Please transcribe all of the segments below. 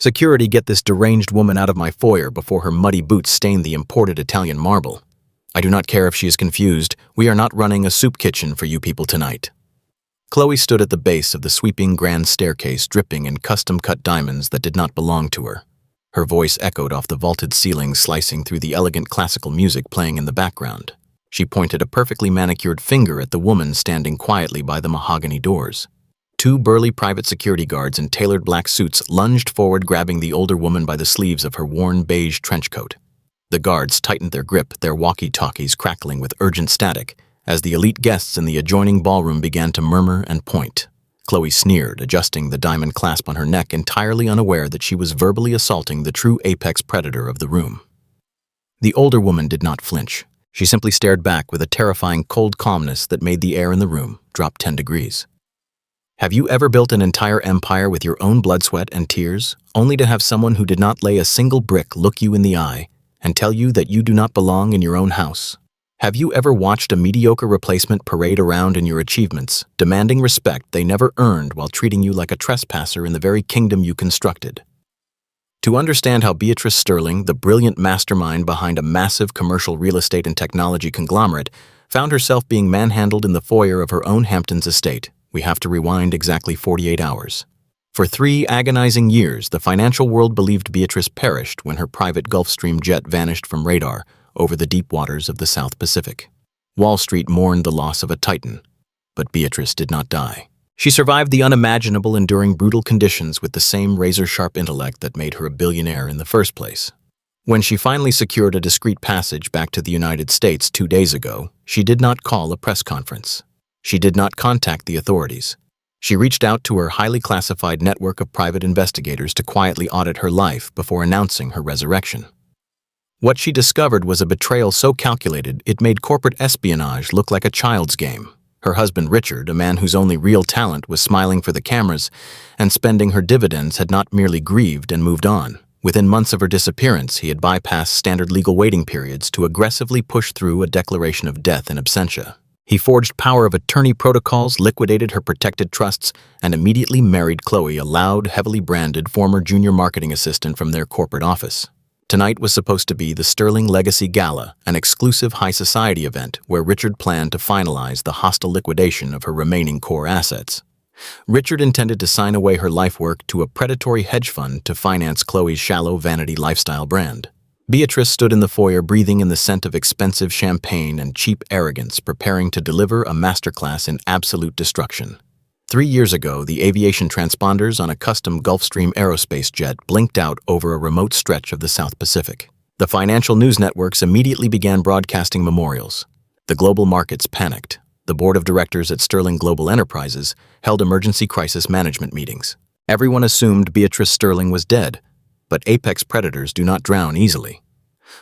Security, get this deranged woman out of my foyer before her muddy boots stain the imported Italian marble. I do not care if she is confused. We are not running a soup kitchen for you people tonight. Chloe stood at the base of the sweeping grand staircase, dripping in custom-cut diamonds that did not belong to her. Her voice echoed off the vaulted ceiling, slicing through the elegant classical music playing in the background. She pointed a perfectly manicured finger at the woman standing quietly by the mahogany doors. Two burly private security guards in tailored black suits lunged forward, grabbing the older woman by the sleeves of her worn beige trench coat. The guards tightened their grip, their walkie-talkies crackling with urgent static, as the elite guests in the adjoining ballroom began to murmur and point. Chloe sneered, adjusting the diamond clasp on her neck, entirely unaware that she was verbally assaulting the true apex predator of the room. The older woman did not flinch. She simply stared back with a terrifying cold calmness that made the air in the room drop 10 degrees. Have you ever built an entire empire with your own blood, sweat, and tears, only to have someone who did not lay a single brick look you in the eye and tell you that you do not belong in your own house? Have you ever watched a mediocre replacement parade around in your achievements, demanding respect they never earned while treating you like a trespasser in the very kingdom you constructed? To understand how Beatrice Sterling, the brilliant mastermind behind a massive commercial real estate and technology conglomerate, found herself being manhandled in the foyer of her own Hamptons estate, we have to rewind exactly 48 hours. For 3 agonizing years, the financial world believed Beatrice perished when her private Gulfstream jet vanished from radar over the deep waters of the South Pacific. Wall Street mourned the loss of a titan, but Beatrice did not die. She survived the unimaginable, enduring brutal conditions with the same razor-sharp intellect that made her a billionaire in the first place. When she finally secured a discreet passage back to the United States 2 days ago, she did not call a press conference. She did not contact the authorities. She reached out to her highly classified network of private investigators to quietly audit her life before announcing her resurrection. What she discovered was a betrayal so calculated it made corporate espionage look like a child's game. Her husband Richard, a man whose only real talent was smiling for the cameras and spending her dividends, had not merely grieved and moved on. Within months of her disappearance, he had bypassed standard legal waiting periods to aggressively push through a declaration of death in absentia. He forged power of attorney protocols, liquidated her protected trusts, and immediately married Chloe, a loud, heavily branded former junior marketing assistant from their corporate office. Tonight was supposed to be the Sterling Legacy Gala, an exclusive high society event where Richard planned to finalize the hostile liquidation of her remaining core assets. Richard intended to sign away her life work to a predatory hedge fund to finance Chloe's shallow vanity lifestyle brand. Beatrice stood in the foyer, breathing in the scent of expensive champagne and cheap arrogance, preparing to deliver a masterclass in absolute destruction. 3 years ago, the aviation transponders on a custom Gulfstream aerospace jet blinked out over a remote stretch of the South Pacific. The financial news networks immediately began broadcasting memorials. The global markets panicked. The board of directors at Sterling Global Enterprises held emergency crisis management meetings. Everyone assumed Beatrice Sterling was dead, but apex predators do not drown easily.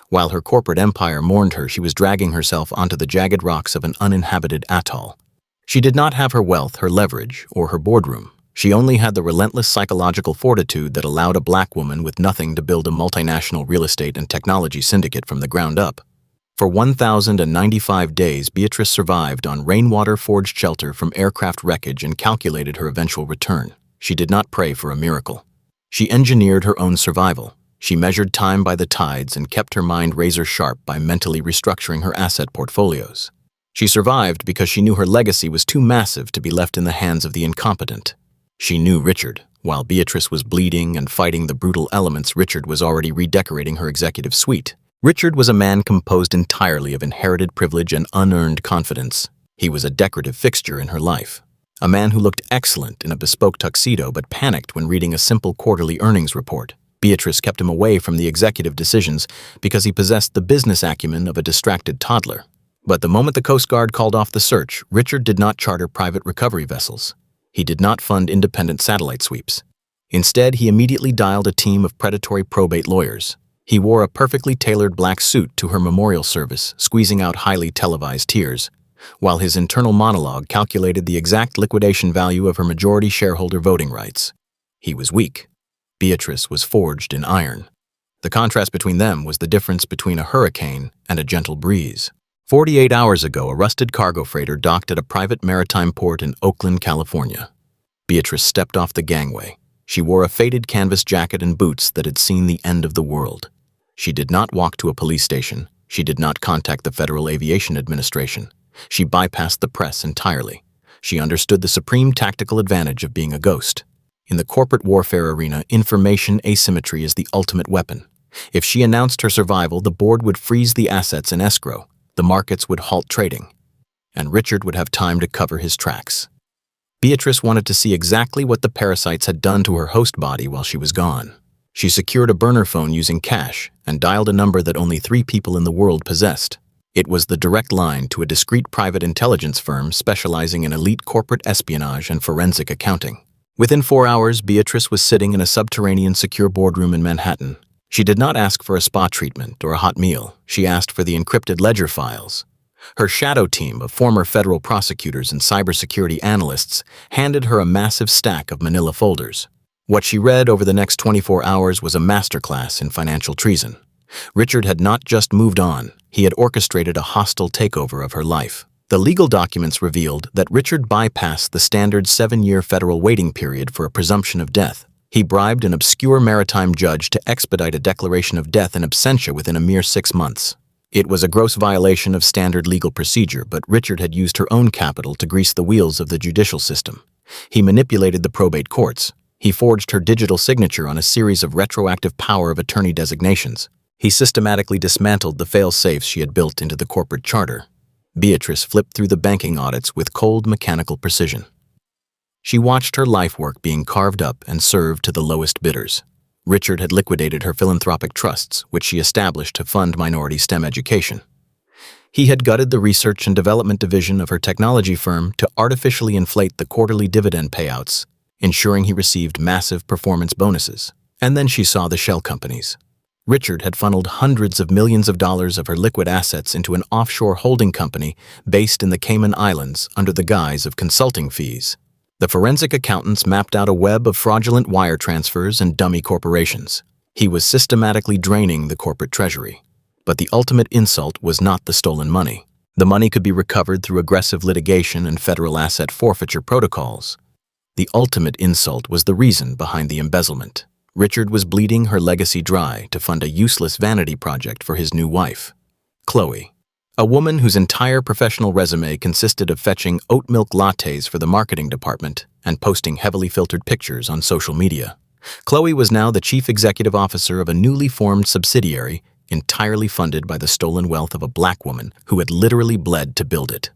While her corporate empire mourned her, she was dragging herself onto the jagged rocks of an uninhabited atoll. She did not have her wealth, her leverage, or her boardroom. She only had the relentless psychological fortitude that allowed a black woman with nothing to build a multinational real estate and technology syndicate from the ground up. For 1,095 days, Beatrice survived on rainwater-forged shelter from aircraft wreckage and calculated her eventual return. She did not pray for a miracle. She engineered her own survival. She measured time by the tides and kept her mind razor-sharp by mentally restructuring her asset portfolios. She survived because she knew her legacy was too massive to be left in the hands of the incompetent. She knew Richard. While Beatrice was bleeding and fighting the brutal elements, Richard was already redecorating her executive suite. Richard was a man composed entirely of inherited privilege and unearned confidence. He was a decorative fixture in her life. A man who looked excellent in a bespoke tuxedo but panicked when reading a simple quarterly earnings report. Beatrice kept him away from the executive decisions because he possessed the business acumen of a distracted toddler. But the moment the Coast Guard called off the search, Richard did not charter private recovery vessels. He did not fund independent satellite sweeps. Instead, he immediately dialed a team of predatory probate lawyers. He wore a perfectly tailored black suit to her memorial service, squeezing out highly televised tears, while his internal monologue calculated the exact liquidation value of her majority shareholder voting rights. He was weak. Beatrice was forged in iron. The contrast between them was the difference between a hurricane and a gentle breeze. 48 hours ago, a rusted cargo freighter docked at a private maritime port in Oakland, California. Beatrice stepped off the gangway. She wore a faded canvas jacket and boots that had seen the end of the world. She did not walk to a police station. She did not contact the Federal Aviation Administration. She bypassed the press entirely. She understood the supreme tactical advantage of being a ghost. In the corporate warfare arena, information asymmetry is the ultimate weapon. If she announced her survival, the board would freeze the assets in escrow, the markets would halt trading, and Richard would have time to cover his tracks. Beatrice wanted to see exactly what the parasites had done to her host body while she was gone. She secured a burner phone using cash and dialed a number that only 3 people in the world possessed. It was the direct line to a discreet private intelligence firm specializing in elite corporate espionage and forensic accounting. Within 4 hours, Beatrice was sitting in a subterranean secure boardroom in Manhattan. She did not ask for a spa treatment or a hot meal. She asked for the encrypted ledger files. Her shadow team of former federal prosecutors and cybersecurity analysts handed her a massive stack of manila folders. What she read over the next 24 hours was a masterclass in financial treason. Richard had not just moved on, he had orchestrated a hostile takeover of her life. The legal documents revealed that Richard bypassed the standard 7-year federal waiting period for a presumption of death. He bribed an obscure maritime judge to expedite a declaration of death in absentia within a mere 6 months. It was a gross violation of standard legal procedure, but Richard had used her own capital to grease the wheels of the judicial system. He manipulated the probate courts. He forged her digital signature on a series of retroactive power of attorney designations. He systematically dismantled the fail-safes she had built into the corporate charter. Beatrice flipped through the banking audits with cold mechanical precision. She watched her life work being carved up and served to the lowest bidders. Richard had liquidated her philanthropic trusts, which she established to fund minority STEM education. He had gutted the research and development division of her technology firm to artificially inflate the quarterly dividend payouts, ensuring he received massive performance bonuses. And then she saw the shell companies. Richard had funneled hundreds of millions of dollars of her liquid assets into an offshore holding company based in the Cayman Islands under the guise of consulting fees. The forensic accountants mapped out a web of fraudulent wire transfers and dummy corporations. He was systematically draining the corporate treasury. But the ultimate insult was not the stolen money. The money could be recovered through aggressive litigation and federal asset forfeiture protocols. The ultimate insult was the reason behind the embezzlement. Richard was bleeding her legacy dry to fund a useless vanity project for his new wife, Chloe. A woman whose entire professional resume consisted of fetching oat milk lattes for the marketing department and posting heavily filtered pictures on social media. Chloe was now the chief executive officer of a newly formed subsidiary entirely funded by the stolen wealth of a black woman who had literally bled to build it.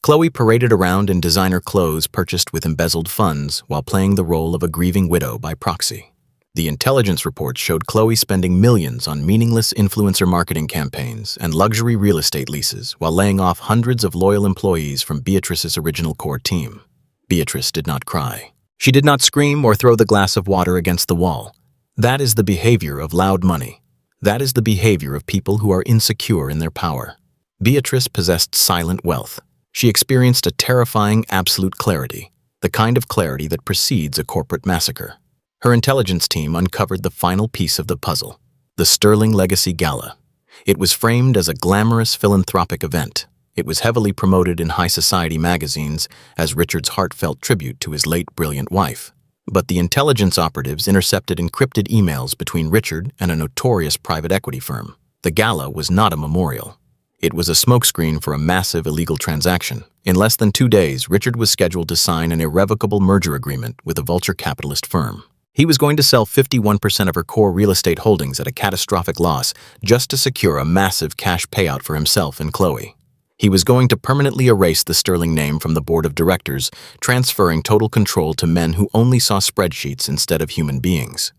Chloe paraded around in designer clothes purchased with embezzled funds while playing the role of a grieving widow by proxy. The intelligence reports showed Chloe spending millions on meaningless influencer marketing campaigns and luxury real estate leases while laying off hundreds of loyal employees from Beatrice's original core team. Beatrice did not cry. She did not scream or throw the glass of water against the wall. That is the behavior of loud money. That is the behavior of people who are insecure in their power. Beatrice possessed silent wealth. She experienced a terrifying absolute clarity, the kind of clarity that precedes a corporate massacre. Her intelligence team uncovered the final piece of the puzzle, the Sterling Legacy Gala. It was framed as a glamorous philanthropic event. It was heavily promoted in high society magazines as Richard's heartfelt tribute to his late brilliant wife. But the intelligence operatives intercepted encrypted emails between Richard and a notorious private equity firm. The gala was not a memorial. It was a smokescreen for a massive illegal transaction. In less than 2 days, Richard was scheduled to sign an irrevocable merger agreement with a vulture capitalist firm. He was going to sell 51% of her core real estate holdings at a catastrophic loss just to secure a massive cash payout for himself and Chloe. He was going to permanently erase the Sterling name from the board of directors, transferring total control to men who only saw spreadsheets instead of human beings.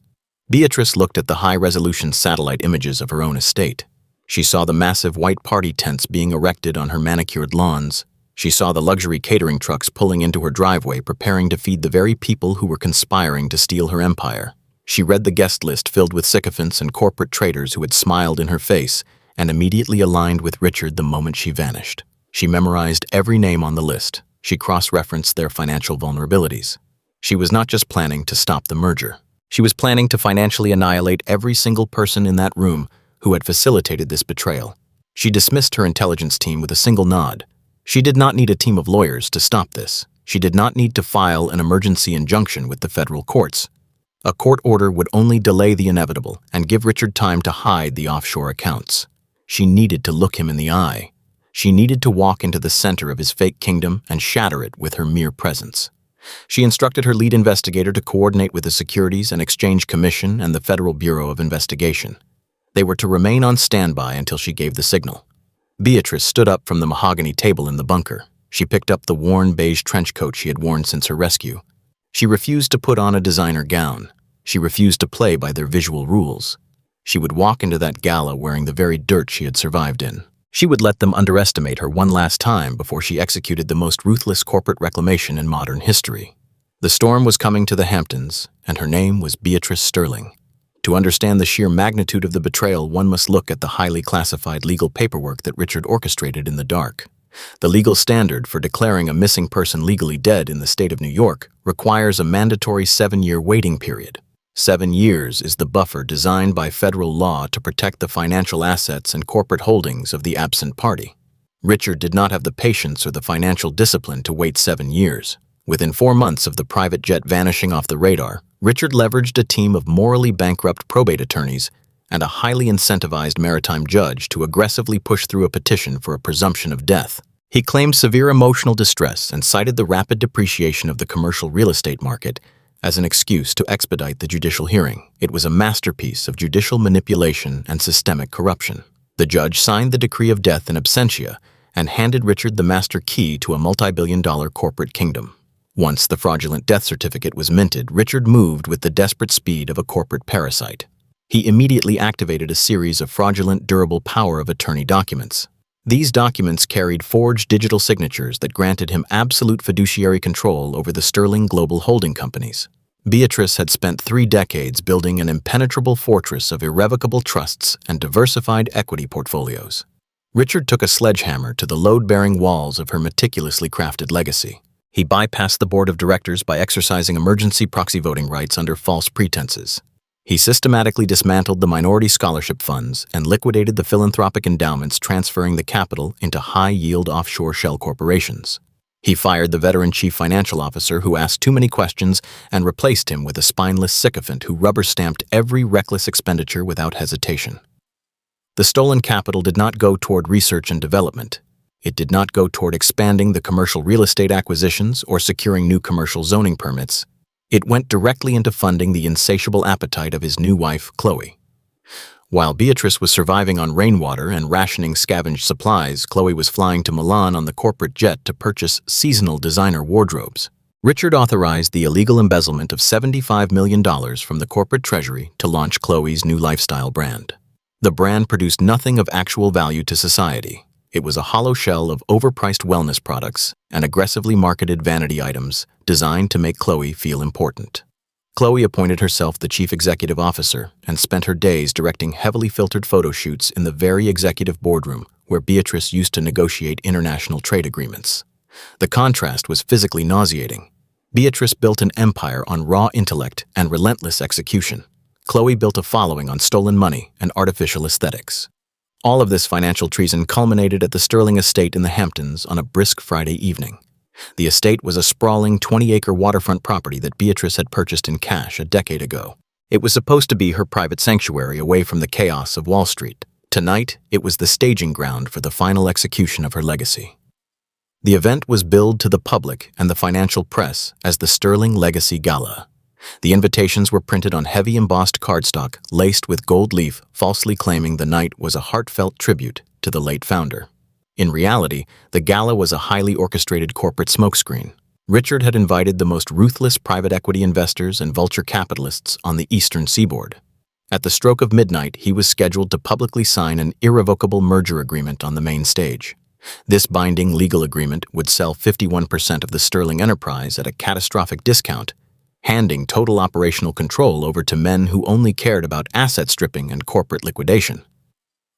Beatrice looked at the high-resolution satellite images of her own estate. She saw the massive white party tents being erected on her manicured lawns. She saw the luxury catering trucks pulling into her driveway, preparing to feed the very people who were conspiring to steal her empire. She read the guest list filled with sycophants and corporate traitors who had smiled in her face and immediately aligned with Richard the moment she vanished. She memorized every name on the list. She cross-referenced their financial vulnerabilities. She was not just planning to stop the merger. She was planning to financially annihilate every single person in that room who had facilitated this betrayal. She dismissed her intelligence team with a single nod. She did not need a team of lawyers to stop this. She did not need to file an emergency injunction with the federal courts. A court order would only delay the inevitable and give Richard time to hide the offshore accounts. She needed to look him in the eye. She needed to walk into the center of his fake kingdom and shatter it with her mere presence. She instructed her lead investigator to coordinate with the Securities and Exchange Commission and the Federal Bureau of Investigation. They were to remain on standby until she gave the signal. Beatrice stood up from the mahogany table in the bunker. She picked up the worn beige trench coat she had worn since her rescue. She refused to put on a designer gown. She refused to play by their visual rules. She would walk into that gala wearing the very dirt she had survived in. She would let them underestimate her one last time before she executed the most ruthless corporate reclamation in modern history. The storm was coming to the Hamptons, and her name was Beatrice Sterling. To understand the sheer magnitude of the betrayal, one must look at the highly classified legal paperwork that Richard orchestrated in the dark. The legal standard for declaring a missing person legally dead in the state of New York requires a mandatory 7-year waiting period. 7 years is the buffer designed by federal law to protect the financial assets and corporate holdings of the absent party. Richard did not have the patience or the financial discipline to wait 7 years. Within 4 months of the private jet vanishing off the radar, Richard leveraged a team of morally bankrupt probate attorneys and a highly incentivized maritime judge to aggressively push through a petition for a presumption of death. He claimed severe emotional distress and cited the rapid depreciation of the commercial real estate market as an excuse to expedite the judicial hearing. It was a masterpiece of judicial manipulation and systemic corruption. The judge signed the decree of death in absentia and handed Richard the master key to a multi-billion-dollar corporate kingdom. Once the fraudulent death certificate was minted, Richard moved with the desperate speed of a corporate parasite. He immediately activated a series of fraudulent durable power of attorney documents. These documents carried forged digital signatures that granted him absolute fiduciary control over the Sterling Global holding companies. Beatrice had spent 3 decades building an impenetrable fortress of irrevocable trusts and diversified equity portfolios. Richard took a sledgehammer to the load-bearing walls of her meticulously crafted legacy. He bypassed the board of directors by exercising emergency proxy voting rights under false pretenses. He systematically dismantled the minority scholarship funds and liquidated the philanthropic endowments, transferring the capital into high-yield offshore shell corporations. He fired the veteran chief financial officer who asked too many questions and replaced him with a spineless sycophant who rubber-stamped every reckless expenditure without hesitation. The stolen capital did not go toward research and development. It did not go toward expanding the commercial real estate acquisitions or securing new commercial zoning permits. It went directly into funding the insatiable appetite of his new wife, Chloe. While Beatrice was surviving on rainwater and rationing scavenged supplies, Chloe was flying to Milan on the corporate jet to purchase seasonal designer wardrobes. Richard authorized the illegal embezzlement of $75 million from the corporate treasury to launch Chloe's new lifestyle brand. The brand produced nothing of actual value to society. It was a hollow shell of overpriced wellness products and aggressively marketed vanity items designed to make Chloe feel important. Chloe appointed herself the chief executive officer and spent her days directing heavily filtered photo shoots in the very executive boardroom where Beatrice used to negotiate international trade agreements. The contrast was physically nauseating. Beatrice built an empire on raw intellect and relentless execution. Chloe built a following on stolen money and artificial aesthetics. All of this financial treason culminated at the Sterling estate in the Hamptons on a brisk Friday evening. The estate was a sprawling 20-acre waterfront property that Beatrice had purchased in cash a decade ago. It was supposed to be her private sanctuary away from the chaos of Wall Street. Tonight, it was the staging ground for the final execution of her legacy. The event was billed to the public and the financial press as the Sterling Legacy Gala. The invitations were printed on heavy embossed cardstock laced with gold leaf, falsely claiming the night was a heartfelt tribute to the late founder. In reality, the gala was a highly orchestrated corporate smokescreen. Richard had invited the most ruthless private equity investors and vulture capitalists on the eastern seaboard. At the stroke of midnight, he was scheduled to publicly sign an irrevocable merger agreement on the main stage. This binding legal agreement would sell 51% of the Sterling enterprise at a catastrophic discount, handing total operational control over to men who only cared about asset stripping and corporate liquidation.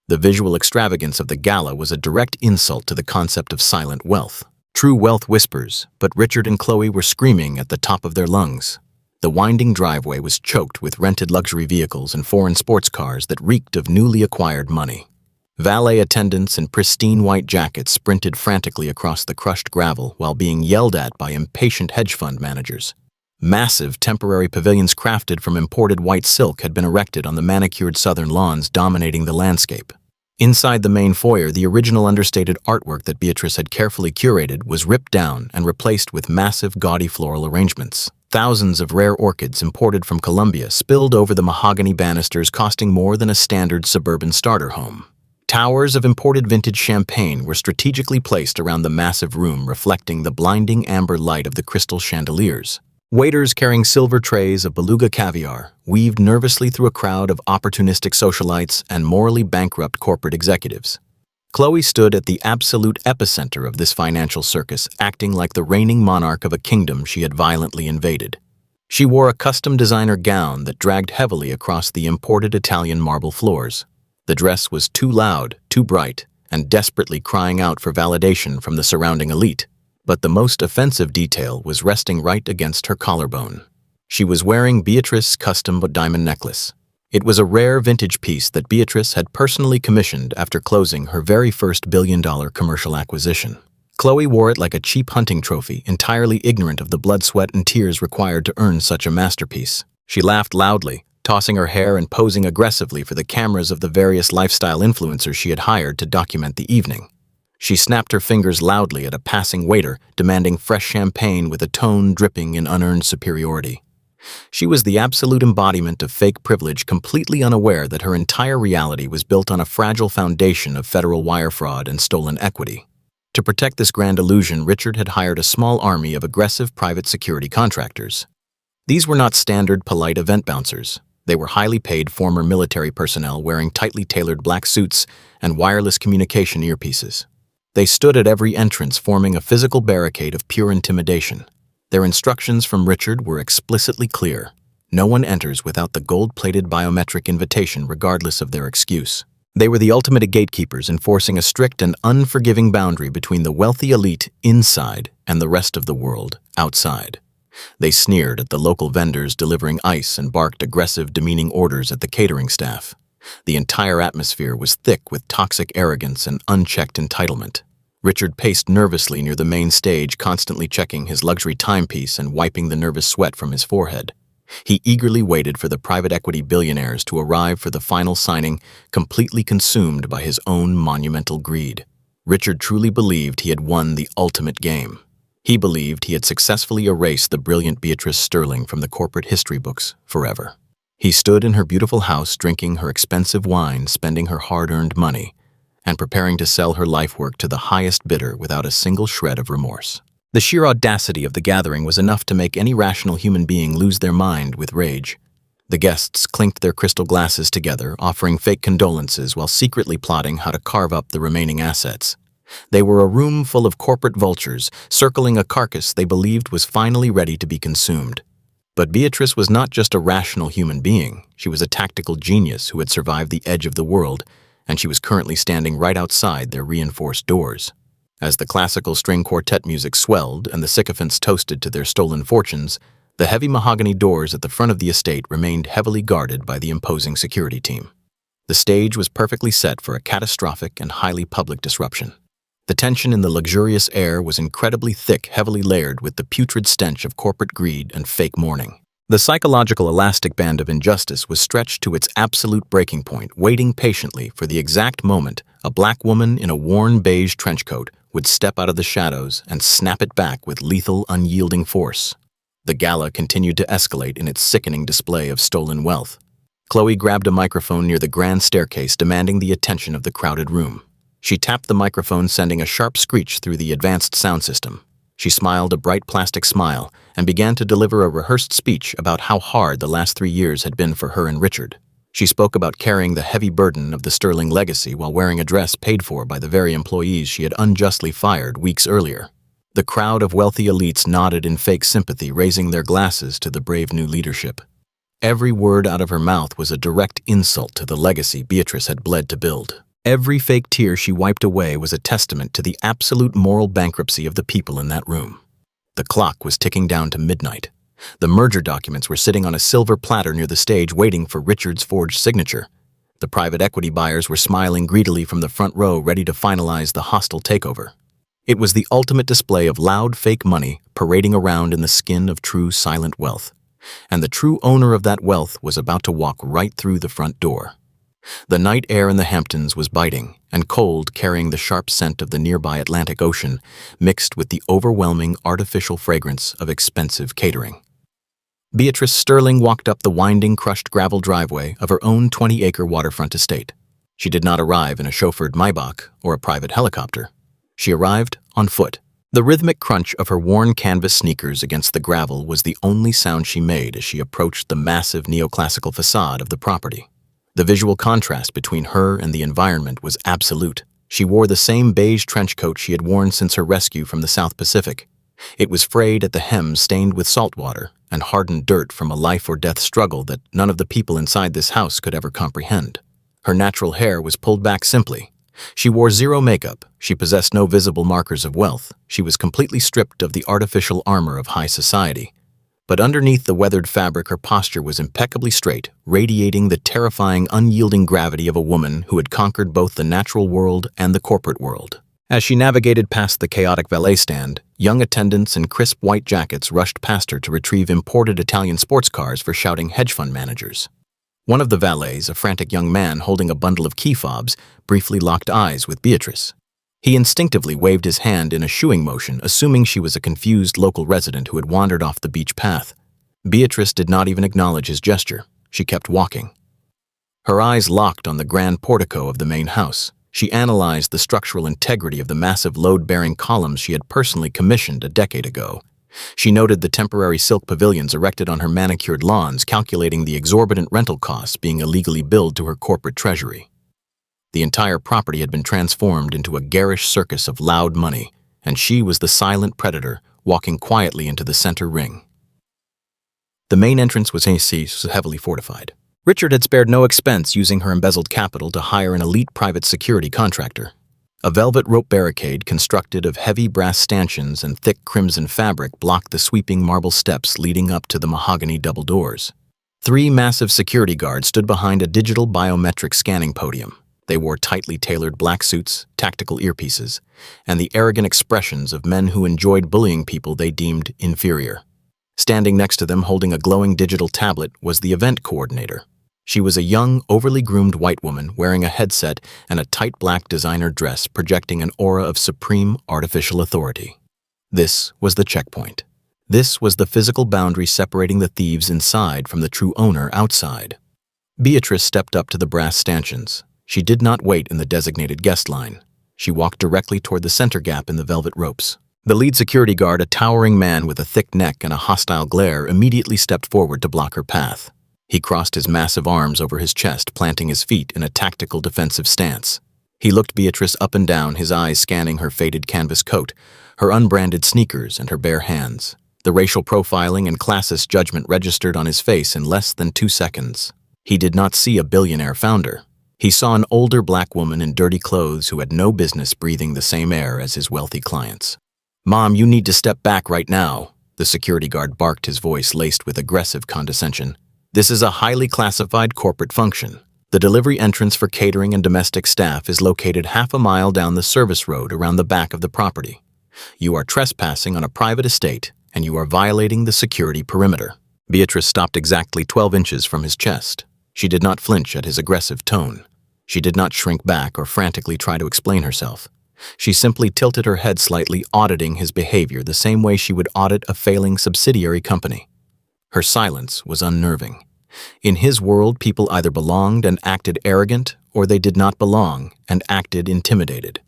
The visual extravagance of the gala was a direct insult to the concept of silent wealth. True wealth whispers, but Richard and Chloe were screaming at the top of their lungs. The winding driveway was choked with rented luxury vehicles and foreign sports cars that reeked of newly acquired money. Valet attendants in pristine white jackets sprinted frantically across the crushed gravel while being yelled at by impatient hedge fund managers. Massive temporary pavilions crafted from imported white silk had been erected on the manicured southern lawns dominating the landscape. Inside the main foyer, the original understated artwork that Beatrice had carefully curated was ripped down and replaced with massive, gaudy floral arrangements. Thousands of rare orchids imported from Colombia spilled over the mahogany banisters, costing more than a standard suburban starter home. Towers of imported vintage champagne were strategically placed around the massive room, reflecting the blinding amber light of the crystal chandeliers. Waiters carrying silver trays of beluga caviar weaved nervously through a crowd of opportunistic socialites and morally bankrupt corporate executives. Chloe stood at the absolute epicenter of this financial circus, acting like the reigning monarch of a kingdom she had violently invaded. She wore a custom designer gown that dragged heavily across the imported Italian marble floors. The dress was too loud, too bright, and desperately crying out for validation from the surrounding elite. But the most offensive detail was resting right against her collarbone. She was wearing Beatrice's custom diamond necklace. It was a rare vintage piece that Beatrice had personally commissioned after closing her very first billion-dollar commercial acquisition. Chloe wore it like a cheap hunting trophy, entirely ignorant of the blood, sweat, and tears required to earn such a masterpiece. She laughed loudly, tossing her hair and posing aggressively for the cameras of the various lifestyle influencers she had hired to document the evening. She snapped her fingers loudly at a passing waiter, demanding fresh champagne with a tone dripping in unearned superiority. She was the absolute embodiment of fake privilege, completely unaware that her entire reality was built on a fragile foundation of federal wire fraud and stolen equity. To protect this grand illusion, Richard had hired a small army of aggressive private security contractors. These were not standard, polite event bouncers. They were highly paid former military personnel wearing tightly tailored black suits and wireless communication earpieces. They stood at every entrance, forming a physical barricade of pure intimidation. Their instructions from Richard were explicitly clear. No one enters without the gold-plated biometric invitation, regardless of their excuse. They were the ultimate gatekeepers, enforcing a strict and unforgiving boundary between the wealthy elite inside and the rest of the world outside. They sneered at the local vendors delivering ice and barked aggressive, demeaning orders at the catering staff. The entire atmosphere was thick with toxic arrogance and unchecked entitlement. Richard paced nervously near the main stage, constantly checking his luxury timepiece and wiping the nervous sweat from his forehead. He eagerly waited for the private equity billionaires to arrive for the final signing, completely consumed by his own monumental greed. Richard truly believed he had won the ultimate game. He believed he had successfully erased the brilliant Beatrice Sterling from the corporate history books forever. He stood in her beautiful house, drinking her expensive wine, spending her hard-earned money, and preparing to sell her life work to the highest bidder without a single shred of remorse. The sheer audacity of the gathering was enough to make any rational human being lose their mind with rage. The guests clinked their crystal glasses together, offering fake condolences while secretly plotting how to carve up the remaining assets. They were a room full of corporate vultures, circling a carcass they believed was finally ready to be consumed. But Beatrice was not just a rational human being. She was a tactical genius who had survived the edge of the world, and she was currently standing right outside their reinforced doors. As the classical string quartet music swelled and the sycophants toasted to their stolen fortunes, the heavy mahogany doors at the front of the estate remained heavily guarded by the imposing security team. The stage was perfectly set for a catastrophic and highly public disruption. The tension in the luxurious air was incredibly thick, heavily layered with the putrid stench of corporate greed and fake mourning. The psychological elastic band of injustice was stretched to its absolute breaking point, waiting patiently for the exact moment a black woman in a worn beige trench coat would step out of the shadows and snap it back with lethal, unyielding force. The gala continued to escalate in its sickening display of stolen wealth. Chloe grabbed a microphone near the grand staircase, demanding the attention of the crowded room. She tapped the microphone, sending a sharp screech through the advanced sound system. She smiled a bright plastic smile and began to deliver a rehearsed speech about how hard the last 3 years had been for her and Richard. She spoke about carrying the heavy burden of the Sterling legacy while wearing a dress paid for by the very employees she had unjustly fired weeks earlier. The crowd of wealthy elites nodded in fake sympathy, raising their glasses to the brave new leadership. Every word out of her mouth was a direct insult to the legacy Beatrice had bled to build. Every fake tear she wiped away was a testament to the absolute moral bankruptcy of the people in that room. The clock was ticking down to midnight. The merger documents were sitting on a silver platter near the stage, waiting for Richard's forged signature. The private equity buyers were smiling greedily from the front row, ready to finalize the hostile takeover. It was the ultimate display of loud fake money parading around in the skin of true silent wealth. And the true owner of that wealth was about to walk right through the front door. The night air in the Hamptons was biting and cold, carrying the sharp scent of the nearby Atlantic Ocean, mixed with the overwhelming artificial fragrance of expensive catering. Beatrice Sterling walked up the winding, crushed gravel driveway of her own 20-acre waterfront estate. She did not arrive in a chauffeured Maybach or a private helicopter. She arrived on foot. The rhythmic crunch of her worn canvas sneakers against the gravel was the only sound she made as she approached the massive neoclassical facade of the property. The visual contrast between her and the environment was absolute. She wore the same beige trench coat she had worn since her rescue from the South Pacific. It was frayed at the hem, stained with salt water and hardened dirt from a life-or-death struggle that none of the people inside this house could ever comprehend. Her natural hair was pulled back simply. She wore zero makeup. She possessed no visible markers of wealth. She was completely stripped of the artificial armor of high society. But underneath the weathered fabric, her posture was impeccably straight, radiating the terrifying, unyielding gravity of a woman who had conquered both the natural world and the corporate world. As she navigated past the chaotic valet stand, young attendants in crisp white jackets rushed past her to retrieve imported Italian sports cars for shouting hedge fund managers. One of the valets, a frantic young man holding a bundle of key fobs, briefly locked eyes with Beatrice. He instinctively waved his hand in a shooing motion, assuming she was a confused local resident who had wandered off the beach path. Beatrice did not even acknowledge his gesture. She kept walking. Her eyes locked on the grand portico of the main house. She analyzed the structural integrity of the massive load-bearing columns she had personally commissioned a decade ago. She noted the temporary silk pavilions erected on her manicured lawns, calculating the exorbitant rental costs being illegally billed to her corporate treasury. The entire property had been transformed into a garish circus of loud money, and she was the silent predator walking quietly into the center ring. The main entrance was heavily fortified. Richard had spared no expense using her embezzled capital to hire an elite private security contractor. A velvet rope barricade constructed of heavy brass stanchions and thick crimson fabric blocked the sweeping marble steps leading up to the mahogany double doors. 3 massive security guards stood behind a digital biometric scanning podium. They wore tightly tailored black suits, tactical earpieces, and the arrogant expressions of men who enjoyed bullying people they deemed inferior. Standing next to them, holding a glowing digital tablet, was the event coordinator. She was a young, overly groomed white woman wearing a headset and a tight black designer dress projecting an aura of supreme artificial authority. This was the checkpoint. This was the physical boundary separating the thieves inside from the true owner outside. Beatrice stepped up to the brass stanchions. She did not wait in the designated guest line. She walked directly toward the center gap in the velvet ropes. The lead security guard, a towering man with a thick neck and a hostile glare, immediately stepped forward to block her path. He crossed his massive arms over his chest, planting his feet in a tactical defensive stance. He looked Beatrice up and down, his eyes scanning her faded canvas coat, her unbranded sneakers, and her bare hands. The racial profiling and classist judgment registered on his face in less than 2 seconds. He did not see a billionaire founder. He saw an older black woman in dirty clothes who had no business breathing the same air as his wealthy clients. "Mom, you need to step back right now," the security guard barked, his voice laced with aggressive condescension. "This is a highly classified corporate function. The delivery entrance for catering and domestic staff is located half a mile down the service road around the back of the property. You are trespassing on a private estate, and you are violating the security perimeter." Beatrice stopped exactly 12 inches from his chest. She did not flinch at his aggressive tone. She did not shrink back or frantically try to explain herself. She simply tilted her head slightly, auditing his behavior the same way she would audit a failing subsidiary company. Her silence was unnerving. In his world, people either belonged and acted arrogant, or they did not belong and acted intimidated.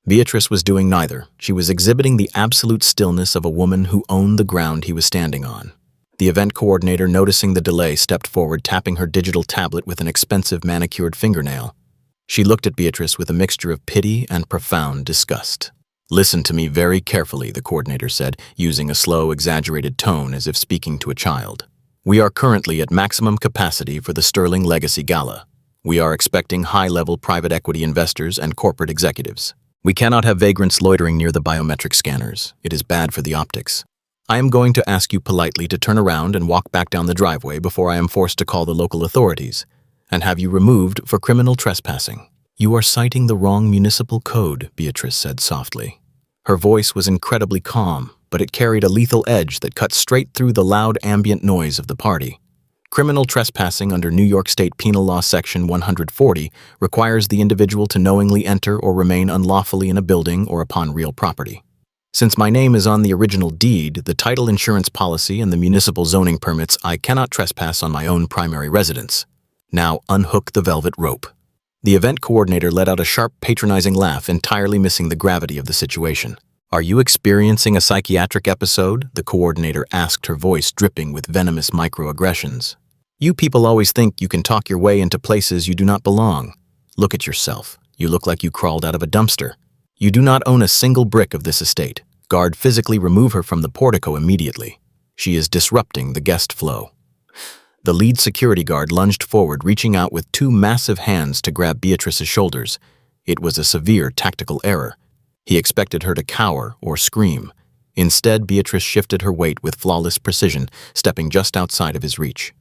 Beatrice was doing neither. She was exhibiting the absolute stillness of a woman who owned the ground he was standing on. The event coordinator, noticing the delay, stepped forward, tapping her digital tablet with an expensive manicured fingernail. She looked at Beatrice with a mixture of pity and profound disgust. "Listen to me very carefully," the coordinator said, using a slow, exaggerated tone as if speaking to a child. "We are currently at maximum capacity for the Sterling Legacy Gala. We are expecting high-level private equity investors and corporate executives. We cannot have vagrants loitering near the biometric scanners. It is bad for the optics. I am going to ask you politely to turn around and walk back down the driveway before I am forced to call the local authorities and have you removed for criminal trespassing." "You are citing the wrong municipal code," Beatrice said softly. Her voice was incredibly calm, but it carried a lethal edge that cut straight through the loud ambient noise of the party. Criminal trespassing under New York State Penal Law Section 140 requires the individual to knowingly enter or remain unlawfully in a building or upon real property. Since my name is on the original deed, the title insurance policy, and the municipal zoning permits, I cannot trespass on my own primary residence. Now unhook the velvet rope. The event coordinator let out a sharp, patronizing laugh, entirely missing the gravity of the situation. "Are you experiencing a psychiatric episode?" the coordinator asked, her voice dripping with venomous microaggressions. "You people always think you can talk your way into places you do not belong. Look at yourself. You look like you crawled out of a dumpster. You do not own a single brick of this estate. Guard, physically remove her from the portico immediately. She is disrupting the guest flow." The lead security guard lunged forward, reaching out with two massive hands to grab Beatrice's shoulders. It was a severe tactical error. He expected her to cower or scream. Instead, Beatrice shifted her weight with flawless precision, stepping just outside of his reach.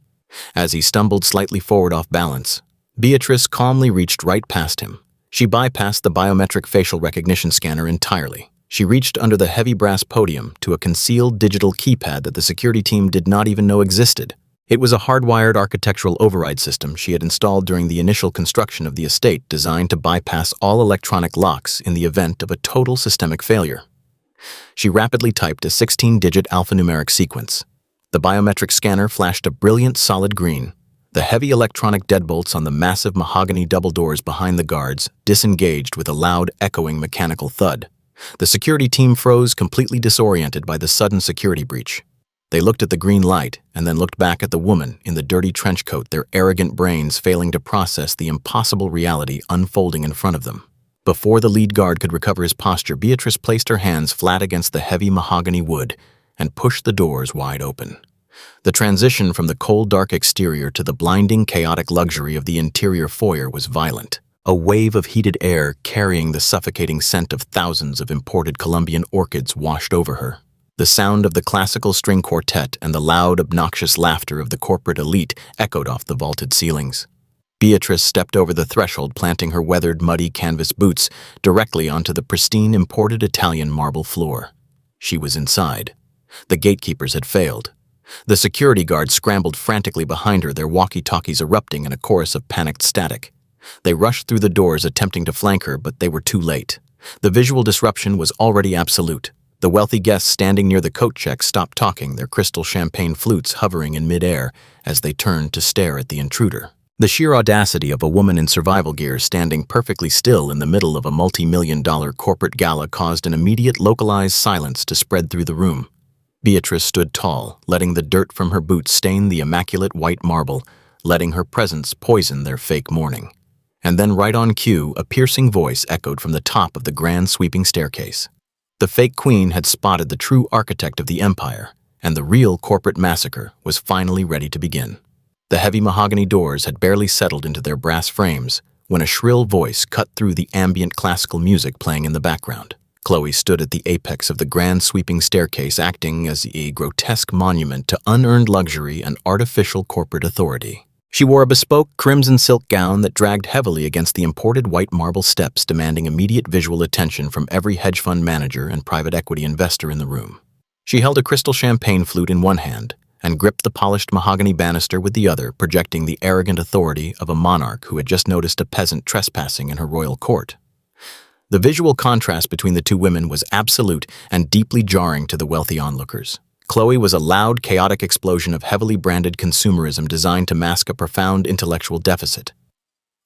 As he stumbled slightly forward off balance, Beatrice calmly reached right past him. She bypassed the biometric facial recognition scanner entirely. She reached under the heavy brass podium to a concealed digital keypad that the security team did not even know existed. It was a hardwired architectural override system she had installed during the initial construction of the estate, designed to bypass all electronic locks in the event of a total systemic failure. She rapidly typed a 16-digit alphanumeric sequence. The biometric scanner flashed a brilliant solid green. The heavy electronic deadbolts on the massive mahogany double doors behind the guards disengaged with a loud, echoing mechanical thud. The security team froze, completely disoriented by the sudden security breach. They looked at the green light and then looked back at the woman in the dirty trench coat, their arrogant brains failing to process the impossible reality unfolding in front of them. Before the lead guard could recover his posture, Beatrice placed her hands flat against the heavy mahogany wood and pushed the doors wide open. The transition from the cold, dark exterior to the blinding, chaotic luxury of the interior foyer was violent. A wave of heated air carrying the suffocating scent of thousands of imported Colombian orchids washed over her. The sound of the classical string quartet and the loud, obnoxious laughter of the corporate elite echoed off the vaulted ceilings. Beatrice stepped over the threshold, planting her weathered, muddy canvas boots directly onto the pristine, imported Italian marble floor. She was inside. The gatekeepers had failed. The security guards scrambled frantically behind her, their walkie-talkies erupting in a chorus of panicked static. They rushed through the doors, attempting to flank her, but they were too late. The visual disruption was already absolute. The wealthy guests standing near the coat check stopped talking, their crystal champagne flutes hovering in midair as they turned to stare at the intruder. The sheer audacity of a woman in survival gear standing perfectly still in the middle of a multi-million-dollar corporate gala caused an immediate, localized silence to spread through the room. Beatrice stood tall, letting the dirt from her boots stain the immaculate white marble, letting her presence poison their fake mourning. And then, right on cue, a piercing voice echoed from the top of the grand sweeping staircase. The fake queen had spotted the true architect of the empire, and the real corporate massacre was finally ready to begin. The heavy mahogany doors had barely settled into their brass frames when a shrill voice cut through the ambient classical music playing in the background. Chloe stood at the apex of the grand sweeping staircase, acting as a grotesque monument to unearned luxury and artificial corporate authority. She wore a bespoke crimson silk gown that dragged heavily against the imported white marble steps, demanding immediate visual attention from every hedge fund manager and private equity investor in the room. She held a crystal champagne flute in one hand and gripped the polished mahogany banister with the other, projecting the arrogant authority of a monarch who had just noticed a peasant trespassing in her royal court. The visual contrast between the two women was absolute and deeply jarring to the wealthy onlookers. Chloe was a loud, chaotic explosion of heavily branded consumerism designed to mask a profound intellectual deficit.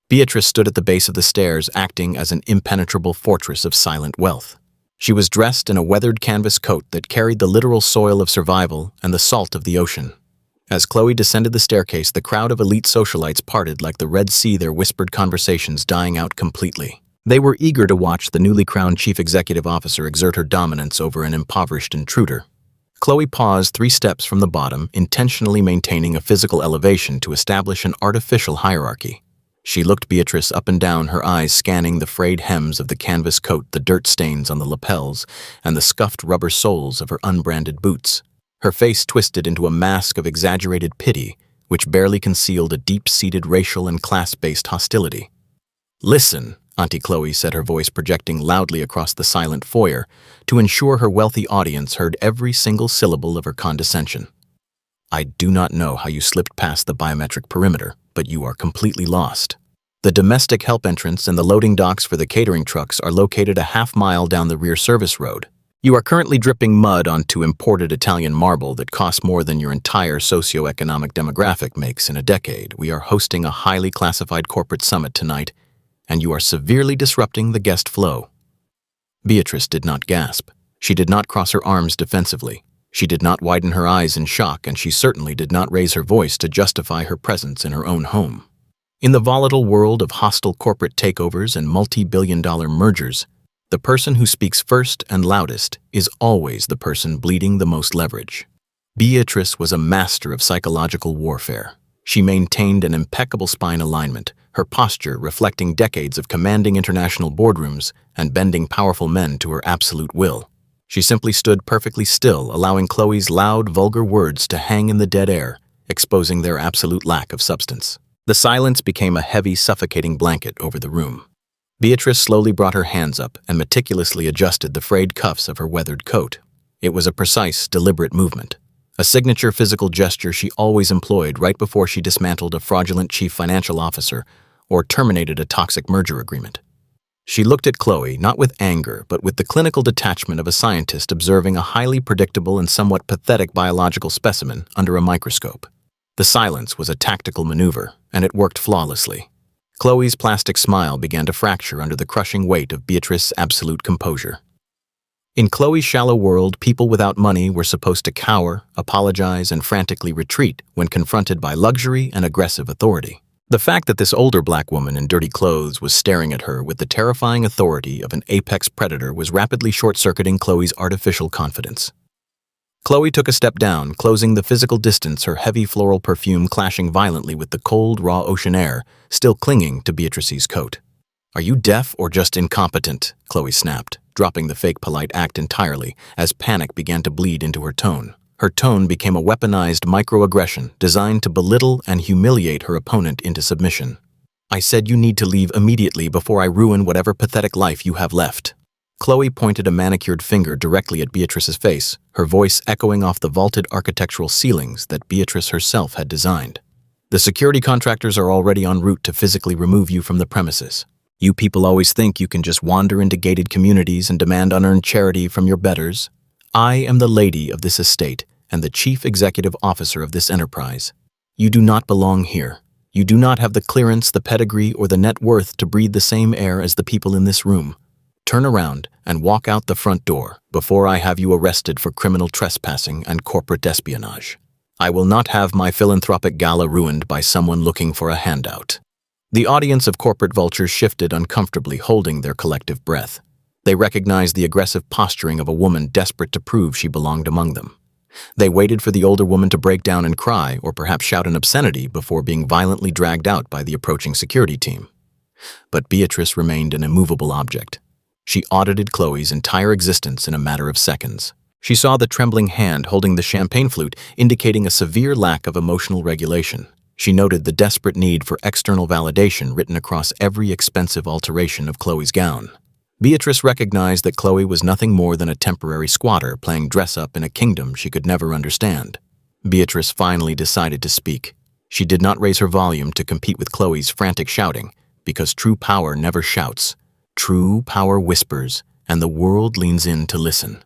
Beatrice stood at the base of the stairs, acting as an impenetrable fortress of silent wealth. She was dressed in a weathered canvas coat that carried the literal soil of survival and the salt of the ocean. As Chloe descended the staircase, the crowd of elite socialites parted like the Red Sea, their whispered conversations dying out completely. They were eager to watch the newly crowned chief executive officer exert her dominance over an impoverished intruder. Chloe paused 3 steps from the bottom, intentionally maintaining a physical elevation to establish an artificial hierarchy. She looked Beatrice up and down, her eyes scanning the frayed hems of the canvas coat, the dirt stains on the lapels, and the scuffed rubber soles of her unbranded boots. Her face twisted into a mask of exaggerated pity, which barely concealed a deep-seated racial and class-based hostility. "Listen, Auntie Chloe said, her voice projecting loudly across the silent foyer to ensure her wealthy audience heard every single syllable of her condescension. I do not know how you slipped past the biometric perimeter, but you are completely lost. The domestic help entrance and the loading docks for the catering trucks are located a half-mile down the rear service road. You are currently dripping mud onto imported Italian marble that costs more than your entire socioeconomic demographic makes in a decade. We are hosting a highly classified corporate summit tonight, and you are severely disrupting the guest flow. Beatrice did not gasp. She did not cross her arms defensively. She did not widen her eyes in shock, and she certainly did not raise her voice to justify her presence in her own home. In the volatile world of hostile corporate takeovers and multi-billion-dollar mergers, the person who speaks first and loudest is always the person bleeding the most leverage. Beatrice was a master of psychological warfare. She maintained an impeccable spine alignment, her posture reflecting decades of commanding international boardrooms and bending powerful men to her absolute will. She simply stood perfectly still, allowing Chloe's loud, vulgar words to hang in the dead air, exposing their absolute lack of substance. The silence became a heavy, suffocating blanket over the room. Beatrice slowly brought her hands up and meticulously adjusted the frayed cuffs of her weathered coat. It was a precise, deliberate movement, a signature physical gesture she always employed right before she dismantled a fraudulent chief financial officer or terminated a toxic merger agreement. She looked at Chloe not with anger, but with the clinical detachment of a scientist observing a highly predictable and somewhat pathetic biological specimen under a microscope. The silence was a tactical maneuver, and it worked flawlessly. Chloe's plastic smile began to fracture under the crushing weight of Beatrice's absolute composure. In Chloe's shallow world, people without money were supposed to cower, apologize, and frantically retreat when confronted by luxury and aggressive authority. The fact that this older black woman in dirty clothes was staring at her with the terrifying authority of an apex predator was rapidly short-circuiting Chloe's artificial confidence. Chloe took a step down, closing the physical distance, her heavy floral perfume clashing violently with the cold, raw ocean air still clinging to Beatrice's coat. "Are you deaf or just incompetent?" Chloe snapped, dropping the fake polite act entirely as panic began to bleed into her tone. Her tone became a weaponized microaggression designed to belittle and humiliate her opponent into submission. "I said you need to leave immediately before I ruin whatever pathetic life you have left." Chloe pointed a manicured finger directly at Beatrice's face, her voice echoing off the vaulted architectural ceilings that Beatrice herself had designed. "The security contractors are already en route to physically remove you from the premises. You people always think you can just wander into gated communities and demand unearned charity from your betters. I am the lady of this estate and the chief executive officer of this enterprise. You do not belong here. You do not have the clearance, the pedigree, or the net worth to breathe the same air as the people in this room. Turn around and walk out the front door before I have you arrested for criminal trespassing and corporate espionage. I will not have my philanthropic gala ruined by someone looking for a handout." The audience of corporate vultures shifted uncomfortably, holding their collective breath. They recognized the aggressive posturing of a woman desperate to prove she belonged among them. They waited for the older woman to break down and cry or perhaps shout an obscenity before being violently dragged out by the approaching security team. But Beatrice remained an immovable object. She audited Chloe's entire existence in a matter of seconds. She saw the trembling hand holding the champagne flute, indicating a severe lack of emotional regulation. She noted the desperate need for external validation written across every expensive alteration of Chloe's gown. Beatrice recognized that Chloe was nothing more than a temporary squatter playing dress-up in a kingdom she could never understand. Beatrice finally decided to speak. She did not raise her volume to compete with Chloe's frantic shouting, because true power never shouts. True power whispers, and the world leans in to listen.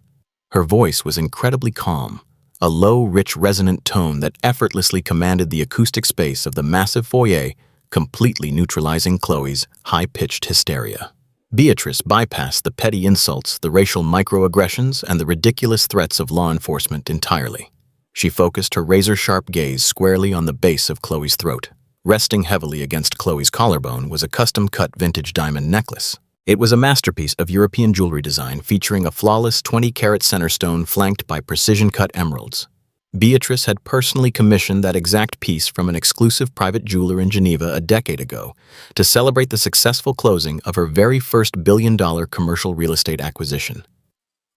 Her voice was incredibly calm, a low, rich, resonant tone that effortlessly commanded the acoustic space of the massive foyer, completely neutralizing Chloe's high-pitched hysteria. Beatrice bypassed the petty insults, the racial microaggressions, and the ridiculous threats of law enforcement entirely. She focused her razor-sharp gaze squarely on the base of Chloe's throat. Resting heavily against Chloe's collarbone was a custom-cut vintage diamond necklace. It was a masterpiece of European jewelry design featuring a flawless 20-carat center stone flanked by precision-cut emeralds. Beatrice had personally commissioned that exact piece from an exclusive private jeweler in Geneva a decade ago to celebrate the successful closing of her very first billion-dollar commercial real estate acquisition.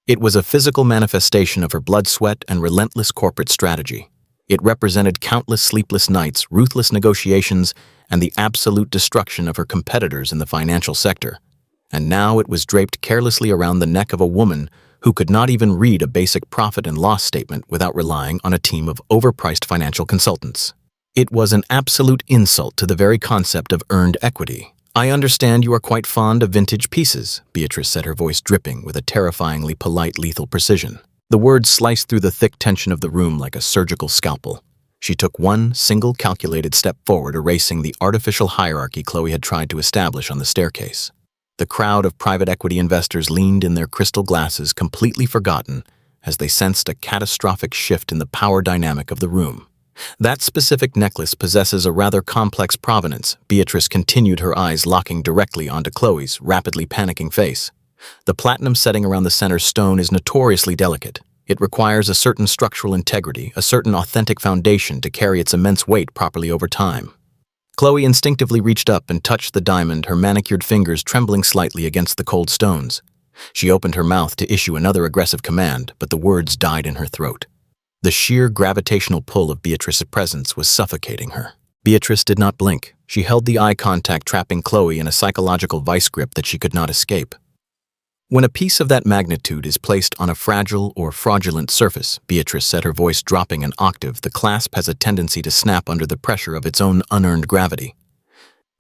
It was a physical manifestation of her blood, sweat, and relentless corporate strategy. It represented countless sleepless nights, ruthless negotiations, and the absolute destruction of her competitors in the financial sector. And now it was draped carelessly around the neck of a woman who could not even read a basic profit and loss statement without relying on a team of overpriced financial consultants. It was an absolute insult to the very concept of earned equity. "I understand you are quite fond of vintage pieces," Beatrice said, her voice dripping with a terrifyingly polite, lethal precision. The words sliced through the thick tension of the room like a surgical scalpel. She took one single calculated step forward, erasing the artificial hierarchy Chloe had tried to establish on the staircase. The crowd of private equity investors leaned in their crystal glasses, completely forgotten, as they sensed a catastrophic shift in the power dynamic of the room. "That specific necklace possesses a rather complex provenance," Beatrice continued, her eyes locking directly onto Chloe's rapidly panicking face. "The platinum setting around the center stone is notoriously delicate. It requires a certain structural integrity, a certain authentic foundation to carry its immense weight properly over time." Chloe instinctively reached up and touched the diamond, her manicured fingers trembling slightly against the cold stones. She opened her mouth to issue another aggressive command, but the words died in her throat. The sheer gravitational pull of Beatrice's presence was suffocating her. Beatrice did not blink. She held the eye contact, trapping Chloe in a psychological vice grip that she could not escape. "When a piece of that magnitude is placed on a fragile or fraudulent surface," Beatrice said, her voice dropping an octave, "the clasp has a tendency to snap under the pressure of its own unearned gravity."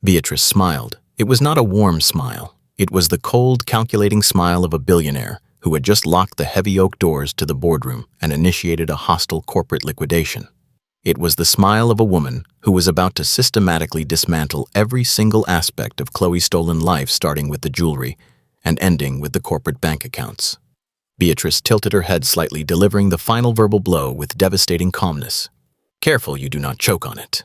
Beatrice smiled. It was not a warm smile. It was the cold, calculating smile of a billionaire who had just locked the heavy oak doors to the boardroom and initiated a hostile corporate liquidation. It was the smile of a woman who was about to systematically dismantle every single aspect of Chloe's stolen life, starting with the jewelry and ending with the corporate bank accounts. Beatrice tilted her head slightly, delivering the final verbal blow with devastating calmness. "Careful you do not choke on it."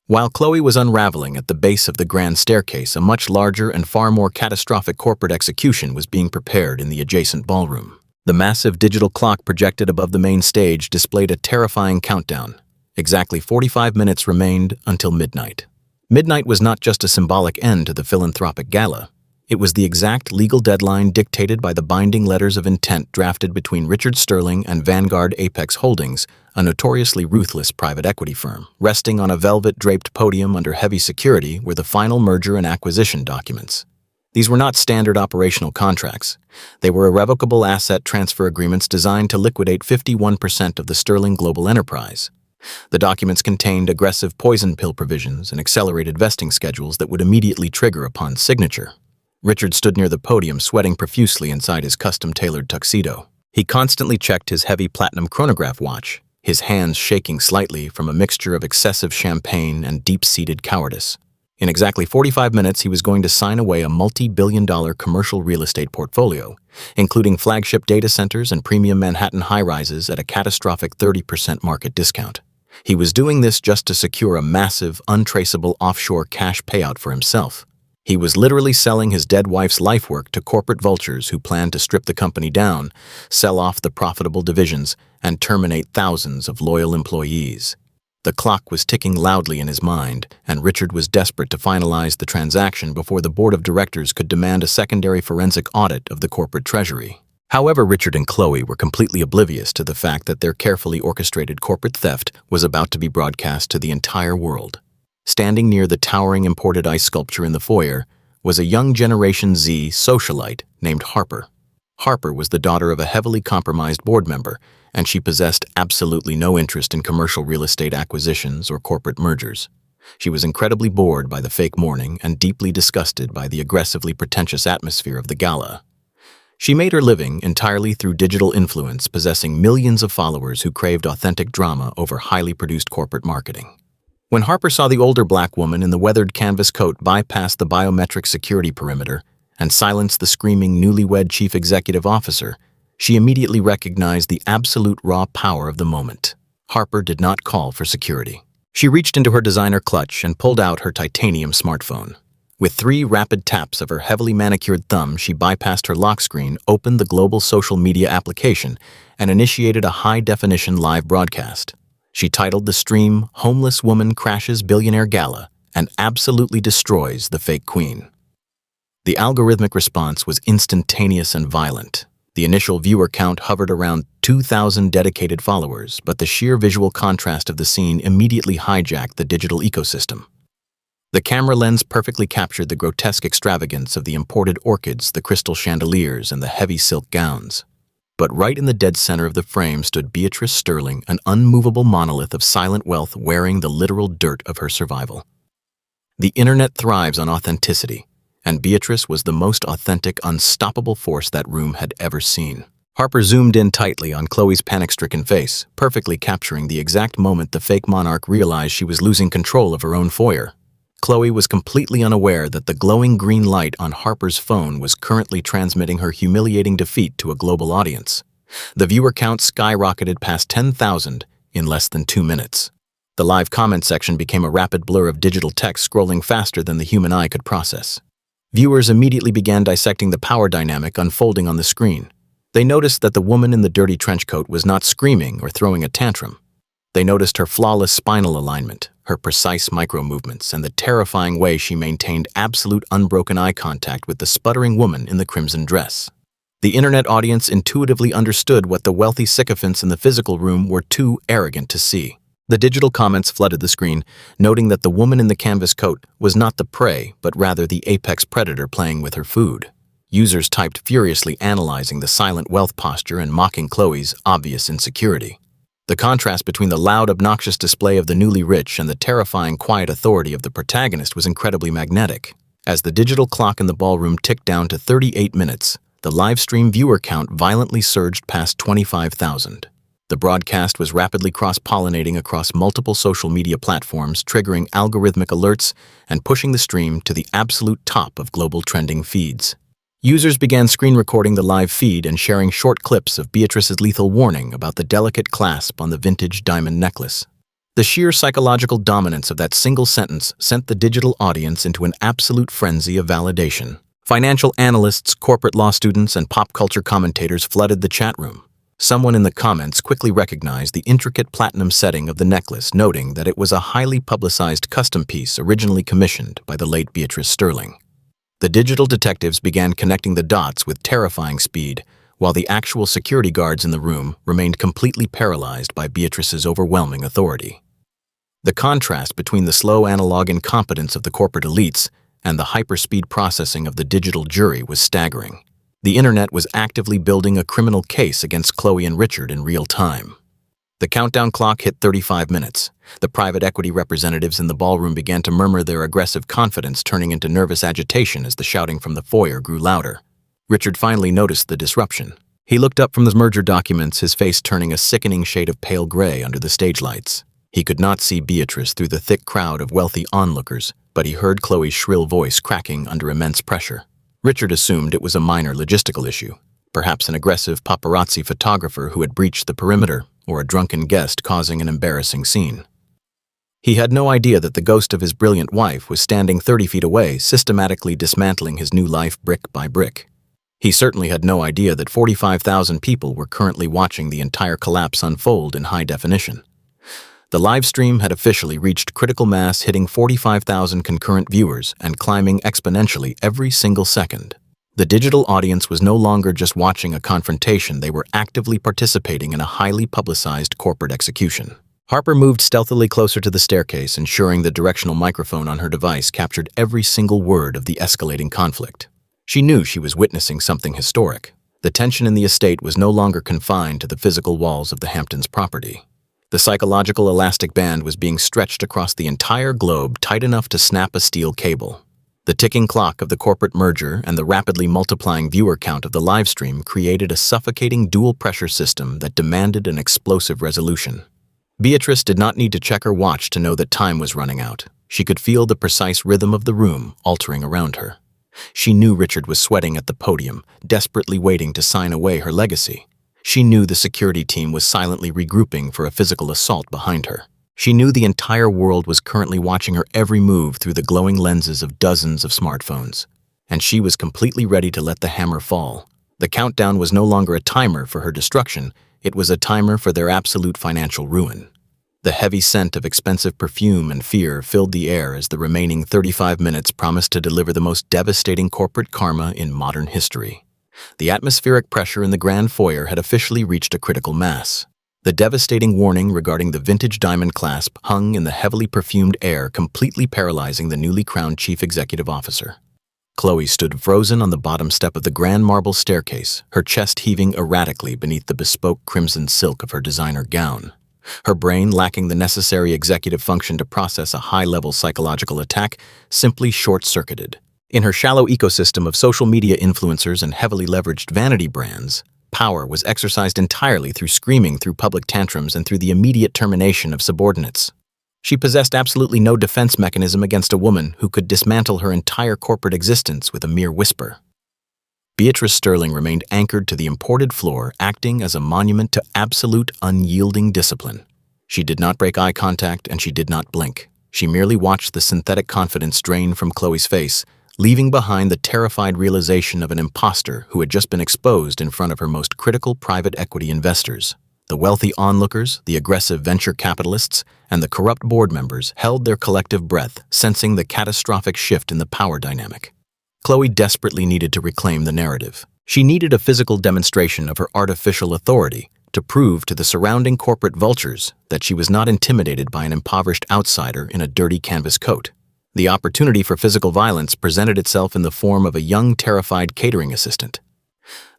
While Chloe was unraveling at the base of the grand staircase, a much larger and far more catastrophic corporate execution was being prepared in the adjacent ballroom. The massive digital clock projected above the main stage displayed a terrifying countdown. Exactly 45 minutes remained until midnight. Midnight was not just a symbolic end to the philanthropic gala. It was the exact legal deadline dictated by the binding letters of intent drafted between Richard Sterling and Vanguard Apex Holdings, a notoriously ruthless private equity firm. Resting on a velvet-draped podium under heavy security were the final merger and acquisition documents. These were not standard operational contracts. They were irrevocable asset transfer agreements designed to liquidate 51% of the Sterling global enterprise. The documents contained aggressive poison pill provisions and accelerated vesting schedules that would immediately trigger upon signature. Richard stood near the podium, sweating profusely inside his custom-tailored tuxedo. He constantly checked his heavy platinum chronograph watch, his hands shaking slightly from a mixture of excessive champagne and deep-seated cowardice. In exactly 45 minutes, he was going to sign away a multi-billion-dollar commercial real estate portfolio, including flagship data centers and premium Manhattan high-rises at a catastrophic 30% market discount. He was doing this just to secure a massive, untraceable offshore cash payout for himself. He was literally selling his dead wife's life work to corporate vultures who planned to strip the company down, sell off the profitable divisions, and terminate thousands of loyal employees. The clock was ticking loudly in his mind, and Richard was desperate to finalize the transaction before the board of directors could demand a secondary forensic audit of the corporate treasury. However, Richard and Chloe were completely oblivious to the fact that their carefully orchestrated corporate theft was about to be broadcast to the entire world. Standing near the towering imported ice sculpture in the foyer was a young Generation Z socialite named Harper. Harper was the daughter of a heavily compromised board member, and she possessed absolutely no interest in commercial real estate acquisitions or corporate mergers. She was incredibly bored by the fake mourning and deeply disgusted by the aggressively pretentious atmosphere of the gala. She made her living entirely through digital influence, possessing millions of followers who craved authentic drama over highly produced corporate marketing. When Harper saw the older black woman in the weathered canvas coat bypass the biometric security perimeter and silence the screaming newlywed chief executive officer, she immediately recognized the absolute raw power of the moment. Harper did not call for security. She reached into her designer clutch and pulled out her titanium smartphone. With 3 rapid taps of her heavily manicured thumb, she bypassed her lock screen, opened the global social media application, and initiated a high-definition live broadcast. She titled the stream, "Homeless Woman Crashes Billionaire Gala and Absolutely Destroys the Fake Queen." The algorithmic response was instantaneous and violent. The initial viewer count hovered around 2,000 dedicated followers, but the sheer visual contrast of the scene immediately hijacked the digital ecosystem. The camera lens perfectly captured the grotesque extravagance of the imported orchids, the crystal chandeliers, and the heavy silk gowns. But right in the dead center of the frame stood Beatrice Sterling, an unmovable monolith of silent wealth wearing the literal dirt of her survival. The internet thrives on authenticity, and Beatrice was the most authentic, unstoppable force that room had ever seen. Harper zoomed in tightly on Chloe's panic-stricken face, perfectly capturing the exact moment the fake monarch realized she was losing control of her own foyer. Chloe was completely unaware that the glowing green light on Harper's phone was currently transmitting her humiliating defeat to a global audience. The viewer count skyrocketed past 10,000 in less than 2 minutes. The live comment section became a rapid blur of digital text scrolling faster than the human eye could process. Viewers immediately began dissecting the power dynamic unfolding on the screen. They noticed that the woman in the dirty trench coat was not screaming or throwing a tantrum. They noticed her flawless spinal alignment, her precise micro-movements, and the terrifying way she maintained absolute unbroken eye contact with the sputtering woman in the crimson dress. The internet audience intuitively understood what the wealthy sycophants in the physical room were too arrogant to see. The digital comments flooded the screen, noting that the woman in the canvas coat was not the prey, but rather the apex predator playing with her food. Users typed furiously, analyzing the silent wealth posture and mocking Chloe's obvious insecurity. The contrast between the loud, obnoxious display of the newly rich and the terrifying, quiet authority of the protagonist was incredibly magnetic. As the digital clock in the ballroom ticked down to 38 minutes, the live stream viewer count violently surged past 25,000. The broadcast was rapidly cross-pollinating across multiple social media platforms, triggering algorithmic alerts and pushing the stream to the absolute top of global trending feeds. Users began screen recording the live feed and sharing short clips of Beatrice's lethal warning about the delicate clasp on the vintage diamond necklace. The sheer psychological dominance of that single sentence sent the digital audience into an absolute frenzy of validation. Financial analysts, corporate law students, and pop culture commentators flooded the chat room. Someone in the comments quickly recognized the intricate platinum setting of the necklace, noting that it was a highly publicized custom piece originally commissioned by the late Beatrice Sterling. The digital detectives began connecting the dots with terrifying speed, while the actual security guards in the room remained completely paralyzed by Beatrice's overwhelming authority. The contrast between the slow analog incompetence of the corporate elites and the hyperspeed processing of the digital jury was staggering. The internet was actively building a criminal case against Chloe and Richard in real time. The countdown clock hit 35 minutes. The private equity representatives in the ballroom began to murmur their aggressive confidence, turning into nervous agitation as the shouting from the foyer grew louder. Richard finally noticed the disruption. He looked up from the merger documents, his face turning a sickening shade of pale gray under the stage lights. He could not see Beatrice through the thick crowd of wealthy onlookers, but he heard Chloe's shrill voice cracking under immense pressure. Richard assumed it was a minor logistical issue, perhaps an aggressive paparazzi photographer who had breached the perimeter, or a drunken guest causing an embarrassing scene. He had no idea that the ghost of his brilliant wife was standing 30 feet away, systematically dismantling his new life brick by brick. He certainly had no idea that 45,000 people were currently watching the entire collapse unfold in high definition. The live stream had officially reached critical mass, hitting 45,000 concurrent viewers and climbing exponentially every single second. The digital audience was no longer just watching a confrontation, they were actively participating in a highly publicized corporate execution. Harper moved stealthily closer to the staircase, ensuring the directional microphone on her device captured every single word of the escalating conflict. She knew she was witnessing something historic. The tension in the estate was no longer confined to the physical walls of the Hamptons property. The psychological elastic band was being stretched across the entire globe, tight enough to snap a steel cable. The ticking clock of the corporate merger and the rapidly multiplying viewer count of the livestream created a suffocating dual-pressure system that demanded an explosive resolution. Beatrice did not need to check her watch to know that time was running out. She could feel the precise rhythm of the room altering around her. She knew Richard was sweating at the podium, desperately waiting to sign away her legacy. She knew the security team was silently regrouping for a physical assault behind her. She knew the entire world was currently watching her every move through the glowing lenses of dozens of smartphones. And she was completely ready to let the hammer fall. The countdown was no longer a timer for her destruction, it was a timer for their absolute financial ruin. The heavy scent of expensive perfume and fear filled the air as the remaining 35 minutes promised to deliver the most devastating corporate karma in modern history. The atmospheric pressure in the grand foyer had officially reached a critical mass. The devastating warning regarding the vintage diamond clasp hung in the heavily perfumed air, completely paralyzing the newly crowned chief executive officer. Chloe stood frozen on the bottom step of the grand marble staircase, her chest heaving erratically beneath the bespoke crimson silk of her designer gown. Her brain, lacking the necessary executive function to process a high-level psychological attack, simply short-circuited. In her shallow ecosystem of social media influencers and heavily leveraged vanity brands, power was exercised entirely through screaming, through public tantrums, and through the immediate termination of subordinates. She possessed absolutely no defense mechanism against a woman who could dismantle her entire corporate existence with a mere whisper. Beatrice Sterling remained anchored to the imported floor, acting as a monument to absolute, unyielding discipline. She did not break eye contact, and she did not blink. She merely watched the synthetic confidence drain from Chloe's face, leaving behind the terrified realization of an imposter who had just been exposed in front of her most critical private equity investors. The wealthy onlookers, the aggressive venture capitalists, and the corrupt board members held their collective breath, sensing the catastrophic shift in the power dynamic. Chloe desperately needed to reclaim the narrative. She needed a physical demonstration of her artificial authority to prove to the surrounding corporate vultures that she was not intimidated by an impoverished outsider in a dirty canvas coat. The opportunity for physical violence presented itself in the form of a young, terrified catering assistant.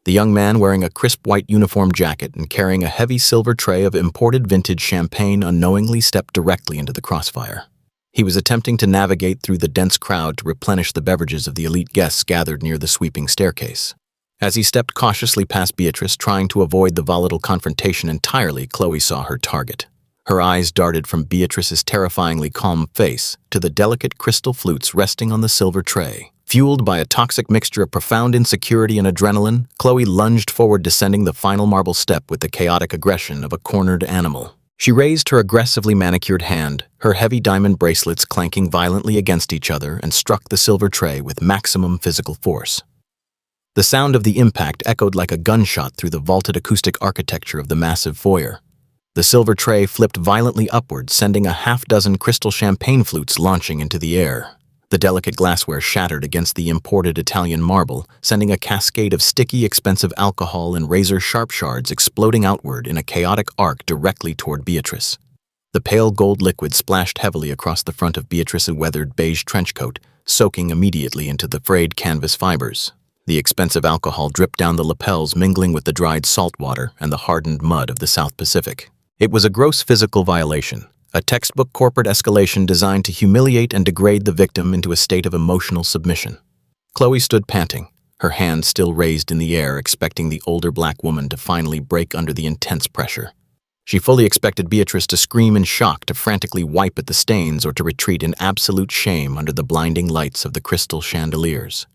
The young man, wearing a crisp white uniform jacket and carrying a heavy silver tray of imported vintage champagne, unknowingly stepped directly into the crossfire. He was attempting to navigate through the dense crowd to replenish the beverages of the elite guests gathered near the sweeping staircase. As he stepped cautiously past Beatrice, trying to avoid the volatile confrontation entirely, Chloe saw her target. Her eyes darted from Beatrice's terrifyingly calm face to the delicate crystal flutes resting on the silver tray. Fueled by a toxic mixture of profound insecurity and adrenaline, Chloe lunged forward, descending the final marble step with the chaotic aggression of a cornered animal. She raised her aggressively manicured hand, her heavy diamond bracelets clanking violently against each other, and struck the silver tray with maximum physical force. The sound of the impact echoed like a gunshot through the vaulted acoustic architecture of the massive foyer. The silver tray flipped violently upward, sending a half-dozen crystal champagne flutes launching into the air. The delicate glassware shattered against the imported Italian marble, sending a cascade of sticky, expensive alcohol and razor-sharp shards exploding outward in a chaotic arc directly toward Beatrice. The pale gold liquid splashed heavily across the front of Beatrice's weathered beige trench coat, soaking immediately into the frayed canvas fibers. The expensive alcohol dripped down the lapels, mingling with the dried salt water and the hardened mud of the South Pacific. It was a gross physical violation, a textbook corporate escalation designed to humiliate and degrade the victim into a state of emotional submission. Chloe stood panting, her hand still raised in the air, expecting the older black woman to finally break under the intense pressure. She fully expected Beatrice to scream in shock, to frantically wipe at the stains, or to retreat in absolute shame under the blinding lights of the crystal chandeliers.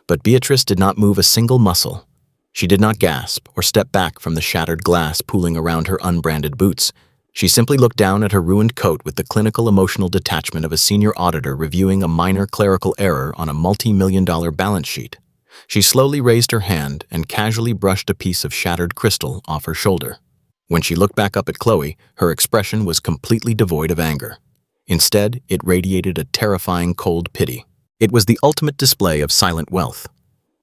But Beatrice did not move a single muscle. She did not gasp or step back from the shattered glass pooling around her unbranded boots. She simply looked down at her ruined coat with the clinical emotional detachment of a senior auditor reviewing a minor clerical error on a multi-million-dollar balance sheet. She slowly raised her hand and casually brushed a piece of shattered crystal off her shoulder. When she looked back up at Chloe, her expression was completely devoid of anger. Instead, it radiated a terrifying cold pity. It was the ultimate display of silent wealth.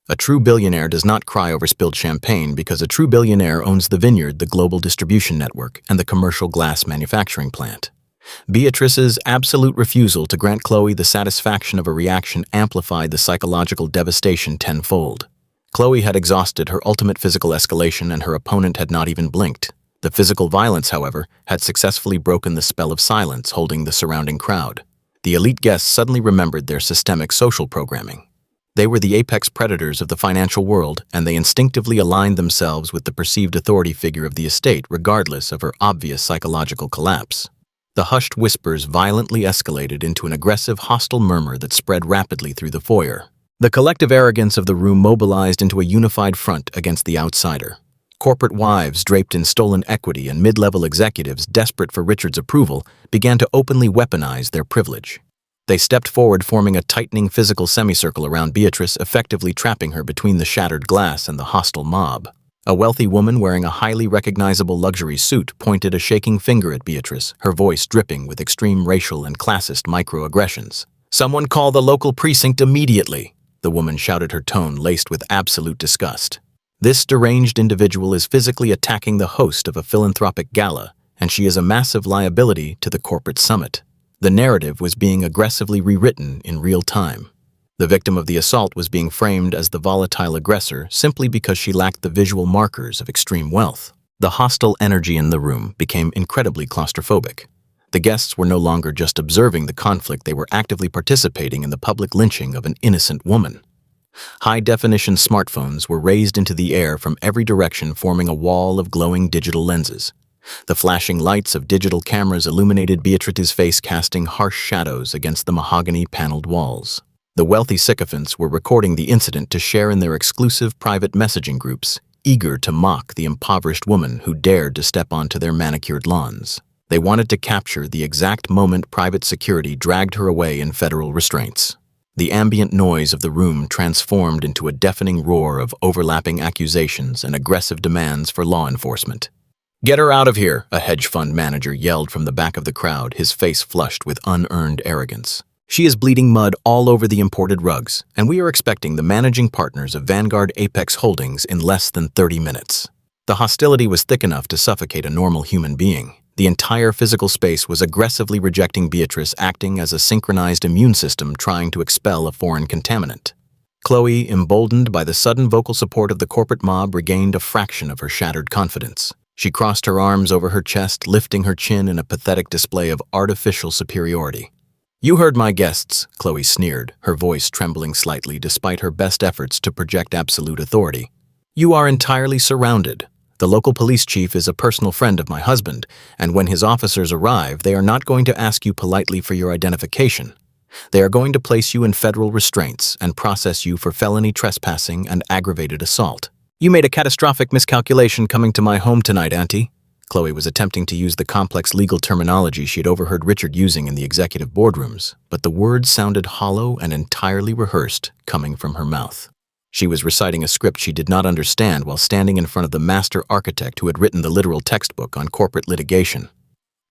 A true billionaire does not cry over spilled champagne, because a true billionaire owns the vineyard, the global distribution network, and the commercial glass manufacturing plant. Beatrice's absolute refusal to grant Chloe the satisfaction of a reaction amplified the psychological devastation tenfold. Chloe had exhausted her ultimate physical escalation, and her opponent had not even blinked. The physical violence, however, had successfully broken the spell of silence holding the surrounding crowd. The elite guests suddenly remembered their systemic social programming. They were the apex predators of the financial world, and they instinctively aligned themselves with the perceived authority figure of the estate, regardless of her obvious psychological collapse. The hushed whispers violently escalated into an aggressive, hostile murmur that spread rapidly through the foyer. The collective arrogance of the room mobilized into a unified front against the outsider. Corporate wives draped in stolen equity and mid-level executives desperate for Richard's approval began to openly weaponize their privilege. They stepped forward, forming a tightening physical semicircle around Beatrice, effectively trapping her between the shattered glass and the hostile mob. A wealthy woman wearing a highly recognizable luxury suit pointed a shaking finger at Beatrice, her voice dripping with extreme racial and classist microaggressions. "Someone call the local precinct immediately," the woman shouted, her tone laced with absolute disgust. This deranged individual is physically attacking the host of a philanthropic gala, and she is a massive liability to the corporate summit. The narrative was being aggressively rewritten in real time. The victim of the assault was being framed as the volatile aggressor simply because she lacked the visual markers of extreme wealth. The hostile energy in the room became incredibly claustrophobic. The guests were no longer just observing the conflict, they were actively participating in the public lynching of an innocent woman. High-definition smartphones were raised into the air from every direction, forming a wall of glowing digital lenses. The flashing lights of digital cameras illuminated Beatrice's face, casting harsh shadows against the mahogany-paneled walls. The wealthy sycophants were recording the incident to share in their exclusive private messaging groups, eager to mock the impoverished woman who dared to step onto their manicured lawns. They wanted to capture the exact moment private security dragged her away in federal restraints. The ambient noise of the room transformed into a deafening roar of overlapping accusations and aggressive demands for law enforcement. "Get her out of here," a hedge fund manager yelled from the back of the crowd, his face flushed with unearned arrogance. "She is bleeding mud all over the imported rugs, and we are expecting the managing partners of Vanguard Apex Holdings in less than 30 minutes. The hostility was thick enough to suffocate a normal human being. The entire physical space was aggressively rejecting Beatrice, acting as a synchronized immune system trying to expel a foreign contaminant. Chloe, emboldened by the sudden vocal support of the corporate mob, regained a fraction of her shattered confidence. She crossed her arms over her chest, lifting her chin in a pathetic display of artificial superiority. "You heard my guests," Chloe sneered, her voice trembling slightly despite her best efforts to project absolute authority. "You are entirely surrounded. The local police chief is a personal friend of my husband, and when his officers arrive, they are not going to ask you politely for your identification. They are going to place you in federal restraints and process you for felony trespassing and aggravated assault. You made a catastrophic miscalculation coming to my home tonight, Auntie." Chloe was attempting to use the complex legal terminology she had overheard Richard using in the executive boardrooms, but the words sounded hollow and entirely rehearsed coming from her mouth. She was reciting a script she did not understand while standing in front of the master architect who had written the literal textbook on corporate litigation.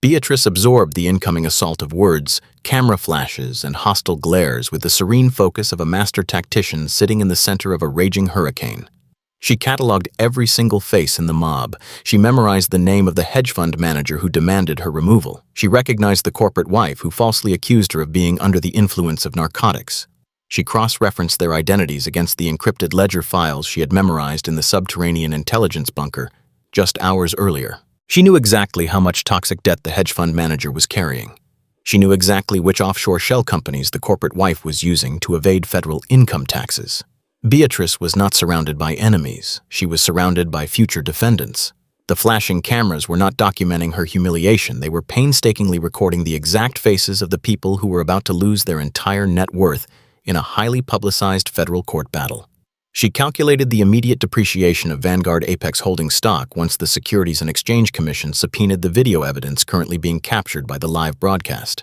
Beatrice absorbed the incoming assault of words, camera flashes, and hostile glares with the serene focus of a master tactician sitting in the center of a raging hurricane. She cataloged every single face in the mob. She memorized the name of the hedge fund manager who demanded her removal. She recognized the corporate wife who falsely accused her of being under the influence of narcotics. She cross-referenced their identities against the encrypted ledger files she had memorized in the subterranean intelligence bunker just hours earlier. She knew exactly how much toxic debt the hedge fund manager was carrying. She knew exactly which offshore shell companies the corporate wife was using to evade federal income taxes. Beatrice was not surrounded by enemies. She was surrounded by future defendants. The flashing cameras were not documenting her humiliation. They were painstakingly recording the exact faces of the people who were about to lose their entire net worth in a highly publicized federal court battle. She calculated the immediate depreciation of Vanguard Apex Holdings stock once the Securities and Exchange Commission subpoenaed the video evidence currently being captured by the live broadcast.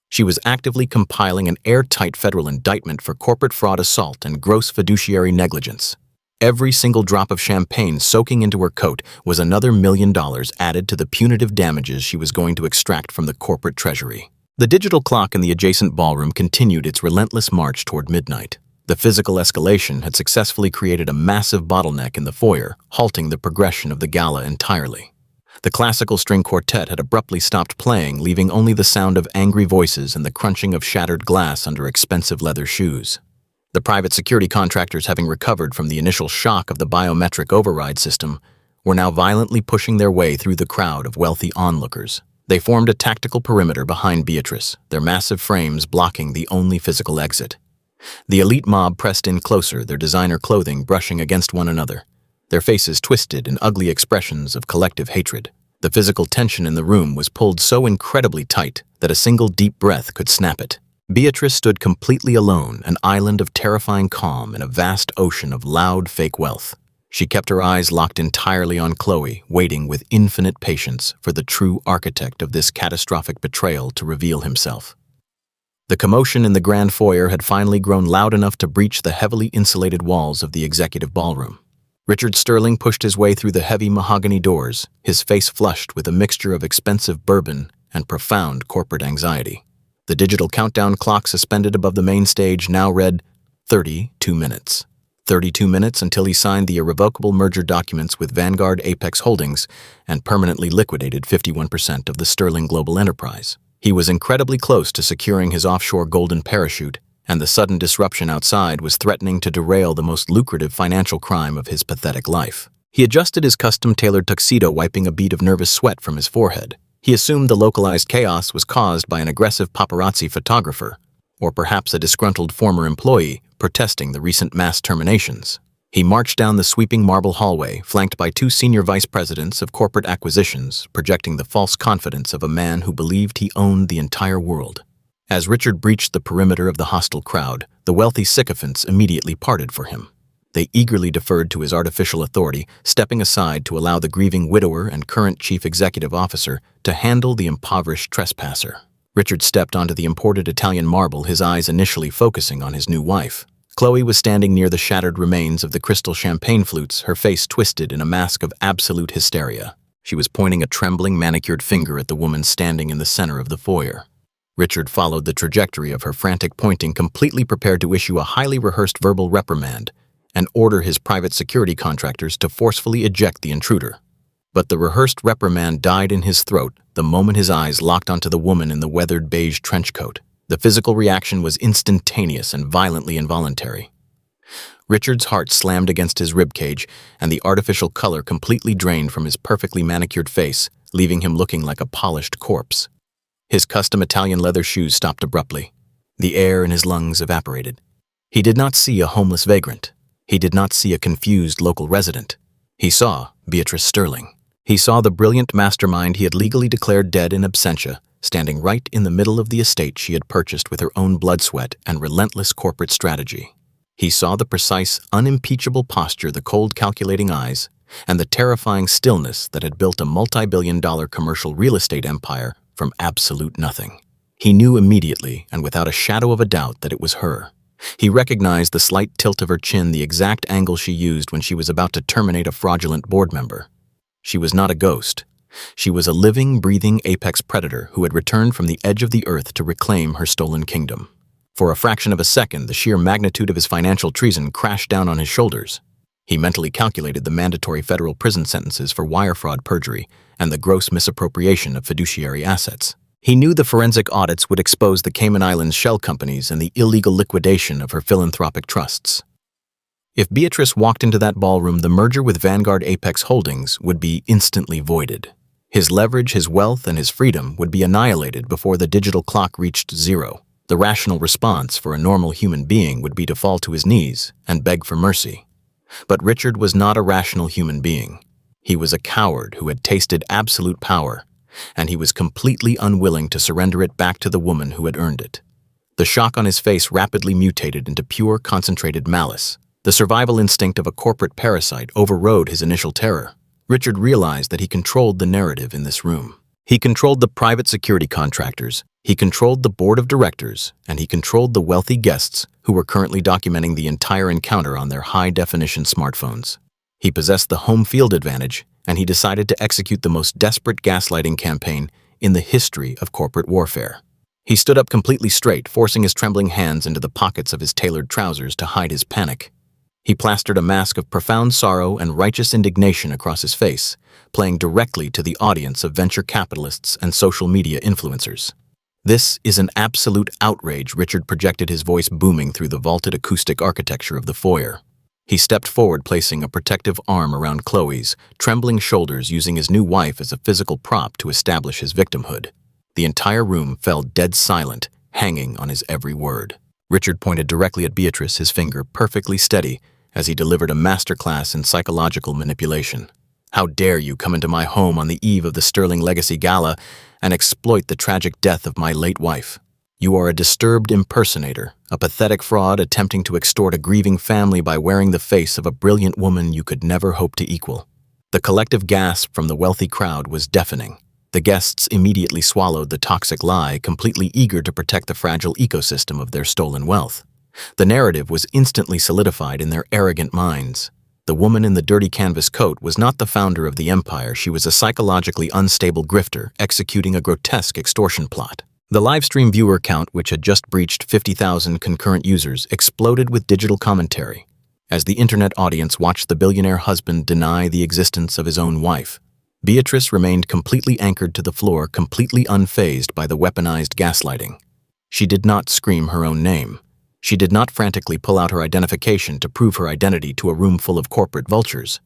She was actively compiling an airtight federal indictment for corporate fraud, assault, and gross fiduciary negligence. Every single drop of champagne soaking into her coat was another $1 million added to the punitive damages she was going to extract from the corporate treasury. The digital clock in the adjacent ballroom continued its relentless march toward midnight. The physical escalation had successfully created a massive bottleneck in the foyer, halting the progression of the gala entirely. The classical string quartet had abruptly stopped playing, leaving only the sound of angry voices and the crunching of shattered glass under expensive leather shoes. The private security contractors, having recovered from the initial shock of the biometric override system, were now violently pushing their way through the crowd of wealthy onlookers. They formed a tactical perimeter behind Beatrice, their massive frames blocking the only physical exit. The elite mob pressed in closer, their designer clothing brushing against one another, their faces twisted in ugly expressions of collective hatred. The physical tension in the room was pulled so incredibly tight that a single deep breath could snap it. Beatrice stood completely alone, an island of terrifying calm in a vast ocean of loud, fake wealth. She kept her eyes locked entirely on Chloe, waiting with infinite patience for the true architect of this catastrophic betrayal to reveal himself. The commotion in the grand foyer had finally grown loud enough to breach the heavily insulated walls of the executive ballroom. Richard Sterling pushed his way through the heavy mahogany doors, his face flushed with a mixture of expensive bourbon and profound corporate anxiety. The digital countdown clock suspended above the main stage now read 32 minutes. 32 minutes until he signed the irrevocable merger documents with Vanguard Apex Holdings and permanently liquidated 51% of the Sterling Global enterprise. He was incredibly close to securing his offshore golden parachute, and the sudden disruption outside was threatening to derail the most lucrative financial crime of his pathetic life. He adjusted his custom-tailored tuxedo, wiping a bead of nervous sweat from his forehead. He assumed the localized chaos was caused by an aggressive paparazzi photographer, or perhaps a disgruntled former employee protesting the recent mass terminations. He marched down the sweeping marble hallway, flanked by two senior vice presidents of corporate acquisitions, projecting the false confidence of a man who believed he owned the entire world. As Richard breached the perimeter of the hostile crowd, the wealthy sycophants immediately parted for him. They eagerly deferred to his artificial authority, stepping aside to allow the grieving widower and current chief executive officer to handle the impoverished trespasser. Richard stepped onto the imported Italian marble, his eyes initially focusing on his new wife. Chloe was standing near the shattered remains of the crystal champagne flutes, her face twisted in a mask of absolute hysteria. She was pointing a trembling, manicured finger at the woman standing in the center of the foyer. Richard followed the trajectory of her frantic pointing, completely prepared to issue a highly rehearsed verbal reprimand and order his private security contractors to forcefully eject the intruder. But the rehearsed reprimand died in his throat the moment his eyes locked onto the woman in the weathered beige trench coat. The physical reaction was instantaneous and violently involuntary. Richard's heart slammed against his ribcage, and the artificial color completely drained from his perfectly manicured face, leaving him looking like a polished corpse. His custom Italian leather shoes stopped abruptly. The air in his lungs evaporated. He did not see a homeless vagrant. He did not see a confused local resident. He saw Beatrice Sterling. He saw the brilliant mastermind he had legally declared dead in absentia, standing right in the middle of the estate she had purchased with her own blood sweat and relentless corporate strategy. He saw the precise, unimpeachable posture, the cold, calculating eyes, and the terrifying stillness that had built a multi-billion-dollar commercial real estate empire from absolute nothing. He knew immediately and without a shadow of a doubt that it was her. He recognized the slight tilt of her chin, the exact angle she used when she was about to terminate a fraudulent board member. She was not a ghost. She was a living, breathing apex predator who had returned from the edge of the earth to reclaim her stolen kingdom. For a fraction of a second, the sheer magnitude of his financial treason crashed down on his shoulders. He mentally calculated the mandatory federal prison sentences for wire fraud, perjury, and the gross misappropriation of fiduciary assets. He knew the forensic audits would expose the Cayman Islands shell companies and the illegal liquidation of her philanthropic trusts. If Beatrice walked into that ballroom, the merger with Vanguard Apex Holdings would be instantly voided. His leverage, his wealth, and his freedom would be annihilated before the digital clock reached zero. The rational response for a normal human being would be to fall to his knees and beg for mercy. But Richard was not a rational human being. He was a coward who had tasted absolute power, and he was completely unwilling to surrender it back to the woman who had earned it. The shock on his face rapidly mutated into pure, concentrated malice. The survival instinct of a corporate parasite overrode his initial terror. Richard realized that he controlled the narrative in this room. He controlled the private security contractors, he controlled the board of directors, and he controlled the wealthy guests who were currently documenting the entire encounter on their high-definition smartphones. He possessed the home field advantage, and he decided to execute the most desperate gaslighting campaign in the history of corporate warfare. He stood up completely straight, forcing his trembling hands into the pockets of his tailored trousers to hide his panic. He plastered a mask of profound sorrow and righteous indignation across his face, playing directly to the audience of venture capitalists and social media influencers. "This is an absolute outrage," Richard projected, his voice booming through the vaulted acoustic architecture of the foyer. He stepped forward, placing a protective arm around Chloe's trembling shoulders, using his new wife as a physical prop to establish his victimhood. The entire room fell dead silent, hanging on his every word. Richard pointed directly at Beatrice, his finger perfectly steady, as he delivered a masterclass in psychological manipulation. "How dare you come into my home on the eve of the Sterling Legacy Gala and exploit the tragic death of my late wife? You are a disturbed impersonator, a pathetic fraud attempting to extort a grieving family by wearing the face of a brilliant woman you could never hope to equal." The collective gasp from the wealthy crowd was deafening. The guests immediately swallowed the toxic lie, completely eager to protect the fragile ecosystem of their stolen wealth. The narrative was instantly solidified in their arrogant minds. The woman in the dirty canvas coat was not the founder of the empire. She was a psychologically unstable grifter executing a grotesque extortion plot. The livestream viewer count, which had just breached 50,000 concurrent users, exploded with digital commentary. as the internet audience watched the billionaire husband deny the existence of his own wife. Beatrice remained completely anchored to the floor, completely unfazed by the weaponized gaslighting. She did not scream her own name. She did not frantically pull out her identification to prove her identity to a room full of corporate vultures.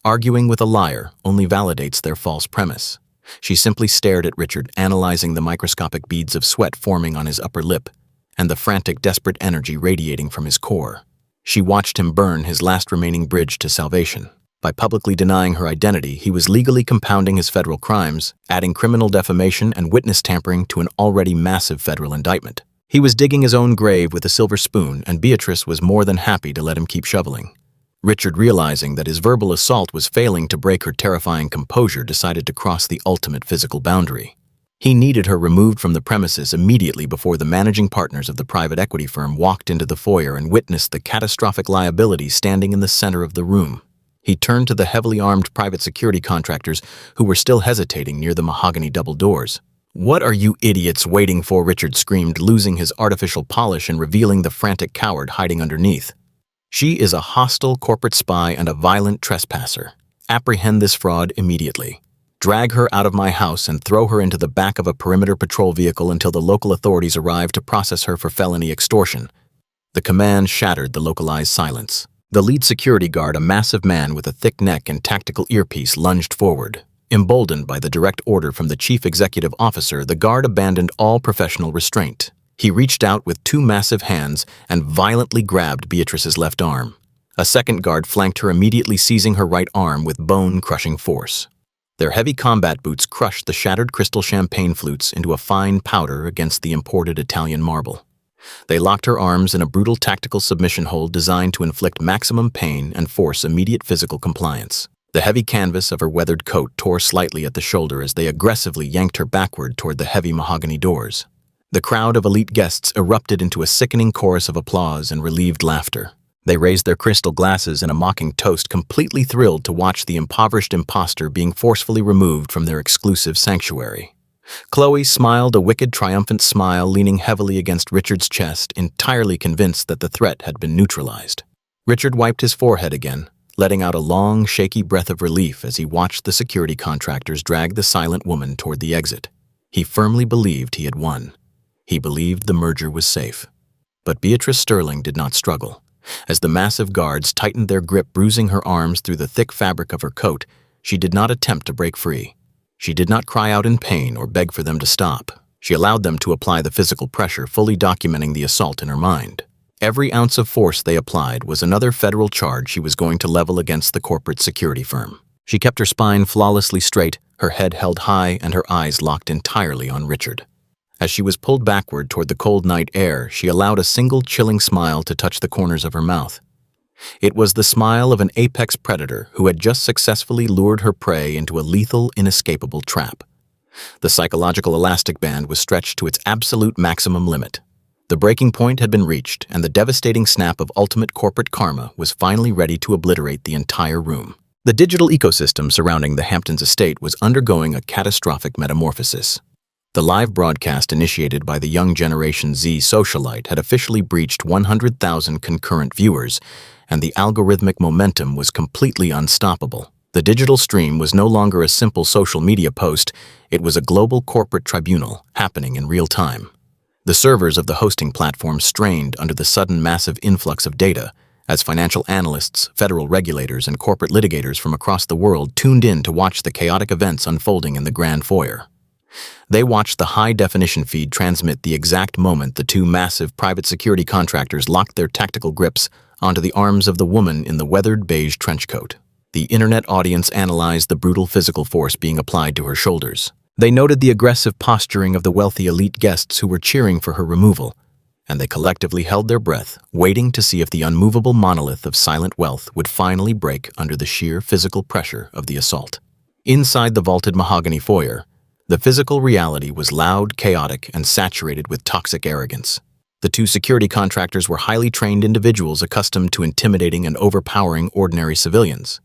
Arguing with a liar only validates their false premise. She simply stared at Richard, analyzing the microscopic beads of sweat forming on his upper lip and the frantic, desperate energy radiating from his core. She watched him burn his last remaining bridge to salvation. By publicly denying her identity, he was legally compounding his federal crimes, adding criminal defamation and witness tampering to an already massive federal indictment. He was digging his own grave with a silver spoon, and Beatrice was more than happy to let him keep shoveling. Richard, realizing that his verbal assault was failing to break her terrifying composure, decided to cross the ultimate physical boundary. He needed her removed from the premises immediately before the managing partners of the private equity firm walked into the foyer and witnessed the catastrophic liability standing in the center of the room. He turned to the heavily armed private security contractors who were still hesitating near the mahogany double doors. "What are you idiots waiting for?" Richard screamed, losing his artificial polish and revealing the frantic coward hiding underneath. "She is a hostile corporate spy and a violent trespasser. Apprehend this fraud immediately. Drag her out of my house and throw her into the back of a perimeter patrol vehicle until the local authorities arrive to process her for felony extortion." The command shattered the localized silence. The lead security guard, a massive man with a thick neck and tactical earpiece, lunged forward. Emboldened by the direct order from the chief executive officer, the guard abandoned all professional restraint. He reached out with two massive hands and violently grabbed Beatrice's left arm. A second guard flanked her, immediately seizing her right arm with bone-crushing force. Their heavy combat boots crushed the shattered crystal champagne flutes into a fine powder against the imported Italian marble. They locked her arms in a brutal tactical submission hold designed to inflict maximum pain and force immediate physical compliance. The heavy canvas of her weathered coat tore slightly at the shoulder as they aggressively yanked her backward toward the heavy mahogany doors. The crowd of elite guests erupted into a sickening chorus of applause and relieved laughter. They raised their crystal glasses in a mocking toast, completely thrilled to watch the impoverished imposter being forcefully removed from their exclusive sanctuary. Chloe smiled a wicked, triumphant smile, leaning heavily against Richard's chest, entirely convinced that the threat had been neutralized. Richard wiped his forehead again, letting out a long, shaky breath of relief as he watched the security contractors drag the silent woman toward the exit. He firmly believed he had won. He believed the merger was safe. But Beatrice Sterling did not struggle. As the massive guards tightened their grip, bruising her arms through the thick fabric of her coat, she did not attempt to break free. She did not cry out in pain or beg for them to stop. She allowed them to apply the physical pressure, fully documenting the assault in her mind. Every ounce of force they applied was another federal charge she was going to level against the corporate security firm. She kept her spine flawlessly straight, her head held high, and her eyes locked entirely on Richard. As she was pulled backward toward the cold night air, she allowed a single chilling smile to touch the corners of her mouth. It was the smile of an apex predator who had just successfully lured her prey into a lethal, inescapable trap. The psychological elastic band was stretched to its absolute maximum limit. The breaking point had been reached, and the devastating snap of ultimate corporate karma was finally ready to obliterate the entire room. The digital ecosystem surrounding the Hamptons estate was undergoing a catastrophic metamorphosis. The live broadcast initiated by the young Generation Z socialite had officially breached 100,000 concurrent viewers, and the algorithmic momentum was completely unstoppable. The digital stream was no longer a simple social media post, it was a global corporate tribunal happening in real time. The servers of the hosting platform strained under the sudden massive influx of data, as financial analysts, federal regulators, and corporate litigators from across the world tuned in to watch the chaotic events unfolding in the grand foyer. They watched the high-definition feed transmit the exact moment the two massive private security contractors locked their tactical grips onto the arms of the woman in the weathered beige trench coat. The internet audience analyzed the brutal physical force being applied to her shoulders. They noted the aggressive posturing of the wealthy elite guests who were cheering for her removal, and they collectively held their breath, waiting to see if the unmovable monolith of silent wealth would finally break under the sheer physical pressure of the assault. Inside the vaulted mahogany foyer, the physical reality was loud, chaotic, and saturated with toxic arrogance. The two security contractors were highly trained individuals accustomed to intimidating and overpowering ordinary civilians.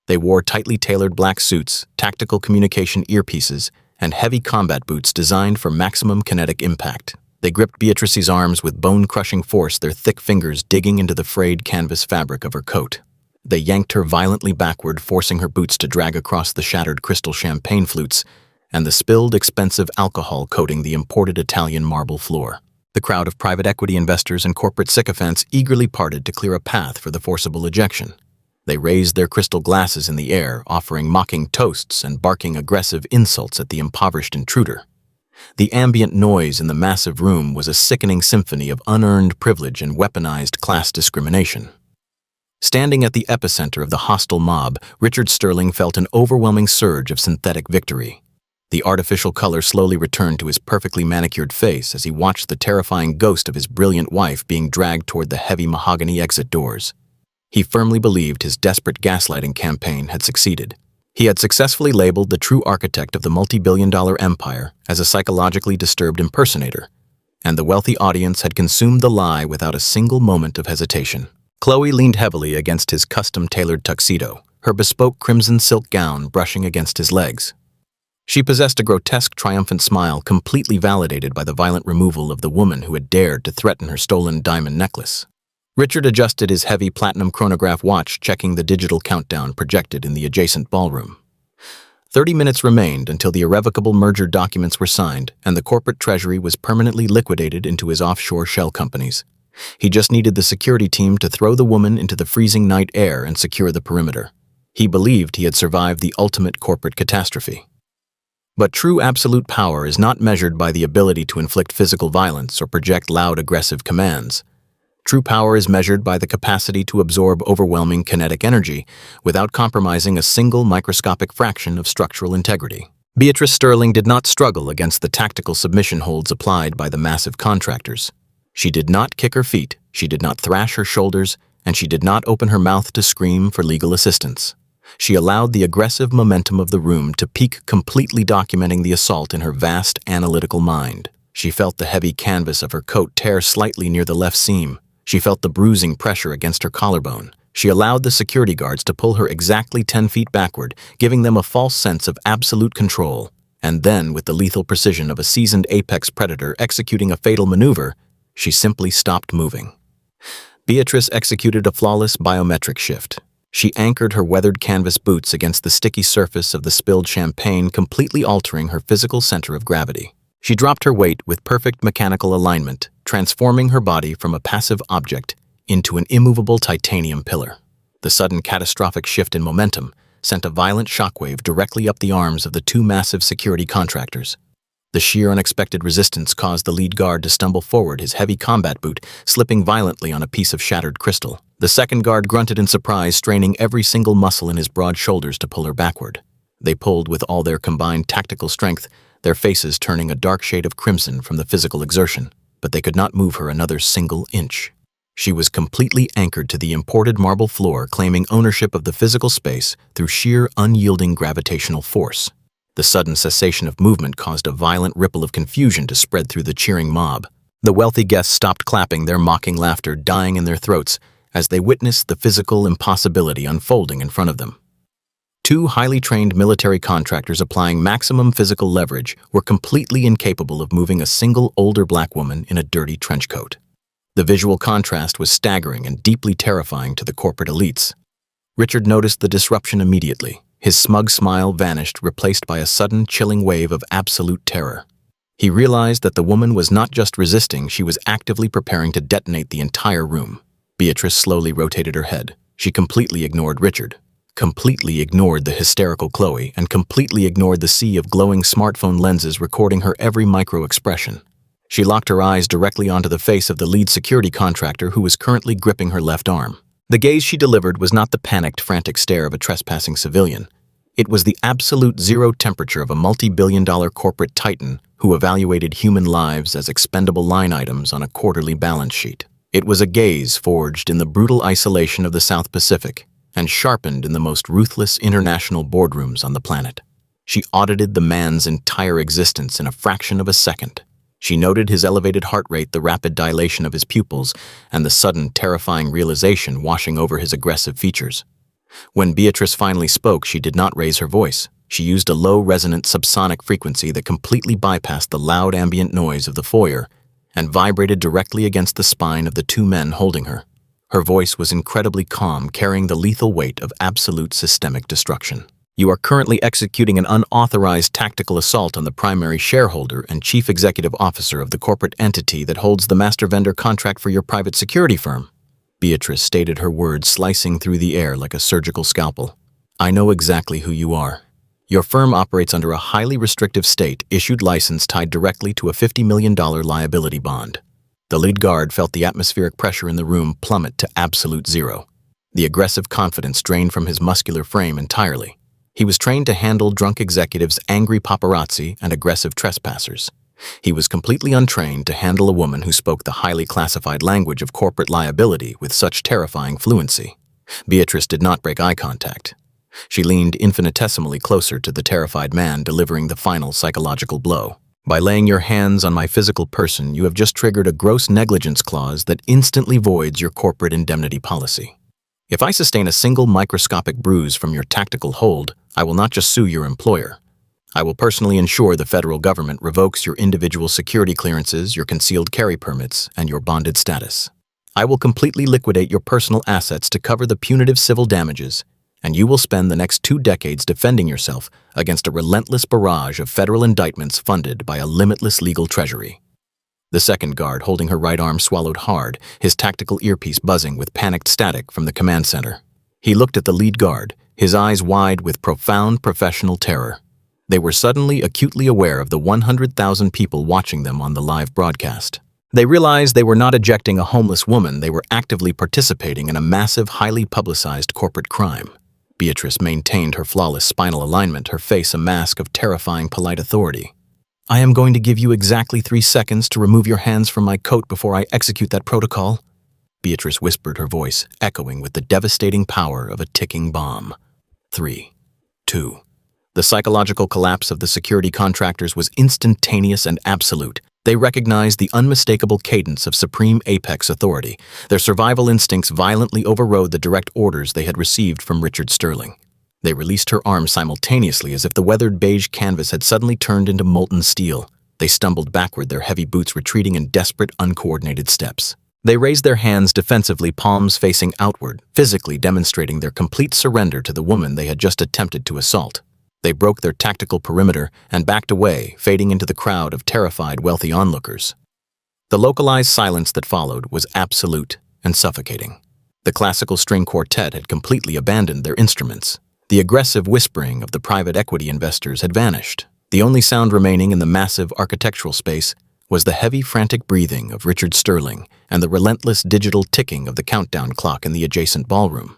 They wore tightly tailored black suits, tactical communication earpieces, and heavy combat boots designed for maximum kinetic impact. They gripped Beatrice's arms with bone-crushing force, their thick fingers digging into the frayed canvas fabric of her coat. They yanked her violently backward, forcing her boots to drag across the shattered crystal champagne flutes and the spilled, expensive alcohol coating the imported Italian marble floor. The crowd of private equity investors and corporate sycophants eagerly parted to clear a path for the forcible ejection. They raised their crystal glasses in the air, offering mocking toasts and barking aggressive insults at the impoverished intruder. The ambient noise in the massive room was a sickening symphony of unearned privilege and weaponized class discrimination. Standing at the epicenter of the hostile mob, Richard Sterling felt an overwhelming surge of synthetic victory. The artificial color slowly returned to his perfectly manicured face as he watched the terrifying ghost of his brilliant wife being dragged toward the heavy mahogany exit doors. He firmly believed his desperate gaslighting campaign had succeeded. He had successfully labeled the true architect of the multi-billion-dollar empire as a psychologically disturbed impersonator, and the wealthy audience had consumed the lie without a single moment of hesitation. Chloe leaned heavily against his custom-tailored tuxedo, her bespoke crimson silk gown brushing against his legs. She possessed a grotesque, triumphant smile completely validated by the violent removal of the woman who had dared to threaten her stolen diamond necklace. Richard adjusted his heavy platinum chronograph watch, checking the digital countdown projected in the adjacent ballroom. 30 minutes remained until the irrevocable merger documents were signed and the corporate treasury was permanently liquidated into his offshore shell companies. He just needed the security team to throw the woman into the freezing night air and secure the perimeter. He believed he had survived the ultimate corporate catastrophe. But true absolute power is not measured by the ability to inflict physical violence or project loud, aggressive commands. True power is measured by the capacity to absorb overwhelming kinetic energy without compromising a single microscopic fraction of structural integrity. Beatrice Sterling did not struggle against the tactical submission holds applied by the massive contractors. She did not kick her feet, she did not thrash her shoulders, and she did not open her mouth to scream for legal assistance. She allowed the aggressive momentum of the room to peak, completely documenting the assault in her vast analytical mind. She felt the heavy canvas of her coat tear slightly near the left seam. She felt the bruising pressure against her collarbone. She allowed the security guards to pull her exactly 10 feet backward, giving them a false sense of absolute control. And then, with the lethal precision of a seasoned apex predator executing a fatal maneuver, she simply stopped moving. Beatrice executed a flawless biometric shift. She anchored her weathered canvas boots against the sticky surface of the spilled champagne, completely altering her physical center of gravity. She dropped her weight with perfect mechanical alignment, transforming her body from a passive object into an immovable titanium pillar. The sudden catastrophic shift in momentum sent a violent shockwave directly up the arms of the two massive security contractors. The sheer unexpected resistance caused the lead guard to stumble forward, his heavy combat boot slipping violently on a piece of shattered crystal. The second guard grunted in surprise, straining every single muscle in his broad shoulders to pull her backward. They pulled with all their combined tactical strength, their faces turning a dark shade of crimson from the physical exertion, but they could not move her another single inch. She was completely anchored to the imported marble floor, claiming ownership of the physical space through sheer, unyielding gravitational force. The sudden cessation of movement caused a violent ripple of confusion to spread through the cheering mob. The wealthy guests stopped clapping, their mocking laughter dying in their throats as they witnessed the physical impossibility unfolding in front of them. Two highly trained military contractors applying maximum physical leverage were completely incapable of moving a single older black woman in a dirty trench coat. The visual contrast was staggering and deeply terrifying to the corporate elites. Richard noticed the disruption immediately. His smug smile vanished, replaced by a sudden, chilling wave of absolute terror. He realized that the woman was not just resisting, she was actively preparing to detonate the entire room. Beatrice slowly rotated her head. She completely ignored Richard, completely ignored the hysterical Chloe, and completely ignored the sea of glowing smartphone lenses recording her every micro-expression. She locked her eyes directly onto the face of the lead security contractor who was currently gripping her left arm. The gaze she delivered was not the panicked, frantic stare of a trespassing civilian. It was the absolute zero temperature of a multi-billion-dollar corporate titan who evaluated human lives as expendable line items on a quarterly balance sheet. It was a gaze forged in the brutal isolation of the South Pacific and sharpened in the most ruthless international boardrooms on the planet. She audited the man's entire existence in a fraction of a second. She noted his elevated heart rate, the rapid dilation of his pupils, and the sudden, terrifying realization washing over his aggressive features. When Beatrice finally spoke, she did not raise her voice. She used a low, resonant subsonic frequency that completely bypassed the loud ambient noise of the foyer and vibrated directly against the spine of the two men holding her. Her voice was incredibly calm, carrying the lethal weight of absolute systemic destruction. You are currently executing an unauthorized tactical assault on the primary shareholder and chief executive officer of the corporate entity that holds the master vendor contract for your private security firm. Beatrice stated, her words slicing through the air like a surgical scalpel. I know exactly who you are. Your firm operates under a highly restrictive state-issued license tied directly to a $50 million liability bond. The lead guard felt the atmospheric pressure in the room plummet to absolute zero. The aggressive confidence drained from his muscular frame entirely. He was trained to handle drunk executives, angry paparazzi, and aggressive trespassers. He was completely untrained to handle a woman who spoke the highly classified language of corporate liability with such terrifying fluency. Beatrice did not break eye contact. She leaned infinitesimally closer to the terrified man, delivering the final psychological blow. By laying your hands on my physical person, you have just triggered a gross negligence clause that instantly voids your corporate indemnity policy. If I sustain a single microscopic bruise from your tactical hold, I will not just sue your employer. I will personally ensure the federal government revokes your individual security clearances, your concealed carry permits, and your bonded status. I will completely liquidate your personal assets to cover the punitive civil damages, and you will spend the next 2 decades defending yourself against a relentless barrage of federal indictments funded by a limitless legal treasury. The second guard, holding her right arm, swallowed hard, his tactical earpiece buzzing with panicked static from the command center. He looked at the lead guard, his eyes wide with profound professional terror. They were suddenly acutely aware of the 100,000 people watching them on the live broadcast. They realized they were not ejecting a homeless woman, they were actively participating in a massive, highly publicized corporate crime. Beatrice maintained her flawless spinal alignment, her face a mask of terrifying polite authority. I am going to give you exactly 3 seconds to remove your hands from my coat before I execute that protocol, Beatrice whispered, her voice echoing with the devastating power of a ticking bomb. 3, 2. The psychological collapse of the security contractors was instantaneous and absolute. They recognized the unmistakable cadence of supreme apex authority. Their survival instincts violently overrode the direct orders they had received from Richard Sterling. They released her arms simultaneously, as if the weathered beige canvas had suddenly turned into molten steel. They stumbled backward, their heavy boots retreating in desperate, uncoordinated steps. They raised their hands defensively, palms facing outward, physically demonstrating their complete surrender to the woman they had just attempted to assault. They broke their tactical perimeter and backed away, fading into the crowd of terrified, wealthy onlookers. The localized silence that followed was absolute and suffocating. The classical string quartet had completely abandoned their instruments. The aggressive whispering of the private equity investors had vanished. The only sound remaining in the massive architectural space was the heavy, frantic breathing of Richard Sterling and the relentless digital ticking of the countdown clock in the adjacent ballroom.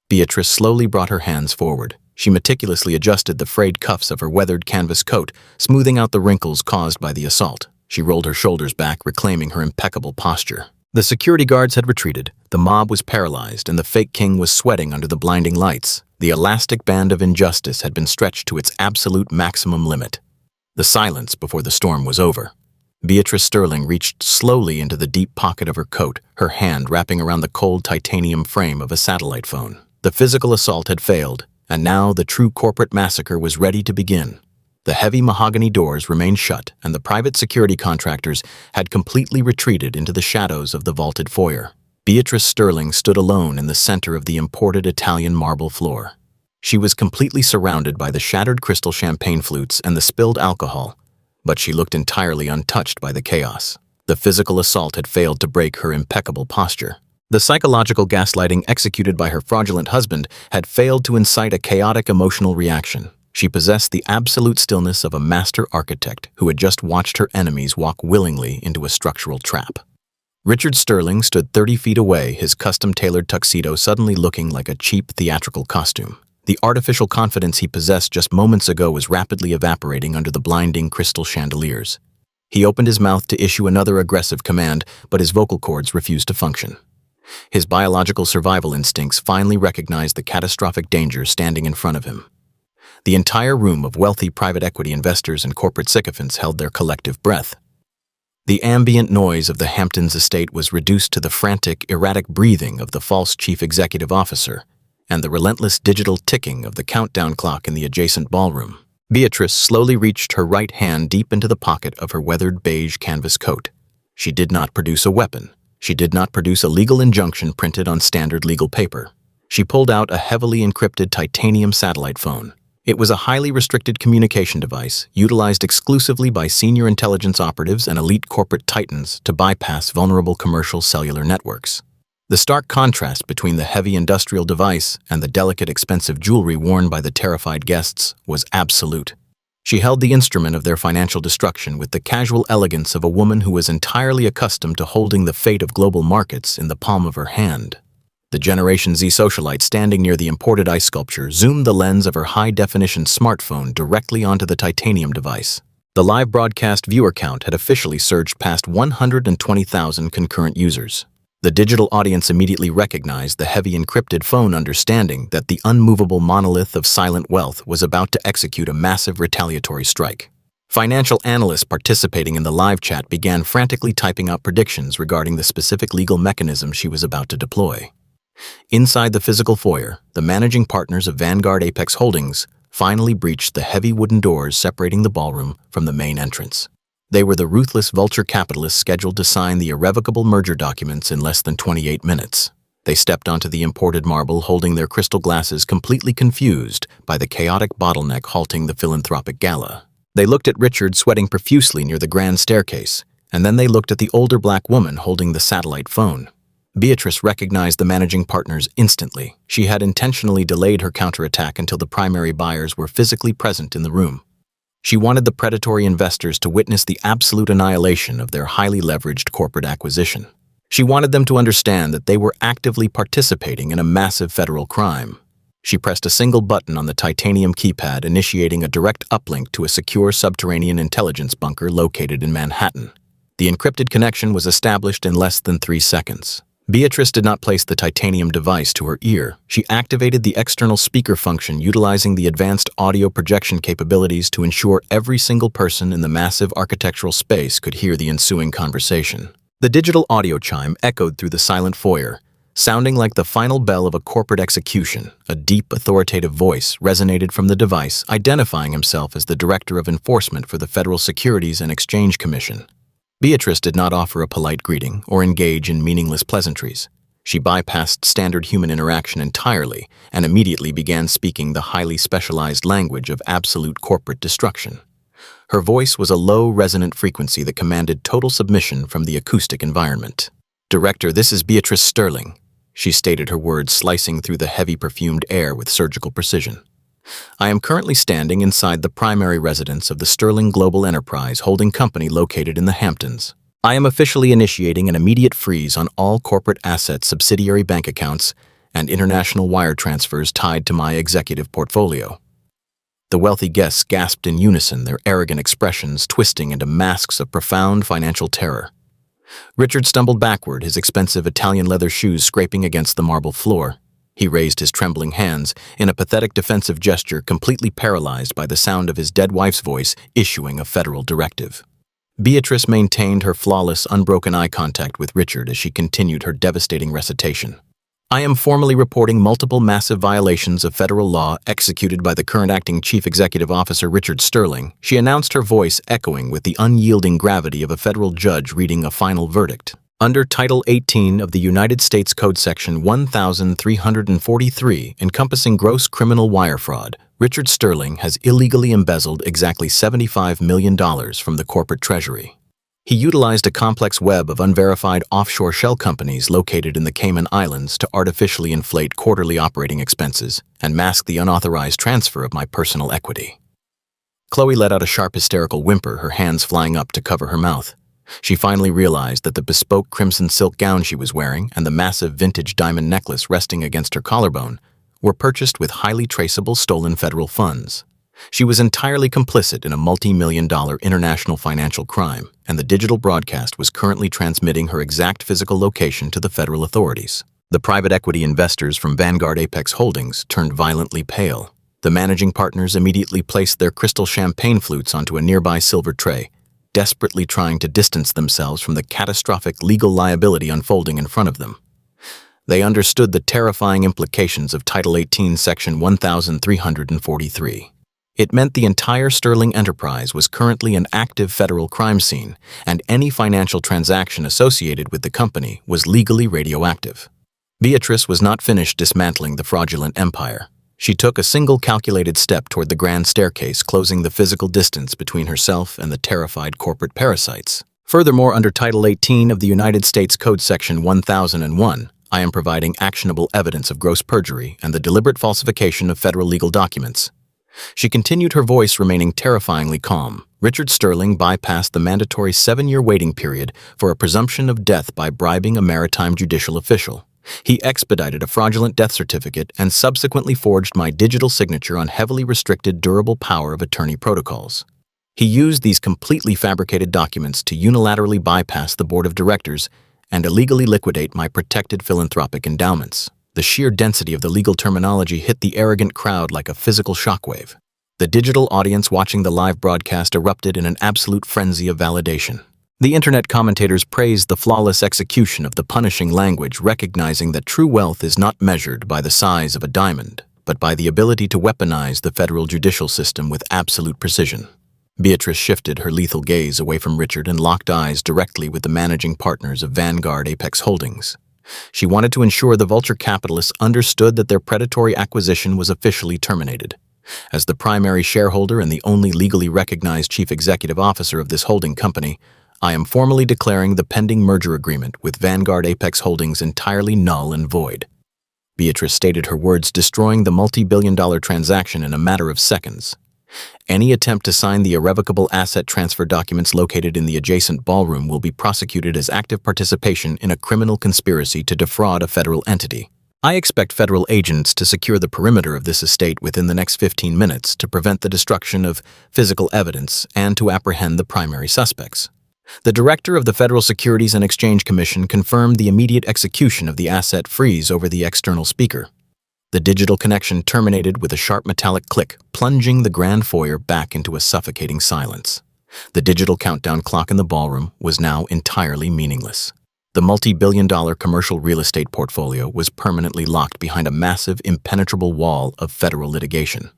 Beatrice slowly brought her hands forward. She meticulously adjusted the frayed cuffs of her weathered canvas coat, smoothing out the wrinkles caused by the assault. She rolled her shoulders back, reclaiming her impeccable posture. The security guards had retreated, the mob was paralyzed, and the fake king was sweating under the blinding lights. The elastic band of injustice had been stretched to its absolute maximum limit. The silence before the storm was over. Beatrice Sterling reached slowly into the deep pocket of her coat, her hand wrapping around the cold titanium frame of a satellite phone. The physical assault had failed, and now the true corporate massacre was ready to begin. The heavy mahogany doors remained shut, and the private security contractors had completely retreated into the shadows of the vaulted foyer. Beatrice Sterling stood alone in the center of the imported Italian marble floor. She was completely surrounded by the shattered crystal champagne flutes and the spilled alcohol, but she looked entirely untouched by the chaos. The physical assault had failed to break her impeccable posture. The psychological gaslighting executed by her fraudulent husband had failed to incite a chaotic emotional reaction. She possessed the absolute stillness of a master architect who had just watched her enemies walk willingly into a structural trap. Richard Sterling stood 30 feet away, his custom-tailored tuxedo suddenly looking like a cheap theatrical costume. The artificial confidence he possessed just moments ago was rapidly evaporating under the blinding crystal chandeliers. He opened his mouth to issue another aggressive command, but his vocal cords refused to function. His biological survival instincts finally recognized the catastrophic danger standing in front of him. The entire room of wealthy private equity investors and corporate sycophants held their collective breath. The ambient noise of the Hamptons estate was reduced to the frantic, erratic breathing of the false chief executive officer and the relentless digital ticking of the countdown clock in the adjacent ballroom. Beatrice slowly reached her right hand deep into the pocket of her weathered beige canvas coat. She did not produce a weapon. She did not produce a legal injunction printed on standard legal paper. She pulled out a heavily encrypted titanium satellite phone. It was a highly restricted communication device utilized exclusively by senior intelligence operatives and elite corporate titans to bypass vulnerable commercial cellular networks. The stark contrast between the heavy industrial device and the delicate, expensive jewelry worn by the terrified guests was absolute. She held the instrument of their financial destruction with the casual elegance of a woman who was entirely accustomed to holding the fate of global markets in the palm of her hand. The Generation Z socialite standing near the imported ice sculpture zoomed the lens of her high-definition smartphone directly onto the titanium device. The live broadcast viewer count had officially surged past 120,000 concurrent users. The digital audience immediately recognized the heavy encrypted phone, understanding that the unmovable monolith of silent wealth was about to execute a massive retaliatory strike. Financial analysts participating in the live chat began frantically typing out predictions regarding the specific legal mechanism she was about to deploy. Inside the physical foyer, the managing partners of Vanguard Apex Holdings finally breached the heavy wooden doors separating the ballroom from the main entrance. They were the ruthless vulture capitalists scheduled to sign the irrevocable merger documents in less than 28 minutes. They stepped onto the imported marble holding their crystal glasses, completely confused by the chaotic bottleneck halting the philanthropic gala. They looked at Richard sweating profusely near the grand staircase, and then they looked at the older black woman holding the satellite phone. Beatrice recognized the managing partners instantly. She had intentionally delayed her counterattack until the primary buyers were physically present in the room. She wanted the predatory investors to witness the absolute annihilation of their highly leveraged corporate acquisition. She wanted them to understand that they were actively participating in a massive federal crime. She pressed a single button on the titanium keypad, initiating a direct uplink to a secure subterranean intelligence bunker located in Manhattan. The encrypted connection was established in less than 3 seconds. Beatrice did not place the titanium device to her ear. She activated the external speaker function, utilizing the advanced audio projection capabilities to ensure every single person in the massive architectural space could hear the ensuing conversation. The digital audio chime echoed through the silent foyer, sounding like the final bell of a corporate execution. A deep, authoritative voice resonated from the device, identifying himself as the Director of Enforcement for the Federal Securities and Exchange Commission. Beatrice did not offer a polite greeting or engage in meaningless pleasantries. She bypassed standard human interaction entirely and immediately began speaking the highly specialized language of absolute corporate destruction. Her voice was a low, resonant frequency that commanded total submission from the acoustic environment. "Director, this is Beatrice Sterling," she stated, her words slicing through the heavy perfumed air with surgical precision. "I am currently standing inside the primary residence of the Sterling Global Enterprise holding company located in the Hamptons. I am officially initiating an immediate freeze on all corporate assets, subsidiary bank accounts, and international wire transfers tied to my executive portfolio." The wealthy guests gasped in unison, their arrogant expressions twisting into masks of profound financial terror. Richard stumbled backward, his expensive Italian leather shoes scraping against the marble floor. He raised his trembling hands in a pathetic defensive gesture, completely paralyzed by the sound of his dead wife's voice issuing a federal directive. Beatrice maintained her flawless, unbroken eye contact with Richard as she continued her devastating recitation. "I am formally reporting multiple massive violations of federal law executed by the current acting chief executive officer Richard Sterling," she announced, her voice echoing with the unyielding gravity of a federal judge reading a final verdict. Under Title 18 of the United States Code Section 1343, encompassing gross criminal wire fraud, Richard Sterling has illegally embezzled exactly $75 million from the corporate treasury. He utilized a complex web of unverified offshore shell companies located in the Cayman Islands to artificially inflate quarterly operating expenses and mask the unauthorized transfer of my personal equity. Chloe let out a sharp, hysterical whimper, her hands flying up to cover her mouth. She finally realized that the bespoke crimson silk gown she was wearing and the massive vintage diamond necklace resting against her collarbone were purchased with highly traceable stolen federal funds. She was entirely complicit in a multi-million-dollar international financial crime, and the digital broadcast was currently transmitting her exact physical location to the federal authorities. The private equity investors from Vanguard Apex Holdings turned violently pale. The managing partners immediately placed their crystal champagne flutes onto a nearby silver tray, desperately trying to distance themselves from the catastrophic legal liability unfolding in front of them. They understood the terrifying implications of Title 18, Section 1343. It meant the entire Sterling enterprise was currently an active federal crime scene, and any financial transaction associated with the company was legally radioactive. Beatrice was not finished dismantling the fraudulent empire. She took a single calculated step toward the grand staircase, closing the physical distance between herself and the terrified corporate parasites. Furthermore, under Title 18 of the United States Code Section 1001, I am providing actionable evidence of gross perjury and the deliberate falsification of federal legal documents. She continued, her voice remaining terrifyingly calm. Richard Sterling bypassed the mandatory 7-year waiting period for a presumption of death by bribing a maritime judicial official. He expedited a fraudulent death certificate and subsequently forged my digital signature on heavily restricted durable power of attorney protocols. He used these completely fabricated documents to unilaterally bypass the board of directors and illegally liquidate my protected philanthropic endowments. The sheer density of the legal terminology hit the arrogant crowd like a physical shockwave. The digital audience watching the live broadcast erupted in an absolute frenzy of validation. The internet commentators praised the flawless execution of the punishing language, recognizing that true wealth is not measured by the size of a diamond, but by the ability to weaponize the federal judicial system with absolute precision. Beatrice shifted her lethal gaze away from Richard and locked eyes directly with the managing partners of Vanguard Apex Holdings. She wanted to ensure the vulture capitalists understood that their predatory acquisition was officially terminated. As the primary shareholder and the only legally recognized chief executive officer of this holding company, I am formally declaring the pending merger agreement with Vanguard Apex Holdings entirely null and void. Beatrice stated, her words destroying the multi-billion-dollar transaction in a matter of seconds. Any attempt to sign the irrevocable asset transfer documents located in the adjacent ballroom will be prosecuted as active participation in a criminal conspiracy to defraud a federal entity. I expect federal agents to secure the perimeter of this estate within the next 15 minutes to prevent the destruction of physical evidence and to apprehend the primary suspects. The director of the Federal Securities and Exchange Commission confirmed the immediate execution of the asset freeze over the external speaker. The digital connection terminated with a sharp metallic click, plunging the grand foyer back into a suffocating silence. The digital countdown clock in the ballroom was now entirely meaningless. The multi-billion-dollar commercial real estate portfolio was permanently locked behind a massive, impenetrable wall of federal litigation.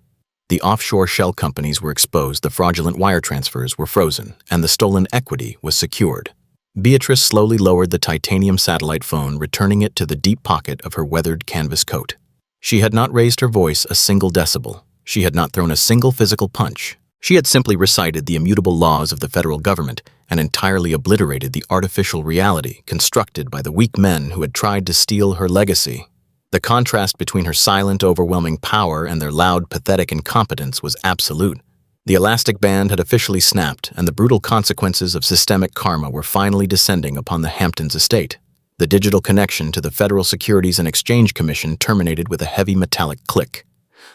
The offshore shell companies were exposed, the fraudulent wire transfers were frozen, and the stolen equity was secured. Beatrice slowly lowered the titanium satellite phone, returning it to the deep pocket of her weathered canvas coat. She had not raised her voice a single decibel. She had not thrown a single physical punch. She had simply recited the immutable laws of the federal government and entirely obliterated the artificial reality constructed by the weak men who had tried to steal her legacy. The contrast between her silent, overwhelming power and their loud, pathetic incompetence was absolute. The elastic band had officially snapped, and the brutal consequences of systemic karma were finally descending upon the Hamptons estate. The digital connection to the Federal Securities and Exchange Commission terminated with a heavy metallic click.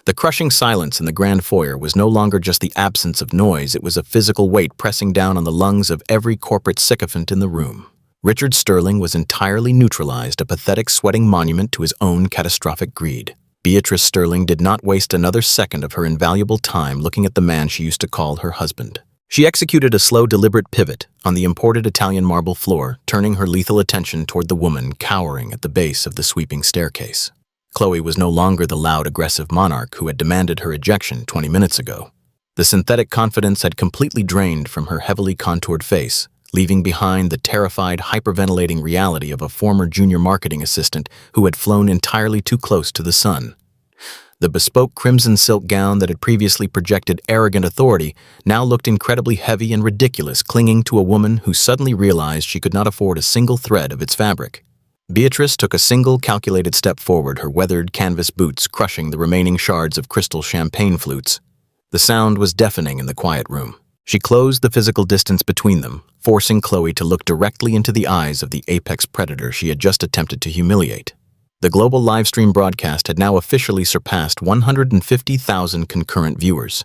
The crushing silence in the grand foyer was no longer just the absence of noise, it was a physical weight pressing down on the lungs of every corporate sycophant in the room. Richard Sterling was entirely neutralized, a pathetic, sweating monument to his own catastrophic greed. Beatrice Sterling did not waste another second of her invaluable time looking at the man she used to call her husband. She executed a slow, deliberate pivot on the imported Italian marble floor, turning her lethal attention toward the woman cowering at the base of the sweeping staircase. Chloe was no longer the loud, aggressive monarch who had demanded her ejection 20 minutes ago. The synthetic confidence had completely drained from her heavily contoured face, leaving behind the terrified, hyperventilating reality of a former junior marketing assistant who had flown entirely too close to the sun. The bespoke crimson silk gown that had previously projected arrogant authority now looked incredibly heavy and ridiculous, clinging to a woman who suddenly realized she could not afford a single thread of its fabric. Beatrice took a single calculated step forward, her weathered canvas boots crushing the remaining shards of crystal champagne flutes. The sound was deafening in the quiet room. She closed the physical distance between them, forcing Chloe to look directly into the eyes of the apex predator she had just attempted to humiliate. The global livestream broadcast had now officially surpassed 150,000 concurrent viewers.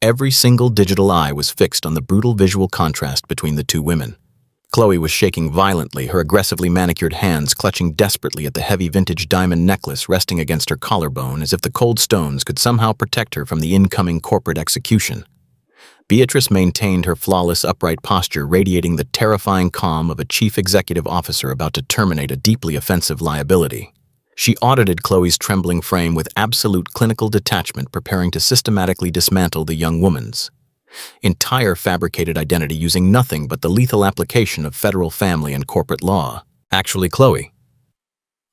Every single digital eye was fixed on the brutal visual contrast between the two women. Chloe was shaking violently, her aggressively manicured hands clutching desperately at the heavy vintage diamond necklace resting against her collarbone as if the cold stones could somehow protect her from the incoming corporate execution. Beatrice maintained her flawless, upright posture, radiating the terrifying calm of a chief executive officer about to terminate a deeply offensive liability. She audited Chloe's trembling frame with absolute clinical detachment, preparing to systematically dismantle the young woman's entire fabricated identity using nothing but the lethal application of federal family and corporate law. Actually, Chloe,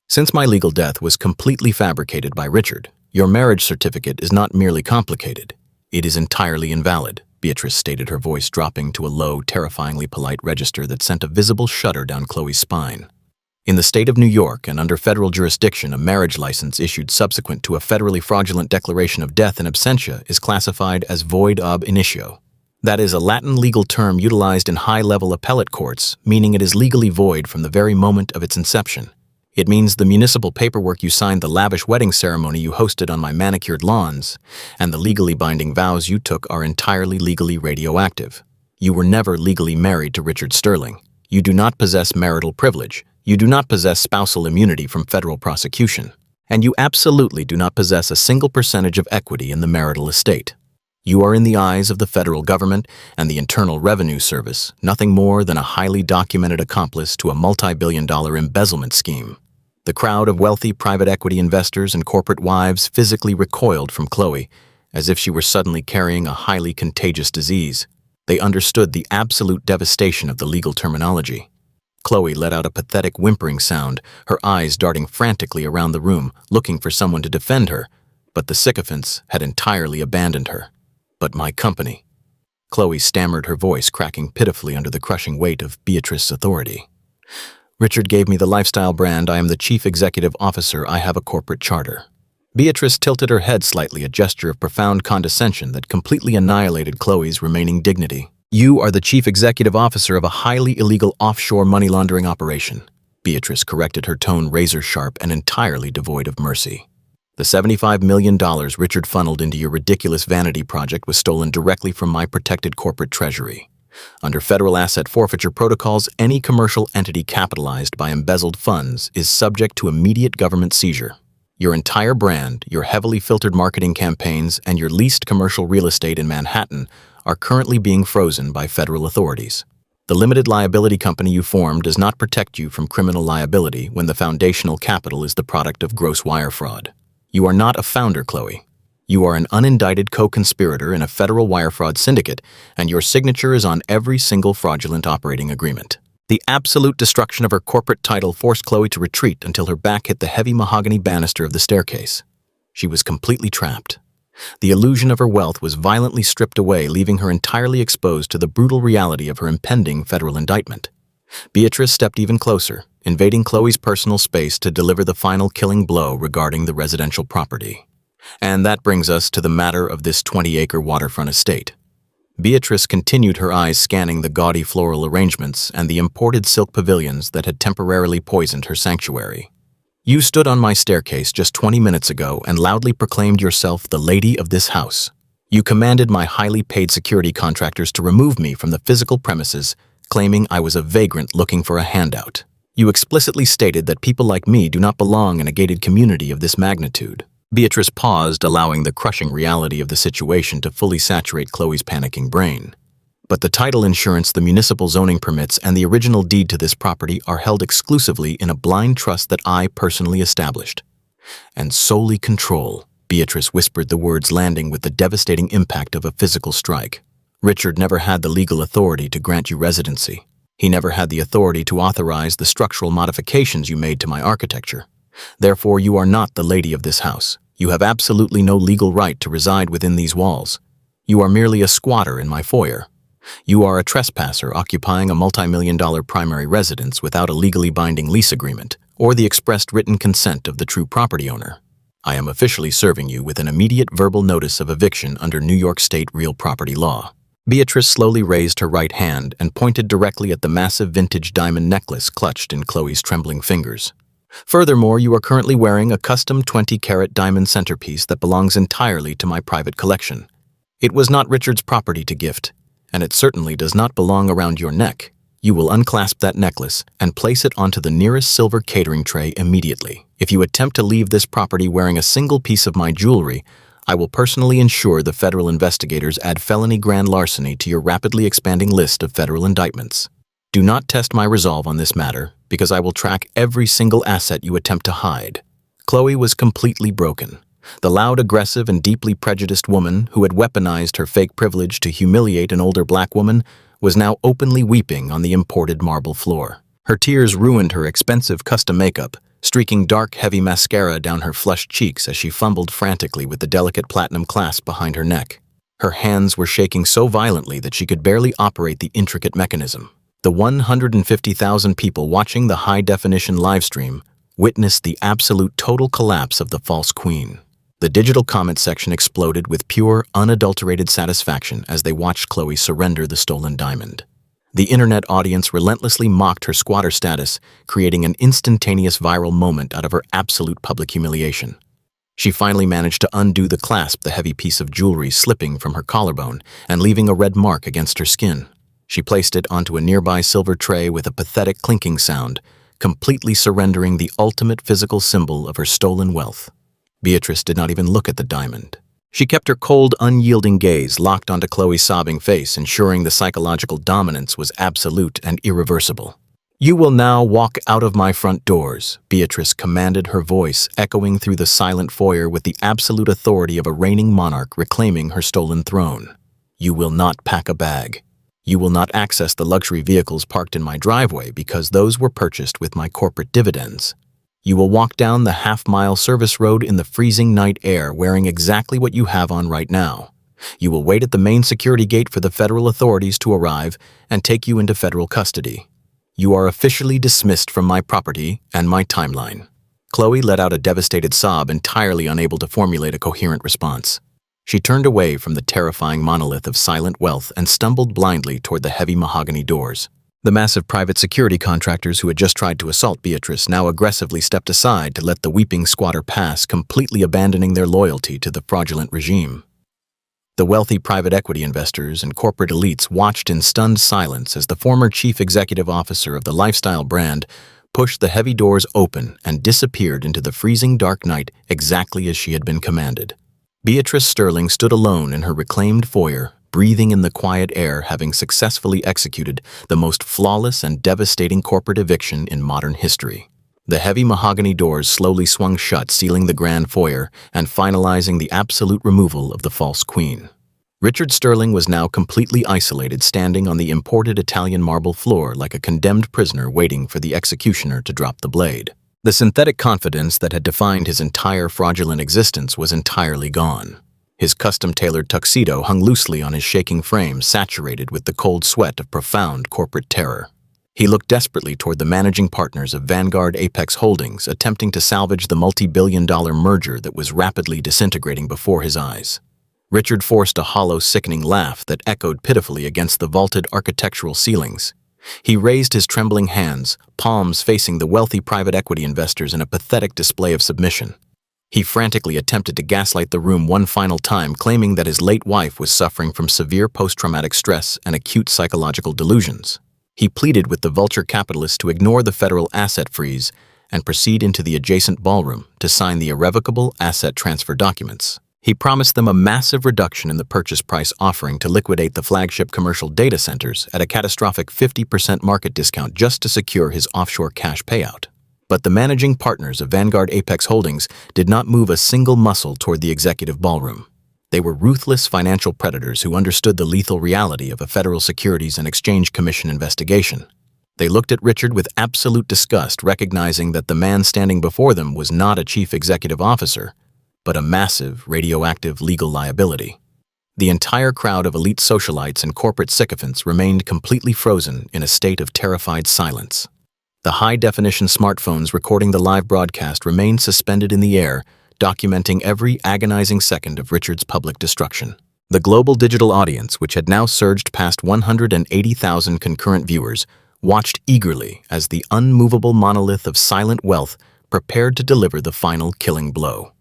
since my legal death was completely fabricated by Richard, your marriage certificate is not merely complicated, it is entirely invalid, Beatrice stated, her voice dropping to a low, terrifyingly polite register that sent a visible shudder down Chloe's spine. In the state of New York and under federal jurisdiction, a marriage license issued subsequent to a federally fraudulent declaration of death in absentia is classified as void ab initio. That is a Latin legal term utilized in high-level appellate courts, meaning it is legally void from the very moment of its inception. It means the municipal paperwork you signed, the lavish wedding ceremony you hosted on my manicured lawns, and the legally binding vows you took are entirely legally radioactive. You were never legally married to Richard Sterling. You do not possess marital privilege. You do not possess spousal immunity from federal prosecution. And you absolutely do not possess a single percentage of equity in the marital estate. You are, in the eyes of the federal government and the Internal Revenue Service, nothing more than a highly documented accomplice to a multi-billion-dollar embezzlement scheme. The crowd of wealthy private equity investors and corporate wives physically recoiled from Chloe, as if she were suddenly carrying a highly contagious disease. They understood the absolute devastation of the legal terminology. Chloe let out a pathetic whimpering sound, her eyes darting frantically around the room, looking for someone to defend her, but the sycophants had entirely abandoned her. But my company. Chloe stammered, her voice cracking pitifully under the crushing weight of Beatrice's authority. Richard gave me the lifestyle brand. I am the chief executive officer. I have a corporate charter. Beatrice tilted her head slightly, a gesture of profound condescension that completely annihilated Chloe's remaining dignity. You are the chief executive officer of a highly illegal offshore money laundering operation. Beatrice corrected, her tone razor-sharp and entirely devoid of mercy. The $75 million Richard funneled into your ridiculous vanity project was stolen directly from my protected corporate treasury. Under federal asset forfeiture protocols, any commercial entity capitalized by embezzled funds is subject to immediate government seizure. Your entire brand, your heavily filtered marketing campaigns, and your leased commercial real estate in Manhattan are currently being frozen by federal authorities. The limited liability company you formed does not protect you from criminal liability when the foundational capital is the product of gross wire fraud. You are not a founder, Chloe. You are an unindicted co-conspirator in a federal wire fraud syndicate, and your signature is on every single fraudulent operating agreement. The absolute destruction of her corporate title forced Chloe to retreat until her back hit the heavy mahogany banister of the staircase. She was completely trapped. The illusion of her wealth was violently stripped away, leaving her entirely exposed to the brutal reality of her impending federal indictment. Beatrice stepped even closer, invading Chloe's personal space to deliver the final killing blow regarding the residential property. And that brings us to the matter of this 20-acre waterfront estate. Beatrice continued, her eyes scanning the gaudy floral arrangements and the imported silk pavilions that had temporarily poisoned her sanctuary. You stood on my staircase just 20 minutes ago and loudly proclaimed yourself the lady of this house. You commanded my highly paid security contractors to remove me from the physical premises, claiming I was a vagrant looking for a handout. You explicitly stated that people like me do not belong in a gated community of this magnitude. Beatrice paused, allowing the crushing reality of the situation to fully saturate Chloe's panicking brain. But the title insurance, the municipal zoning permits, and the original deed to this property are held exclusively in a blind trust that I personally established. And solely control, Beatrice whispered, the words landing with the devastating impact of a physical strike. Richard never had the legal authority to grant you residency. He never had the authority to authorize the structural modifications you made to my architecture. Therefore, you are not the lady of this house. You have absolutely no legal right to reside within these walls. You are merely a squatter in my foyer. You are a trespasser occupying a multi-million-dollar primary residence without a legally binding lease agreement or the expressed written consent of the true property owner. I am officially serving you with an immediate verbal notice of eviction under New York State real property law. Beatrice slowly raised her right hand and pointed directly at the massive vintage diamond necklace clutched in Chloe's trembling fingers. Furthermore, you are currently wearing a custom 20-carat diamond centerpiece that belongs entirely to my private collection. It was not Richard's property to gift, and it certainly does not belong around your neck. You will unclasp that necklace and place it onto the nearest silver catering tray immediately. If you attempt to leave this property wearing a single piece of my jewelry, I will personally ensure the federal investigators add felony grand larceny to your rapidly expanding list of federal indictments. Do not test my resolve on this matter, because I will track every single asset you attempt to hide. Chloe was completely broken. The loud, aggressive, and deeply prejudiced woman who had weaponized her fake privilege to humiliate an older black woman was now openly weeping on the imported marble floor. Her tears ruined her expensive custom makeup, streaking dark, heavy mascara down her flushed cheeks as she fumbled frantically with the delicate platinum clasp behind her neck. Her hands were shaking so violently that she could barely operate the intricate mechanism. The 150,000 people watching the high-definition livestream witnessed the absolute total collapse of the false queen. The digital comment section exploded with pure, unadulterated satisfaction as they watched Chloe surrender the stolen diamond. The internet audience relentlessly mocked her squatter status, creating an instantaneous viral moment out of her absolute public humiliation. She finally managed to undo the clasp, the heavy piece of jewelry slipping from her collarbone and leaving a red mark against her skin. She placed it onto a nearby silver tray with a pathetic clinking sound, completely surrendering the ultimate physical symbol of her stolen wealth. Beatrice did not even look at the diamond. She kept her cold, unyielding gaze locked onto Chloe's sobbing face, ensuring the psychological dominance was absolute and irreversible. "You will now walk out of my front doors," Beatrice commanded, her voice echoing through the silent foyer with the absolute authority of a reigning monarch reclaiming her stolen throne. "You will not pack a bag. You will not access the luxury vehicles parked in my driveway because those were purchased with my corporate dividends. You will walk down the half-mile service road in the freezing night air wearing exactly what you have on right now. You will wait at the main security gate for the federal authorities to arrive and take you into federal custody. You are officially dismissed from my property and my timeline." Chloe let out a devastated sob, entirely unable to formulate a coherent response. She turned away from the terrifying monolith of silent wealth and stumbled blindly toward the heavy mahogany doors. The massive private security contractors who had just tried to assault Beatrice now aggressively stepped aside to let the weeping squatter pass, completely abandoning their loyalty to the fraudulent regime. The wealthy private equity investors and corporate elites watched in stunned silence as the former chief executive officer of the lifestyle brand pushed the heavy doors open and disappeared into the freezing dark night exactly as she had been commanded. Beatrice Sterling stood alone in her reclaimed foyer, breathing in the quiet air, having successfully executed the most flawless and devastating corporate eviction in modern history. The heavy mahogany doors slowly swung shut, sealing the grand foyer and finalizing the absolute removal of the false queen. Richard Sterling was now completely isolated, standing on the imported Italian marble floor like a condemned prisoner waiting for the executioner to drop the blade. The synthetic confidence that had defined his entire fraudulent existence was entirely gone. His custom-tailored tuxedo hung loosely on his shaking frame, saturated with the cold sweat of profound corporate terror. He looked desperately toward the managing partners of Vanguard Apex Holdings, attempting to salvage the multi-billion-dollar merger that was rapidly disintegrating before his eyes. Richard forced a hollow, sickening laugh that echoed pitifully against the vaulted architectural ceilings. He raised his trembling hands, palms facing the wealthy private equity investors in a pathetic display of submission. He frantically attempted to gaslight the room one final time, claiming that his late wife was suffering from severe post-traumatic stress and acute psychological delusions. He pleaded with the vulture capitalists to ignore the federal asset freeze and proceed into the adjacent ballroom to sign the irrevocable asset transfer documents. He promised them a massive reduction in the purchase price, offering to liquidate the flagship commercial data centers at a catastrophic 50% market discount just to secure his offshore cash payout. But the managing partners of Vanguard Apex Holdings did not move a single muscle toward the executive ballroom. They were ruthless financial predators who understood the lethal reality of a Federal Securities and Exchange Commission investigation. They looked at Richard with absolute disgust, recognizing that the man standing before them was not a chief executive officer, but a massive, radioactive legal liability. The entire crowd of elite socialites and corporate sycophants remained completely frozen in a state of terrified silence. The high-definition smartphones recording the live broadcast remained suspended in the air, documenting every agonizing second of Richard's public destruction. The global digital audience, which had now surged past 180,000 concurrent viewers, watched eagerly as the unmovable monolith of silent wealth prepared to deliver the final killing blow.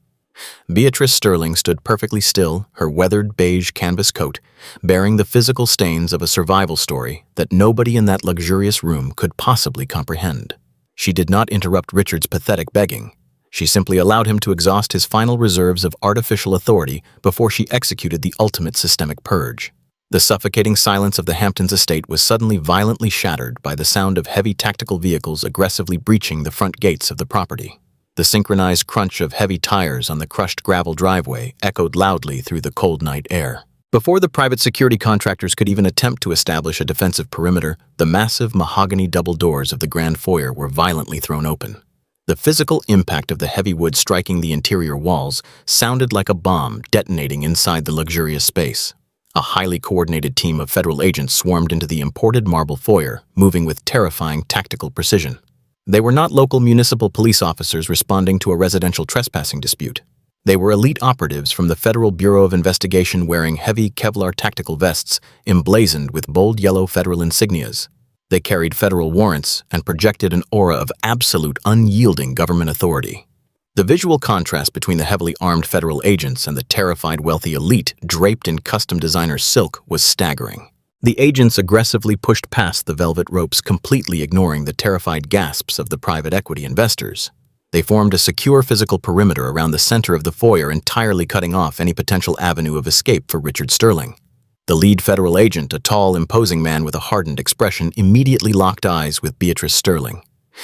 Beatrice Sterling stood perfectly still, her weathered beige canvas coat bearing the physical stains of a survival story that nobody in that luxurious room could possibly comprehend. She did not interrupt Richard's pathetic begging. She simply allowed him to exhaust his final reserves of artificial authority before she executed the ultimate systemic purge. The suffocating silence of the Hamptons estate was suddenly violently shattered by the sound of heavy tactical vehicles aggressively breaching the front gates of the property. The synchronized crunch of heavy tires on the crushed gravel driveway echoed loudly through the cold night air. Before the private security contractors could even attempt to establish a defensive perimeter, the massive mahogany double doors of the grand foyer were violently thrown open. The physical impact of the heavy wood striking the interior walls sounded like a bomb detonating inside the luxurious space. A highly coordinated team of federal agents swarmed into the imported marble foyer, moving with terrifying tactical precision. They were not local municipal police officers responding to a residential trespassing dispute. They were elite operatives from the Federal Bureau of Investigation wearing heavy Kevlar tactical vests emblazoned with bold yellow federal insignias. They carried federal warrants and projected an aura of absolute unyielding government authority. The visual contrast between the heavily armed federal agents and the terrified wealthy elite draped in custom designer silk was staggering. The agents aggressively pushed past the velvet ropes, completely ignoring the terrified gasps of the private equity investors. They formed a secure physical perimeter around the center of the foyer, entirely cutting off any potential avenue of escape for Richard Sterling. The lead federal agent, a tall, imposing man with a hardened expression, immediately locked eyes with Beatrice Sterling.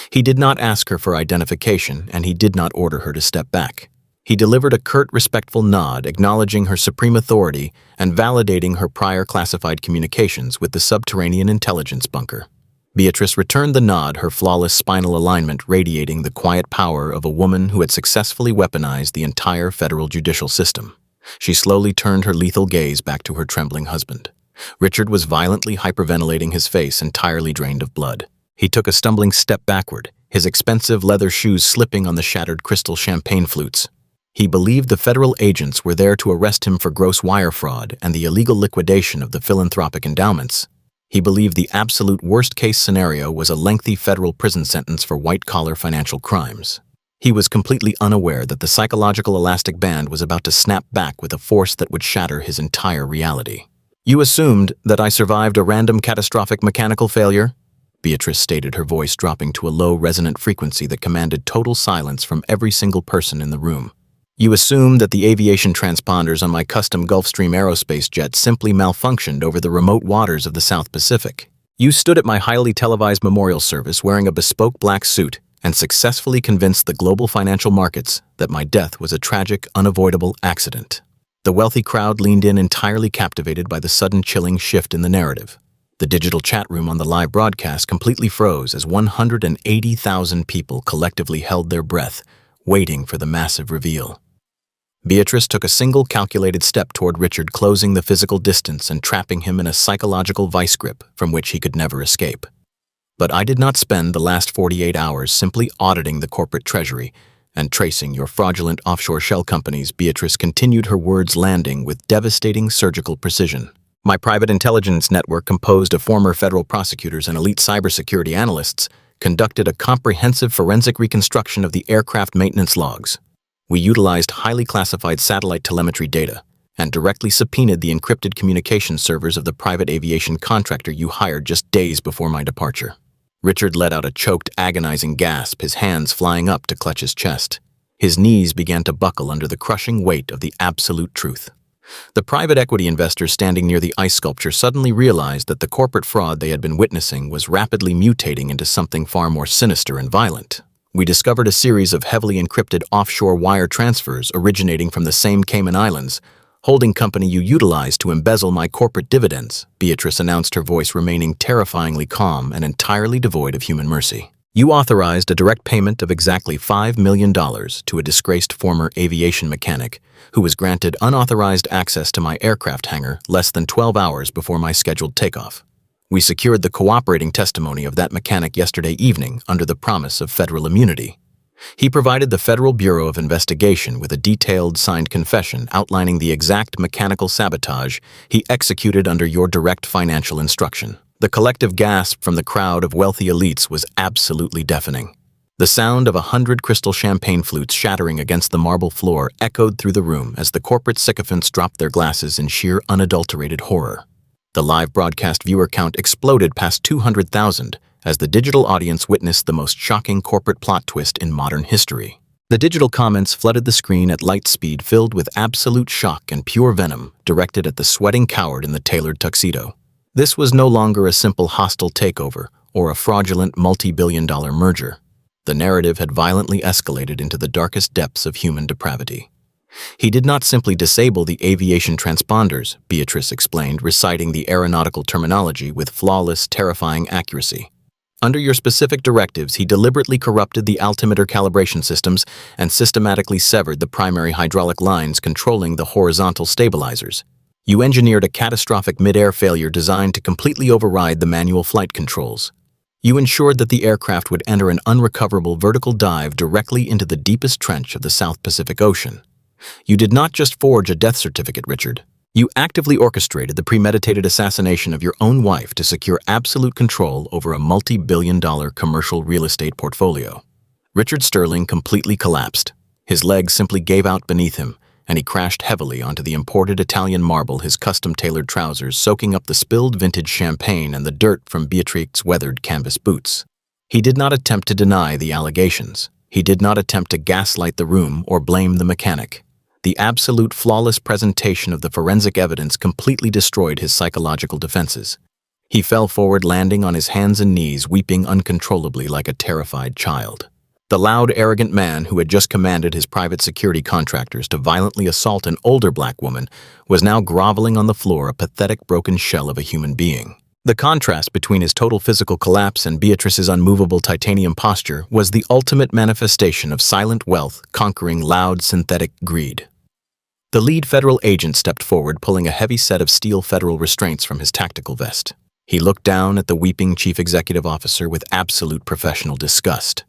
He did not ask her for identification, and he did not order her to step back. He delivered a curt, respectful nod, acknowledging her supreme authority and validating her prior classified communications with the subterranean intelligence bunker. Beatrice returned the nod, her flawless spinal alignment radiating the quiet power of a woman who had successfully weaponized the entire federal judicial system. She slowly turned her lethal gaze back to her trembling husband. Richard was violently hyperventilating, his face entirely drained of blood. He took a stumbling step backward, his expensive leather shoes slipping on the shattered crystal champagne flutes. He believed the federal agents were there to arrest him for gross wire fraud and the illegal liquidation of the philanthropic endowments. He believed the absolute worst-case scenario was a lengthy federal prison sentence for white-collar financial crimes. He was completely unaware that the psychological elastic band was about to snap back with a force that would shatter his entire reality. "You assumed that I survived a random catastrophic mechanical failure?" Beatrice stated, her voice dropping to a low, resonant frequency that commanded total silence from every single person in the room. "You assumed that the aviation transponders on my custom Gulfstream aerospace jet simply malfunctioned over the remote waters of the South Pacific. You stood at my highly televised memorial service wearing a bespoke black suit and successfully convinced the global financial markets that my death was a tragic, unavoidable accident." The wealthy crowd leaned in, entirely captivated by the sudden chilling shift in the narrative. The digital chat room on the live broadcast completely froze as 180,000 people collectively held their breath, waiting for the massive reveal. Beatrice took a single calculated step toward Richard, closing the physical distance and trapping him in a psychological vice grip from which he could never escape. "But I did not spend the last 48 hours simply auditing the corporate treasury and tracing your fraudulent offshore shell companies," Beatrice continued, her words landing with devastating surgical precision. "My private intelligence network, composed of former federal prosecutors and elite cybersecurity analysts, conducted a comprehensive forensic reconstruction of the aircraft maintenance logs. We utilized highly classified satellite telemetry data and directly subpoenaed the encrypted communication servers of the private aviation contractor you hired just days before my departure." Richard let out a choked, agonizing gasp, his hands flying up to clutch his chest. His knees began to buckle under the crushing weight of the absolute truth. The private equity investors standing near the ice sculpture suddenly realized that the corporate fraud they had been witnessing was rapidly mutating into something far more sinister and violent. "We discovered a series of heavily encrypted offshore wire transfers originating from the same Cayman Islands, holding company you utilized to embezzle my corporate dividends," Beatrice announced, her voice remaining terrifyingly calm and entirely devoid of human mercy. "You authorized a direct payment of exactly $5 million to a disgraced former aviation mechanic who was granted unauthorized access to my aircraft hangar less than 12 hours before my scheduled takeoff. We secured the cooperating testimony of that mechanic yesterday evening under the promise of federal immunity. He provided the Federal Bureau of Investigation with a detailed signed confession outlining the exact mechanical sabotage he executed under your direct financial instruction." The collective gasp from the crowd of wealthy elites was absolutely deafening. The sound of 100 crystal champagne flutes shattering against the marble floor echoed through the room as the corporate sycophants dropped their glasses in sheer unadulterated horror. The live broadcast viewer count exploded past 200,000 as the digital audience witnessed the most shocking corporate plot twist in modern history. The digital comments flooded the screen at light speed, filled with absolute shock and pure venom directed at the sweating coward in the tailored tuxedo. This was no longer a simple hostile takeover or a fraudulent multi-billion-dollar merger. The narrative had violently escalated into the darkest depths of human depravity. He did not simply disable the aviation transponders, Beatrice explained, reciting the aeronautical terminology with flawless, terrifying accuracy. Under your specific directives, he deliberately corrupted the altimeter calibration systems and systematically severed the primary hydraulic lines controlling the horizontal stabilizers. You engineered a catastrophic mid-air failure designed to completely override the manual flight controls. You ensured that the aircraft would enter an unrecoverable vertical dive directly into the deepest trench of the South Pacific Ocean. You did not just forge a death certificate, Richard. You actively orchestrated the premeditated assassination of your own wife to secure absolute control over a multi-billion-dollar commercial real estate portfolio. Richard Sterling completely collapsed. His legs simply gave out beneath him, and he crashed heavily onto the imported Italian marble, his custom-tailored trousers soaking up the spilled vintage champagne and the dirt from Beatrice's weathered canvas boots. He did not attempt to deny the allegations. He did not attempt to gaslight the room or blame the mechanic. The absolute flawless presentation of the forensic evidence completely destroyed his psychological defenses. He fell forward, landing on his hands and knees, weeping uncontrollably like a terrified child. The loud, arrogant man who had just commanded his private security contractors to violently assault an older black woman was now groveling on the floor, a pathetic, broken shell of a human being. The contrast between his total physical collapse and Beatrice's unmovable titanium posture was the ultimate manifestation of silent wealth conquering loud, synthetic greed. The lead federal agent stepped forward, pulling a heavy set of steel federal restraints from his tactical vest. He looked down at the weeping chief executive officer with absolute professional disgust.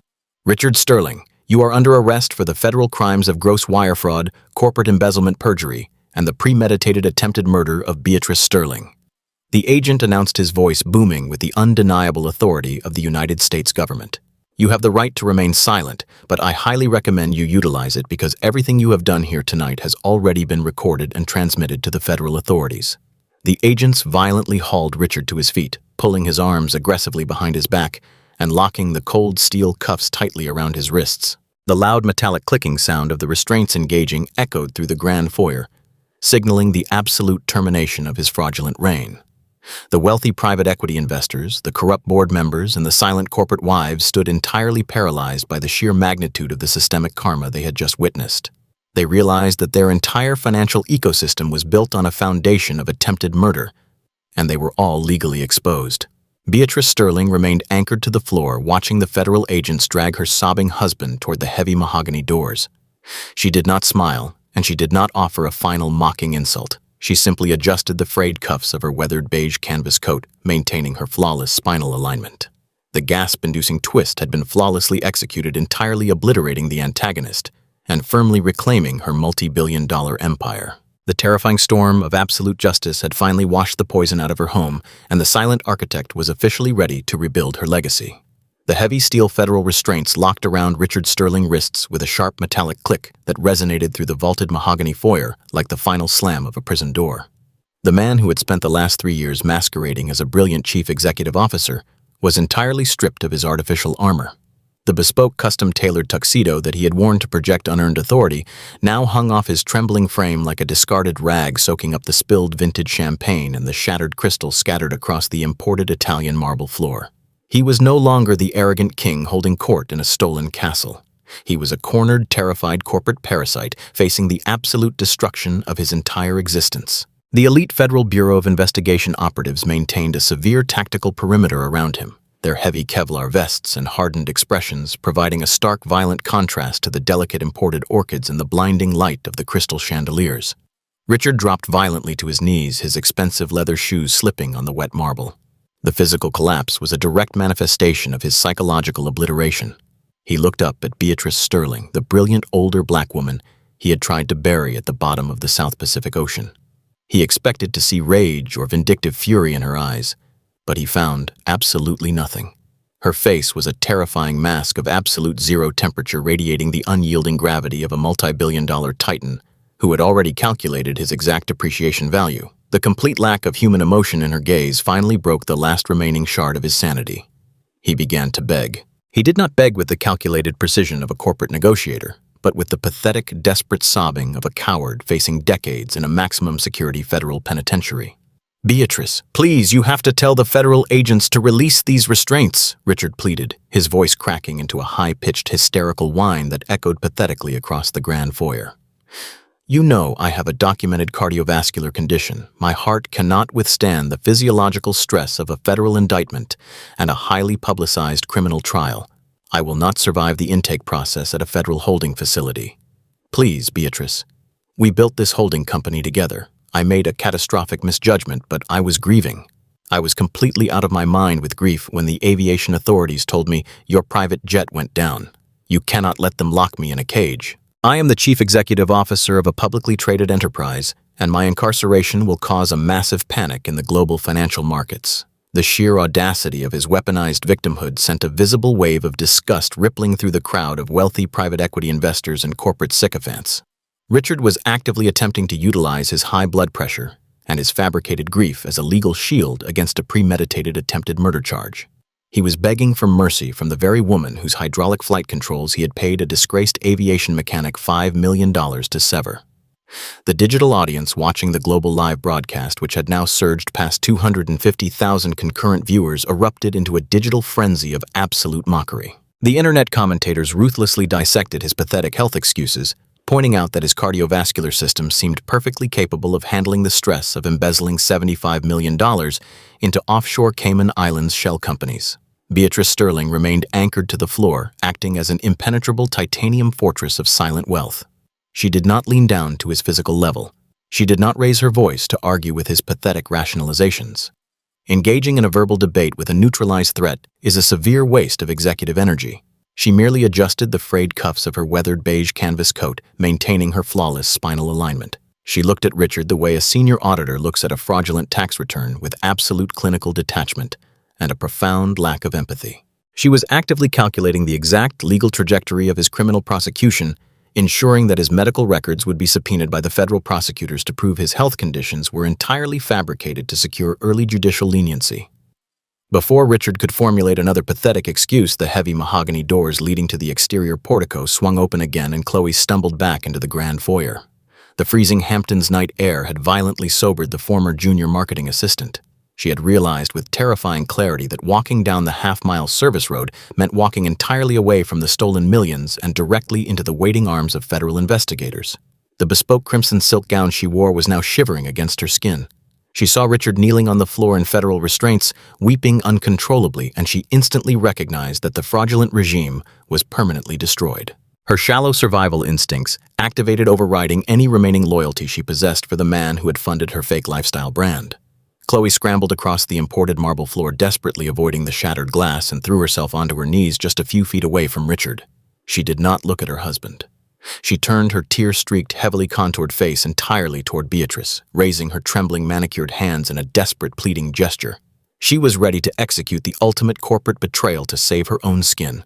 Richard Sterling, you are under arrest for the federal crimes of gross wire fraud, corporate embezzlement, perjury, and the premeditated attempted murder of Beatrice Sterling. The agent announced, his voice booming with the undeniable authority of the United States government. You have the right to remain silent, but I highly recommend you utilize it because everything you have done here tonight has already been recorded and transmitted to the federal authorities. The agents violently hauled Richard to his feet, pulling his arms aggressively behind his back and locking the cold steel cuffs tightly around his wrists. The loud metallic clicking sound of the restraints engaging echoed through the grand foyer, signaling the absolute termination of his fraudulent reign. The wealthy private equity investors, the corrupt board members, and the silent corporate wives stood entirely paralyzed by the sheer magnitude of the systemic karma they had just witnessed. They realized that their entire financial ecosystem was built on a foundation of attempted murder, and they were all legally exposed. Beatrice Sterling remained anchored to the floor, watching the federal agents drag her sobbing husband toward the heavy mahogany doors. She did not smile, and she did not offer a final mocking insult. She simply adjusted the frayed cuffs of her weathered beige canvas coat, maintaining her flawless spinal alignment. The gasp-inducing twist had been flawlessly executed, entirely obliterating the antagonist and firmly reclaiming her multi-billion-dollar empire. The terrifying storm of absolute justice had finally washed the poison out of her home, and the silent architect was officially ready to rebuild her legacy. The heavy steel federal restraints locked around Richard Sterling's wrists with a sharp metallic click that resonated through the vaulted mahogany foyer like the final slam of a prison door. The man who had spent the last 3 years masquerading as a brilliant chief executive officer was entirely stripped of his artificial armor. The bespoke custom-tailored tuxedo that he had worn to project unearned authority now hung off his trembling frame like a discarded rag, soaking up the spilled vintage champagne and the shattered crystal scattered across the imported Italian marble floor. He was no longer the arrogant king holding court in a stolen castle. He was a cornered, terrified corporate parasite facing the absolute destruction of his entire existence. The elite Federal Bureau of Investigation operatives maintained a severe tactical perimeter around him, their heavy Kevlar vests and hardened expressions providing a stark, violent contrast to the delicate imported orchids and the blinding light of the crystal chandeliers. Richard dropped violently to his knees, his expensive leather shoes slipping on the wet marble. The physical collapse was a direct manifestation of his psychological obliteration. He looked up at Beatrice Sterling, the brilliant older black woman he had tried to bury at the bottom of the South Pacific Ocean. He expected to see rage or vindictive fury in her eyes, but he found absolutely nothing. Her face was a terrifying mask of absolute zero temperature, radiating the unyielding gravity of a multi-billion-dollar titan who had already calculated his exact appreciation value. The complete lack of human emotion in her gaze finally broke the last remaining shard of his sanity. He began to beg. He did not beg with the calculated precision of a corporate negotiator, but with the pathetic, desperate sobbing of a coward facing decades in a maximum security federal penitentiary. Beatrice, please, you have to tell the federal agents to release these restraints, Richard pleaded, his voice cracking into a high-pitched hysterical whine that echoed pathetically across the grand foyer. You know I have a documented cardiovascular condition. My heart cannot withstand the physiological stress of a federal indictment and a highly publicized criminal trial. I will not survive the intake process at a federal holding facility. Please, Beatrice. We built this holding company together. I made a catastrophic misjudgment, but I was grieving. I was completely out of my mind with grief when the aviation authorities told me your private jet went down. You cannot let them lock me in a cage. I am the chief executive officer of a publicly traded enterprise, and my incarceration will cause a massive panic in the global financial markets. The sheer audacity of his weaponized victimhood sent a visible wave of disgust rippling through the crowd of wealthy private equity investors and corporate sycophants. Richard was actively attempting to utilize his high blood pressure and his fabricated grief as a legal shield against a premeditated attempted murder charge. He was begging for mercy from the very woman whose hydraulic flight controls he had paid a disgraced aviation mechanic $5 million to sever. The digital audience watching the global live broadcast, which had now surged past 250,000 concurrent viewers, erupted into a digital frenzy of absolute mockery. The internet commentators ruthlessly dissected his pathetic health excuses, pointing out that his cardiovascular system seemed perfectly capable of handling the stress of embezzling $75 million into offshore Cayman Islands shell companies. Beatrice Sterling remained anchored to the floor, acting as an impenetrable titanium fortress of silent wealth. She did not lean down to his physical level. She did not raise her voice to argue with his pathetic rationalizations. Engaging in a verbal debate with a neutralized threat is a severe waste of executive energy. She merely adjusted the frayed cuffs of her weathered beige canvas coat, maintaining her flawless spinal alignment. She looked at Richard the way a senior auditor looks at a fraudulent tax return, with absolute clinical detachment and a profound lack of empathy. She was actively calculating the exact legal trajectory of his criminal prosecution, ensuring that his medical records would be subpoenaed by the federal prosecutors to prove his health conditions were entirely fabricated to secure early judicial leniency. Before Richard could formulate another pathetic excuse, the heavy mahogany doors leading to the exterior portico swung open again and Chloe stumbled back into the grand foyer. The freezing Hamptons night air had violently sobered the former junior marketing assistant. She had realized with terrifying clarity that walking down the half-mile service road meant walking entirely away from the stolen millions and directly into the waiting arms of federal investigators. The bespoke crimson silk gown she wore was now shivering against her skin. She saw Richard kneeling on the floor in federal restraints, weeping uncontrollably, and she instantly recognized that the fraudulent regime was permanently destroyed. Her shallow survival instincts activated, overriding any remaining loyalty she possessed for the man who had funded her fake lifestyle brand. Chloe scrambled across the imported marble floor, desperately avoiding the shattered glass, and threw herself onto her knees just a few feet away from Richard. She did not look at her husband. She turned her tear-streaked, heavily contoured face entirely toward Beatrice, raising her trembling manicured hands in a desperate, pleading gesture. She was ready to execute the ultimate corporate betrayal to save her own skin.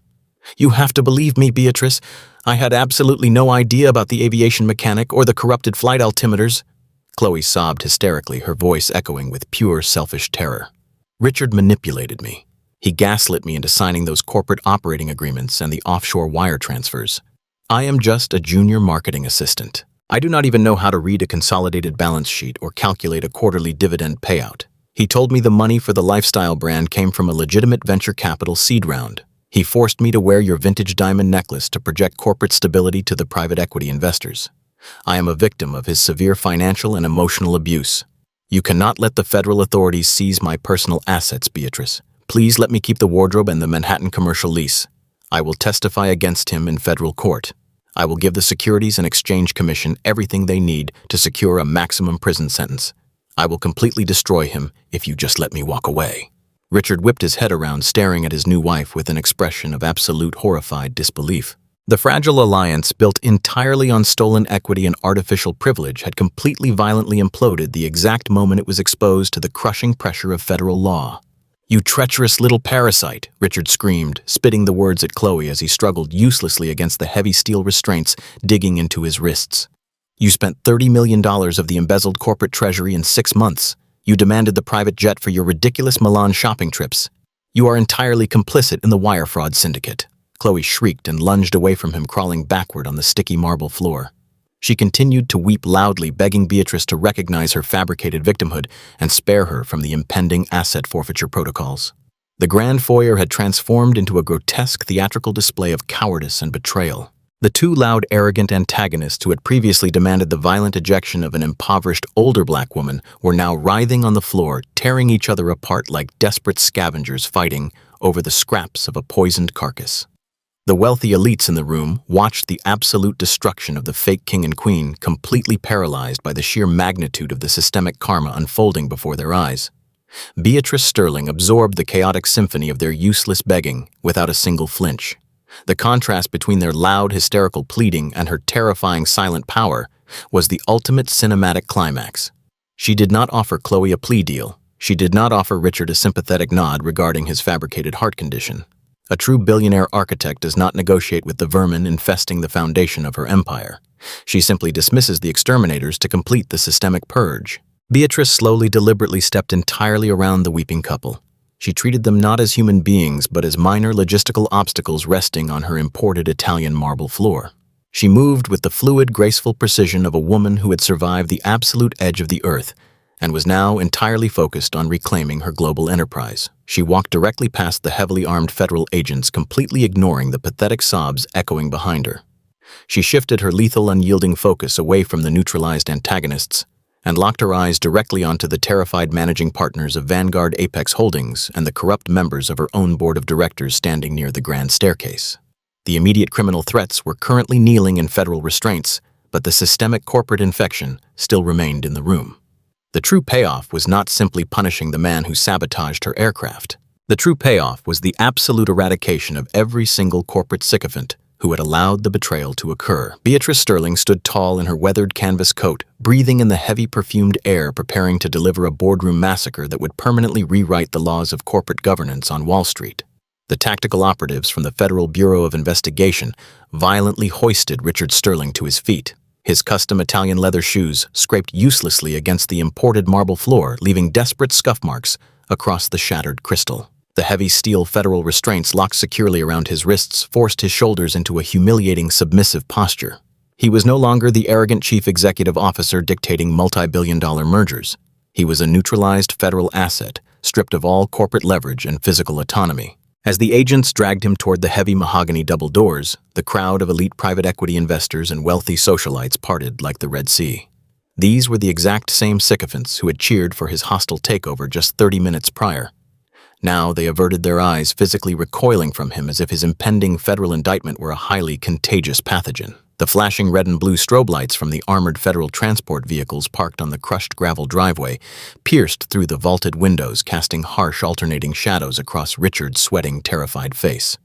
You have to believe me, Beatrice. I had absolutely no idea about the aviation mechanic or the corrupted flight altimeters. Chloe sobbed hysterically, her voice echoing with pure, selfish terror. Richard manipulated me. He gaslit me into signing those corporate operating agreements and the offshore wire transfers. I am just a junior marketing assistant. I do not even know how to read a consolidated balance sheet or calculate a quarterly dividend payout. He told me the money for the lifestyle brand came from a legitimate venture capital seed round. He forced me to wear your vintage diamond necklace to project corporate stability to the private equity investors. I am a victim of his severe financial and emotional abuse. You cannot let the federal authorities seize my personal assets, Beatrice. Please let me keep the wardrobe and the Manhattan commercial lease. I will testify against him in federal court. I will give the Securities and Exchange Commission everything they need to secure a maximum prison sentence. I will completely destroy him if you just let me walk away. Richard whipped his head around, staring at his new wife with an expression of absolute horrified disbelief. The fragile alliance, built entirely on stolen equity and artificial privilege, had completely violently imploded the exact moment it was exposed to the crushing pressure of federal law. You treacherous little parasite, Richard screamed, spitting the words at Chloe as he struggled uselessly against the heavy steel restraints digging into his wrists. You spent $30 million of the embezzled corporate treasury in 6 months. You demanded the private jet for your ridiculous Milan shopping trips. You are entirely complicit in the wire fraud syndicate. Chloe shrieked and lunged away from him, crawling backward on the sticky marble floor. She continued to weep loudly, begging Beatrice to recognize her fabricated victimhood and spare her from the impending asset forfeiture protocols. The grand foyer had transformed into a grotesque theatrical display of cowardice and betrayal. The two loud, arrogant antagonists who had previously demanded the violent ejection of an impoverished older black woman were now writhing on the floor, tearing each other apart like desperate scavengers fighting over the scraps of a poisoned carcass. The wealthy elites in the room watched the absolute destruction of the fake king and queen, completely paralyzed by the sheer magnitude of the systemic karma unfolding before their eyes. Beatrice Sterling absorbed the chaotic symphony of their useless begging without a single flinch. The contrast between their loud, hysterical pleading and her terrifying silent power was the ultimate cinematic climax. She did not offer Chloe a plea deal. She did not offer Richard a sympathetic nod regarding his fabricated heart condition. A true billionaire architect does not negotiate with the vermin infesting the foundation of her empire. She simply dismisses the exterminators to complete the systemic purge. Beatrice slowly, deliberately stepped entirely around the weeping couple. She treated them not as human beings, but as minor logistical obstacles resting on her imported Italian marble floor. She moved with the fluid, graceful precision of a woman who had survived the absolute edge of the earth and was now entirely focused on reclaiming her global enterprise. She walked directly past the heavily armed federal agents, completely ignoring the pathetic sobs echoing behind her. She shifted her lethal, unyielding focus away from the neutralized antagonists and locked her eyes directly onto the terrified managing partners of Vanguard Apex Holdings and the corrupt members of her own board of directors standing near the grand staircase. The immediate criminal threats were currently kneeling in federal restraints, but the systemic corporate infection still remained in the room. The true payoff was not simply punishing the man who sabotaged her aircraft. The true payoff was the absolute eradication of every single corporate sycophant who had allowed the betrayal to occur. Beatrice Sterling stood tall in her weathered canvas coat, breathing in the heavy perfumed air, preparing to deliver a boardroom massacre that would permanently rewrite the laws of corporate governance on Wall Street. The tactical operatives from the Federal Bureau of Investigation violently hoisted Richard Sterling to his feet. His custom Italian leather shoes scraped uselessly against the imported marble floor, leaving desperate scuff marks across the shattered crystal. The heavy steel federal restraints locked securely around his wrists forced his shoulders into a humiliating, submissive posture. He was no longer the arrogant chief executive officer dictating multi-billion-dollar mergers. He was a neutralized federal asset, stripped of all corporate leverage and physical autonomy. As the agents dragged him toward the heavy mahogany double doors, the crowd of elite private equity investors and wealthy socialites parted like the Red Sea. These were the exact same sycophants who had cheered for his hostile takeover just 30 minutes prior. Now they averted their eyes, physically recoiling from him as if his impending federal indictment were a highly contagious pathogen. The flashing red and blue strobe lights from the armored federal transport vehicles parked on the crushed gravel driveway pierced through the vaulted windows, casting harsh alternating shadows across Richard's sweating, terrified face.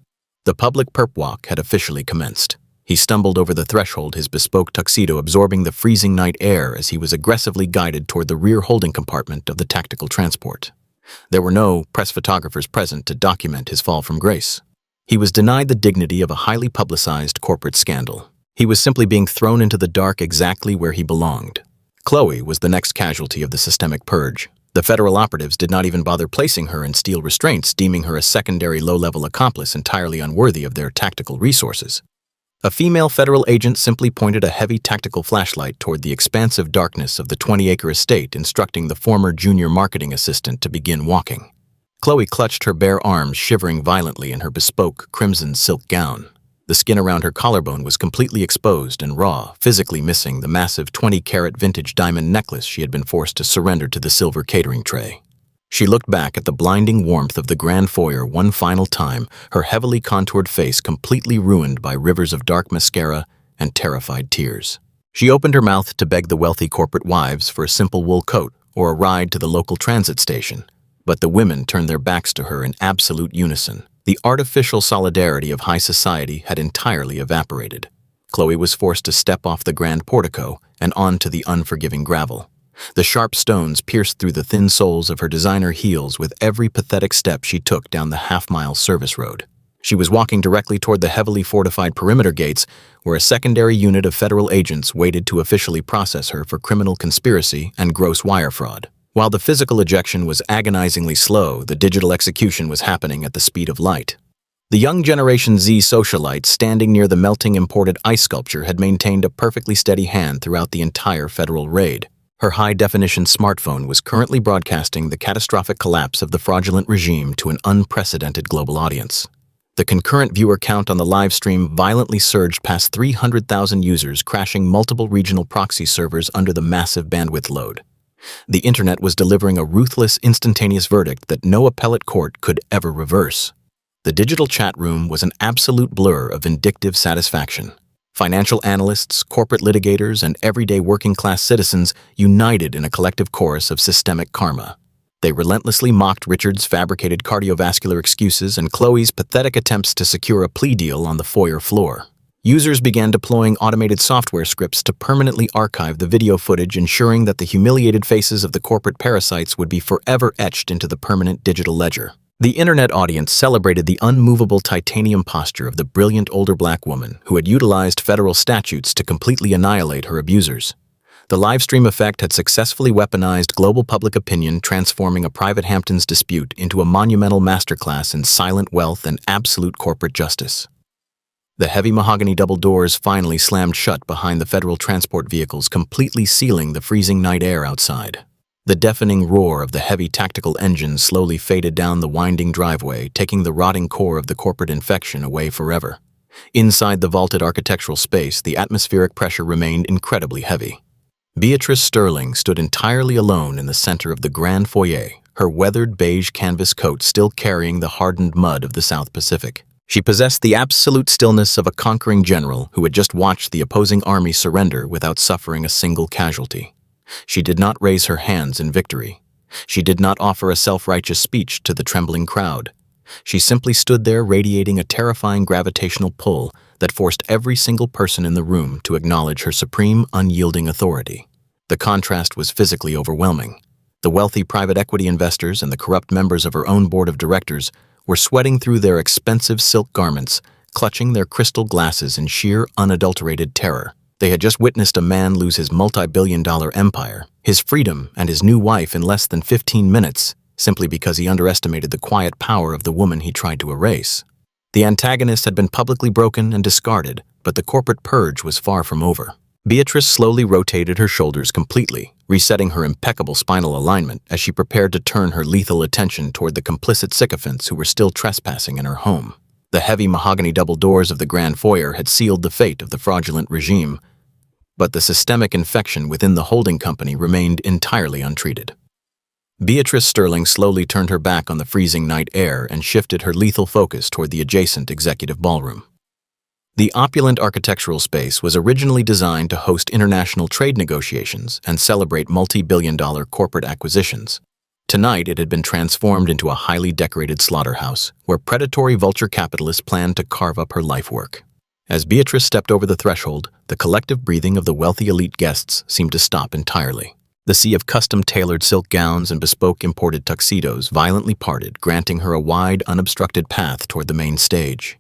The public perp walk had officially commenced. He stumbled over the threshold, his bespoke tuxedo absorbing the freezing night air as he was aggressively guided toward the rear holding compartment of the tactical transport. There were no press photographers present to document his fall from grace. He was denied the dignity of a highly publicized corporate scandal. He was simply being thrown into the dark exactly where he belonged. Chloe was the next casualty of the systemic purge. The federal operatives did not even bother placing her in steel restraints, deeming her a secondary low-level accomplice entirely unworthy of their tactical resources. A female federal agent simply pointed a heavy tactical flashlight toward the expansive darkness of the 20-acre estate, instructing the former junior marketing assistant to begin walking. Chloe clutched her bare arms, shivering violently in her bespoke crimson silk gown. The skin around her collarbone was completely exposed and raw, physically missing the massive 20-carat vintage diamond necklace she had been forced to surrender to the silver catering tray. She looked back at the blinding warmth of the grand foyer one final time, her heavily contoured face completely ruined by rivers of dark mascara and terrified tears. She opened her mouth to beg the wealthy corporate wives for a simple wool coat or a ride to the local transit station, but the women turned their backs to her in absolute unison. The artificial solidarity of high society had entirely evaporated. Chloe was forced to step off the grand portico and onto the unforgiving gravel. The sharp stones pierced through the thin soles of her designer heels with every pathetic step she took down the half-mile service road. She was walking directly toward the heavily fortified perimeter gates, where a secondary unit of federal agents waited to officially process her for criminal conspiracy and gross wire fraud. While the physical ejection was agonizingly slow, the digital execution was happening at the speed of light. The young Generation Z socialite standing near the melting imported ice sculpture had maintained a perfectly steady hand throughout the entire federal raid. Her high-definition smartphone was currently broadcasting the catastrophic collapse of the fraudulent regime to an unprecedented global audience. The concurrent viewer count on the live stream violently surged past 300,000 users, crashing multiple regional proxy servers under the massive bandwidth load. The internet was delivering a ruthless, instantaneous verdict that no appellate court could ever reverse. The digital chat room was an absolute blur of vindictive satisfaction. Financial analysts, corporate litigators, and everyday working-class citizens united in a collective chorus of systemic karma. They relentlessly mocked Richard's fabricated cardiovascular excuses and Chloe's pathetic attempts to secure a plea deal on the foyer floor. Users began deploying automated software scripts to permanently archive the video footage, ensuring that the humiliated faces of the corporate parasites would be forever etched into the permanent digital ledger. The internet audience celebrated the unmovable titanium posture of the brilliant older black woman who had utilized federal statutes to completely annihilate her abusers. The livestream effect had successfully weaponized global public opinion, transforming a private Hamptons dispute into a monumental masterclass in silent wealth and absolute corporate justice. The heavy mahogany double doors finally slammed shut behind the federal transport vehicles, completely sealing the freezing night air outside. The deafening roar of the heavy tactical engines slowly faded down the winding driveway, taking the rotting core of the corporate infection away forever. Inside the vaulted architectural space, the atmospheric pressure remained incredibly heavy. Beatrice Sterling stood entirely alone in the center of the grand foyer, her weathered beige canvas coat still carrying the hardened mud of the South Pacific. She possessed the absolute stillness of a conquering general who had just watched the opposing army surrender without suffering a single casualty. She did not raise her hands in victory. She did not offer a self-righteous speech to the trembling crowd. She simply stood there, radiating a terrifying gravitational pull that forced every single person in the room to acknowledge her supreme, unyielding authority. The contrast was physically overwhelming. The wealthy private equity investors and the corrupt members of her own board of directors were sweating through their expensive silk garments, clutching their crystal glasses in sheer, unadulterated terror. They had just witnessed a man lose his multi-billion-dollar empire, his freedom, and his new wife in less than 15 minutes, simply because he underestimated the quiet power of the woman he tried to erase. The antagonist had been publicly broken and discarded, but the corporate purge was far from over. Beatrice slowly rotated her shoulders completely, resetting her impeccable spinal alignment as she prepared to turn her lethal attention toward the complicit sycophants who were still trespassing in her home. The heavy mahogany double doors of the grand foyer had sealed the fate of the fraudulent regime, but the systemic infection within the holding company remained entirely untreated. Beatrice Sterling slowly turned her back on the freezing night air and shifted her lethal focus toward the adjacent executive ballroom. The opulent architectural space was originally designed to host international trade negotiations and celebrate multi-billion-dollar corporate acquisitions. Tonight, it had been transformed into a highly decorated slaughterhouse where predatory vulture capitalists planned to carve up her life work. As Beatrice stepped over the threshold, the collective breathing of the wealthy elite guests seemed to stop entirely. The sea of custom-tailored silk gowns and bespoke imported tuxedos violently parted, granting her a wide, unobstructed path toward the main stage.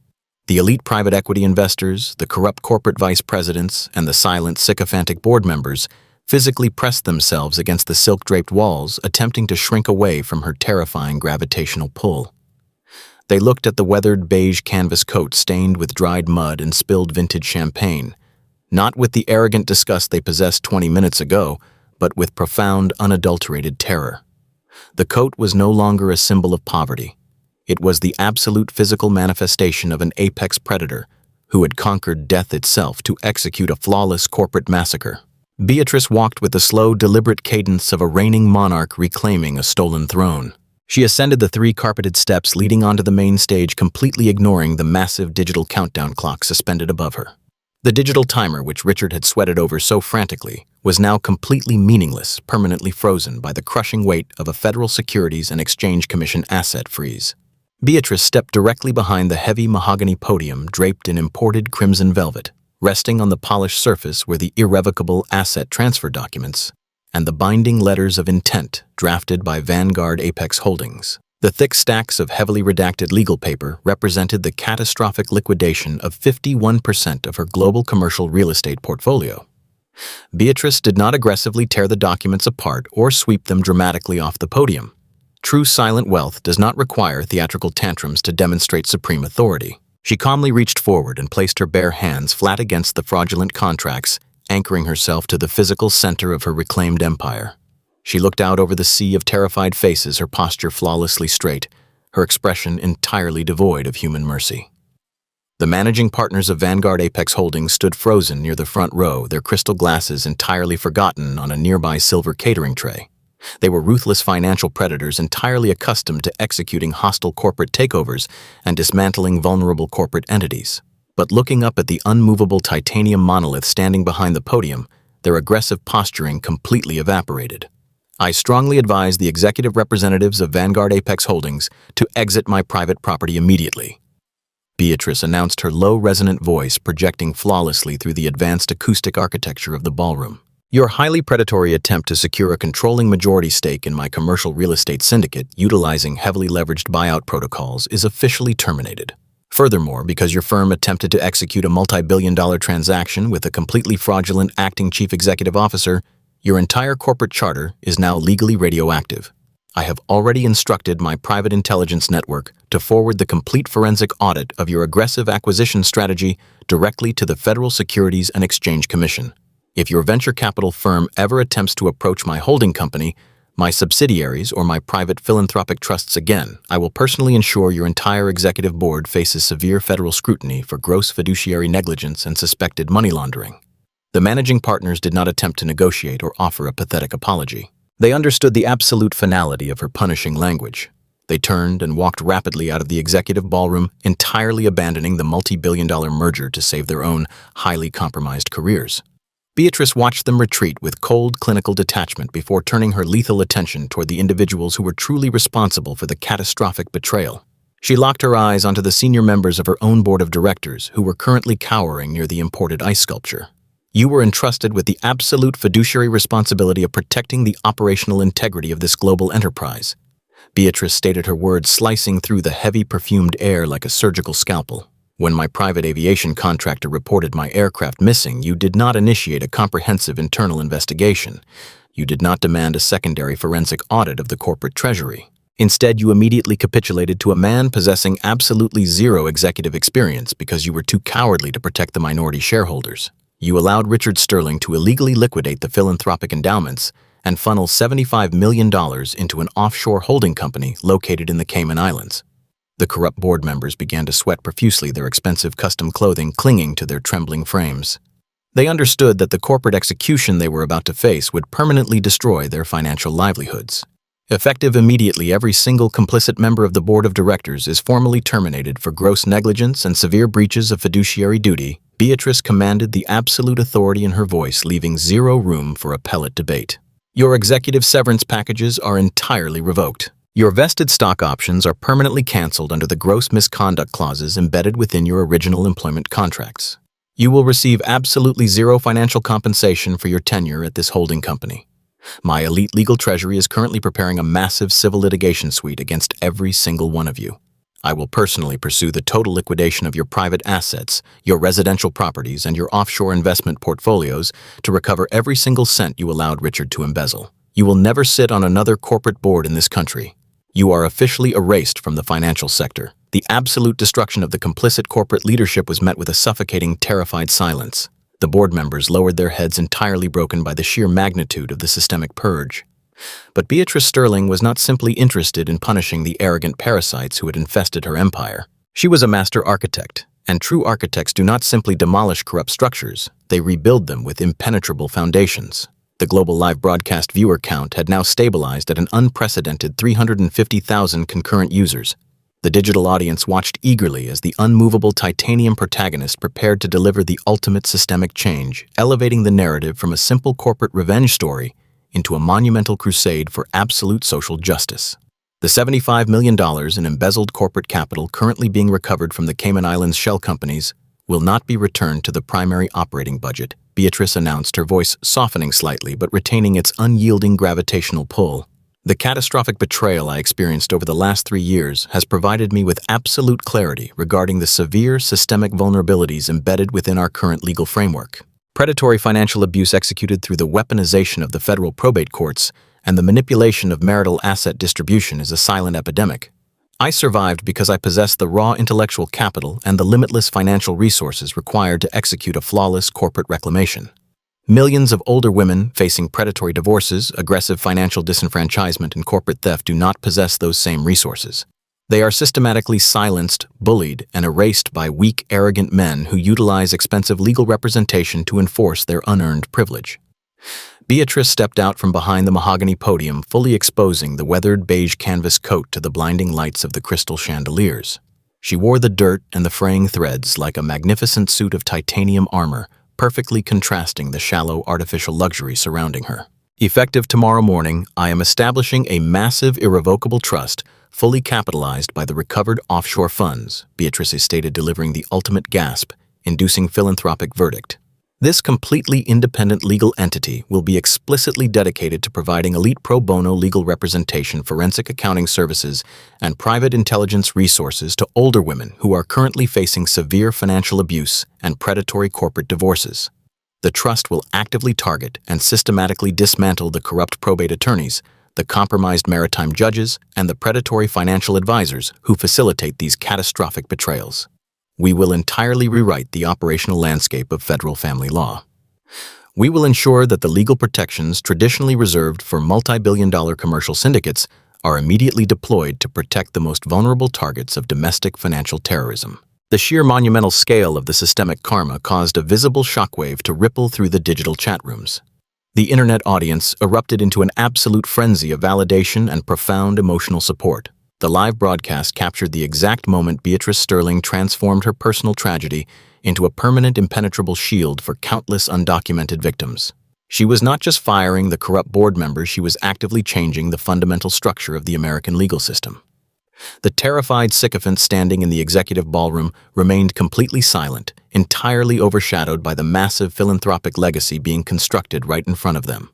The elite private equity investors, the corrupt corporate vice presidents, and the silent, sycophantic board members physically pressed themselves against the silk-draped walls, attempting to shrink away from her terrifying gravitational pull. They looked at the weathered beige canvas coat stained with dried mud and spilled vintage champagne, not with the arrogant disgust they possessed 20 minutes ago, but with profound, unadulterated terror. The coat was no longer a symbol of poverty. It was the absolute physical manifestation of an apex predator who had conquered death itself to execute a flawless corporate massacre. Beatrice walked with the slow, deliberate cadence of a reigning monarch reclaiming a stolen throne. She ascended the 3 carpeted steps leading onto the main stage, completely ignoring the massive digital countdown clock suspended above her. The digital timer, which Richard had sweated over so frantically, was now completely meaningless, permanently frozen by the crushing weight of a Federal Securities and Exchange Commission asset freeze. Beatrice stepped directly behind the heavy mahogany podium draped in imported crimson velvet. Resting on the polished surface were the irrevocable asset transfer documents and the binding letters of intent drafted by Vanguard Apex Holdings. The thick stacks of heavily redacted legal paper represented the catastrophic liquidation of 51% of her global commercial real estate portfolio. Beatrice did not aggressively tear the documents apart or sweep them dramatically off the podium. True silent wealth does not require theatrical tantrums to demonstrate supreme authority. She calmly reached forward and placed her bare hands flat against the fraudulent contracts, anchoring herself to the physical center of her reclaimed empire. She looked out over the sea of terrified faces, her posture flawlessly straight, her expression entirely devoid of human mercy. The managing partners of Vanguard Apex Holdings stood frozen near the front row, their crystal glasses entirely forgotten on a nearby silver catering tray. They were ruthless financial predators entirely accustomed to executing hostile corporate takeovers and dismantling vulnerable corporate entities. But looking up at the unmovable titanium monolith standing behind the podium, their aggressive posturing completely evaporated. I strongly advise the executive representatives of Vanguard Apex Holdings to exit my private property immediately. Beatrice announced, her low, resonant voice projecting flawlessly through the advanced acoustic architecture of the ballroom. Your highly predatory attempt to secure a controlling majority stake in my commercial real estate syndicate utilizing heavily leveraged buyout protocols is officially terminated. Furthermore, because your firm attempted to execute a multi-billion-dollar transaction with a completely fraudulent acting chief executive officer, your entire corporate charter is now legally radioactive. I have already instructed my private intelligence network to forward the complete forensic audit of your aggressive acquisition strategy directly to the Federal Securities and Exchange Commission. If your venture capital firm ever attempts to approach my holding company, my subsidiaries, or my private philanthropic trusts again, I will personally ensure your entire executive board faces severe federal scrutiny for gross fiduciary negligence and suspected money laundering. The managing partners did not attempt to negotiate or offer a pathetic apology. They understood the absolute finality of her punishing language. They turned and walked rapidly out of the executive ballroom, entirely abandoning the multi-billion-dollar merger to save their own highly compromised careers. Beatrice watched them retreat with cold, clinical detachment before turning her lethal attention toward the individuals who were truly responsible for the catastrophic betrayal. She locked her eyes onto the senior members of her own board of directors who were currently cowering near the imported ice sculpture. You were entrusted with the absolute fiduciary responsibility of protecting the operational integrity of this global enterprise. Beatrice stated, her words slicing through the heavy, perfumed air like a surgical scalpel. When my private aviation contractor reported my aircraft missing, you did not initiate a comprehensive internal investigation. You did not demand a secondary forensic audit of the corporate treasury. Instead, you immediately capitulated to a man possessing absolutely zero executive experience because you were too cowardly to protect the minority shareholders. You allowed Richard Sterling to illegally liquidate the philanthropic endowments and funnel $75 million into an offshore holding company located in the Cayman Islands. The corrupt board members began to sweat profusely, their expensive custom clothing clinging to their trembling frames. They understood that the corporate execution they were about to face would permanently destroy their financial livelihoods. Effective immediately, every single complicit member of the board of directors is formally terminated for gross negligence and severe breaches of fiduciary duty. Beatrice commanded the absolute authority in her voice, leaving zero room for appellate debate. Your executive severance packages are entirely revoked. Your vested stock options are permanently canceled under the gross misconduct clauses embedded within your original employment contracts. You will receive absolutely zero financial compensation for your tenure at this holding company. My elite legal treasury is currently preparing a massive civil litigation suite against every single one of you. I will personally pursue the total liquidation of your private assets, your residential properties, and your offshore investment portfolios to recover every single cent you allowed Richard to embezzle. You will never sit on another corporate board in this country. You are officially erased from the financial sector. The absolute destruction of the complicit corporate leadership was met with a suffocating, terrified silence. The board members lowered their heads, entirely broken by the sheer magnitude of the systemic purge. But Beatrice Sterling was not simply interested in punishing the arrogant parasites who had infested her empire. She was a master architect, and true architects do not simply demolish corrupt structures, they rebuild them with impenetrable foundations. The global live broadcast viewer count had now stabilized at an unprecedented 350,000 concurrent users. The digital audience watched eagerly as the unmovable titanium protagonist prepared to deliver the ultimate systemic change, elevating the narrative from a simple corporate revenge story into a monumental crusade for absolute social justice. The $75 million in embezzled corporate capital currently being recovered from the Cayman Islands shell companies will not be returned to the primary operating budget, Beatrice announced, her voice softening slightly but retaining its unyielding gravitational pull. The catastrophic betrayal I experienced over the last 3 years has provided me with absolute clarity regarding the severe systemic vulnerabilities embedded within our current legal framework. Predatory financial abuse executed through the weaponization of the federal probate courts and the manipulation of marital asset distribution is a silent epidemic. I survived because I possessed the raw intellectual capital and the limitless financial resources required to execute a flawless corporate reclamation. Millions of older women facing predatory divorces, aggressive financial disenfranchisement, and corporate theft do not possess those same resources. They are systematically silenced, bullied, and erased by weak, arrogant men who utilize expensive legal representation to enforce their unearned privilege. Beatrice stepped out from behind the mahogany podium, fully exposing the weathered beige canvas coat to the blinding lights of the crystal chandeliers. She wore the dirt and the fraying threads like a magnificent suit of titanium armor, perfectly contrasting the shallow, artificial luxury surrounding her. Effective tomorrow morning, I am establishing a massive, irrevocable trust, fully capitalized by the recovered offshore funds, Beatrice stated, delivering the ultimate gasp, inducing philanthropic verdict. This completely independent legal entity will be explicitly dedicated to providing elite pro bono legal representation, forensic accounting services, and private intelligence resources to older women who are currently facing severe financial abuse and predatory corporate divorces. The trust will actively target and systematically dismantle the corrupt probate attorneys, the compromised maritime judges, and the predatory financial advisors who facilitate these catastrophic betrayals. We will entirely rewrite the operational landscape of federal family law. We will ensure that the legal protections traditionally reserved for multi-billion-dollar commercial syndicates are immediately deployed to protect the most vulnerable targets of domestic financial terrorism. The sheer monumental scale of the systemic karma caused a visible shockwave to ripple through the digital chat rooms. The internet audience erupted into an absolute frenzy of validation and profound emotional support. The live broadcast captured the exact moment Beatrice Sterling transformed her personal tragedy into a permanent, impenetrable shield for countless undocumented victims. She was not just firing the corrupt board members, she was actively changing the fundamental structure of the American legal system. The terrified sycophants standing in the executive ballroom remained completely silent, entirely overshadowed by the massive philanthropic legacy being constructed right in front of them.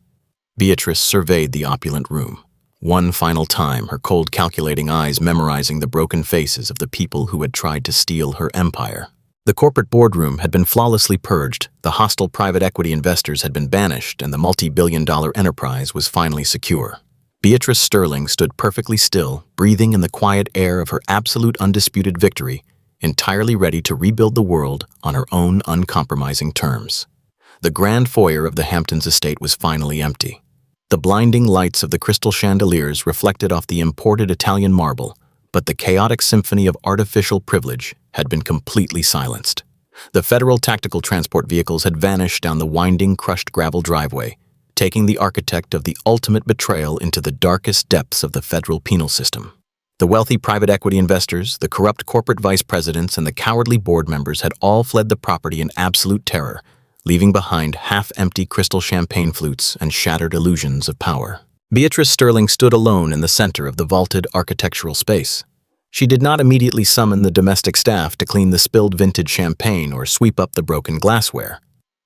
Beatrice surveyed the opulent room. One final time, her cold, calculating eyes memorizing the broken faces of the people who had tried to steal her empire. The corporate boardroom had been flawlessly purged, the hostile private equity investors had been banished, and the multi-billion-dollar enterprise was finally secure. Beatrice Sterling stood perfectly still, breathing in the quiet air of her absolute undisputed victory, entirely ready to rebuild the world on her own uncompromising terms. The grand foyer of the Hamptons estate was finally empty. The blinding lights of the crystal chandeliers reflected off the imported Italian marble, but the chaotic symphony of artificial privilege had been completely silenced. The federal tactical transport vehicles had vanished down the winding, crushed gravel driveway, taking the architect of the ultimate betrayal into the darkest depths of the federal penal system. The wealthy private equity investors, the corrupt corporate vice presidents, and the cowardly board members had all fled the property in absolute terror, leaving behind half-empty crystal champagne flutes and shattered illusions of power. Beatrice Sterling stood alone in the center of the vaulted architectural space. She did not immediately summon the domestic staff to clean the spilled vintage champagne or sweep up the broken glassware.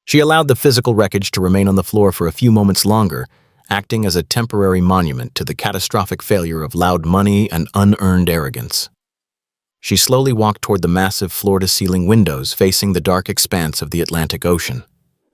She allowed the physical wreckage to remain on the floor for a few moments longer, acting as a temporary monument to the catastrophic failure of loud money and unearned arrogance. She slowly walked toward the massive floor-to-ceiling windows facing the dark expanse of the Atlantic Ocean.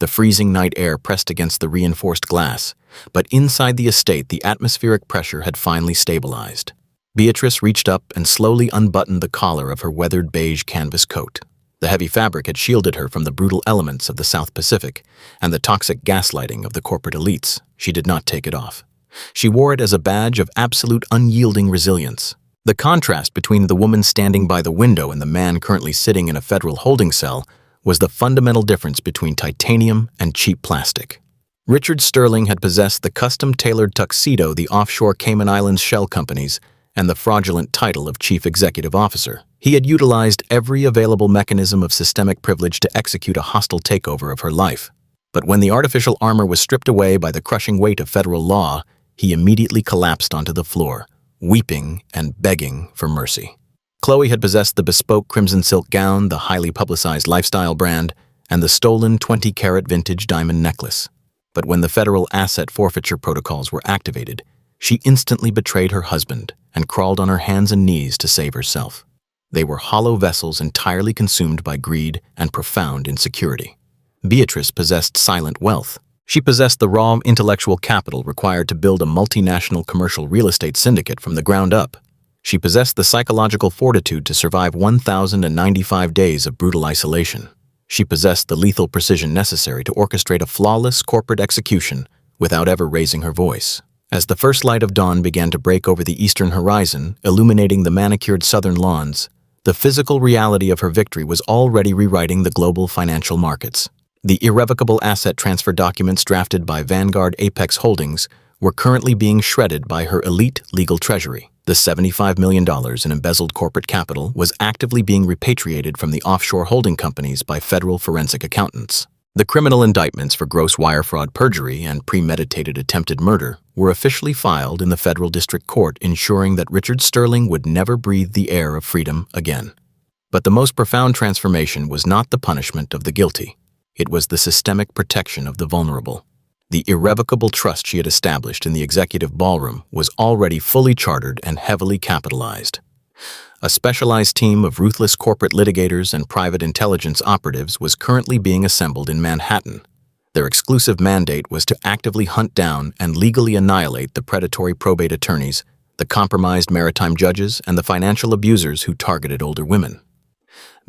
The freezing night air pressed against the reinforced glass, but inside the estate the atmospheric pressure had finally stabilized. Beatrice reached up and slowly unbuttoned the collar of her weathered beige canvas coat. The heavy fabric had shielded her from the brutal elements of the South Pacific and the toxic gaslighting of the corporate elites. She did not take it off. She wore it as a badge of absolute unyielding resilience. The contrast between the woman standing by the window and the man currently sitting in a federal holding cell was the fundamental difference between titanium and cheap plastic. Richard Sterling had possessed the custom-tailored tuxedo the offshore Cayman Islands shell companies and the fraudulent title of chief executive officer. He had utilized every available mechanism of systemic privilege to execute a hostile takeover of her life. But when the artificial armor was stripped away by the crushing weight of federal law, he immediately collapsed onto the floor, weeping and begging for mercy. Chloe had possessed the bespoke crimson silk gown, the highly publicized lifestyle brand, and the stolen 20-carat vintage diamond necklace. But when the federal asset forfeiture protocols were activated, she instantly betrayed her husband and crawled on her hands and knees to save herself. They were hollow vessels entirely consumed by greed and profound insecurity. Beatrice possessed silent wealth. She possessed the raw intellectual capital required to build a multinational commercial real estate syndicate from the ground up. She possessed the psychological fortitude to survive 1,095 days of brutal isolation. She possessed the lethal precision necessary to orchestrate a flawless corporate execution without ever raising her voice. As the first light of dawn began to break over the eastern horizon, illuminating the manicured southern lawns, the physical reality of her victory was already rewriting the global financial markets. The irrevocable asset transfer documents drafted by Vanguard Apex Holdings were currently being shredded by her elite legal treasury. The $75 million in embezzled corporate capital was actively being repatriated from the offshore holding companies by federal forensic accountants. The criminal indictments for gross wire fraud, perjury, and premeditated attempted murder were officially filed in the federal district court, ensuring that Richard Sterling would never breathe the air of freedom again. But the most profound transformation was not the punishment of the guilty. It was the systemic protection of the vulnerable. The irrevocable trust she had established in the executive ballroom was already fully chartered and heavily capitalized. A specialized team of ruthless corporate litigators and private intelligence operatives was currently being assembled in Manhattan. Their exclusive mandate was to actively hunt down and legally annihilate the predatory probate attorneys, the compromised maritime judges, and the financial abusers who targeted older women.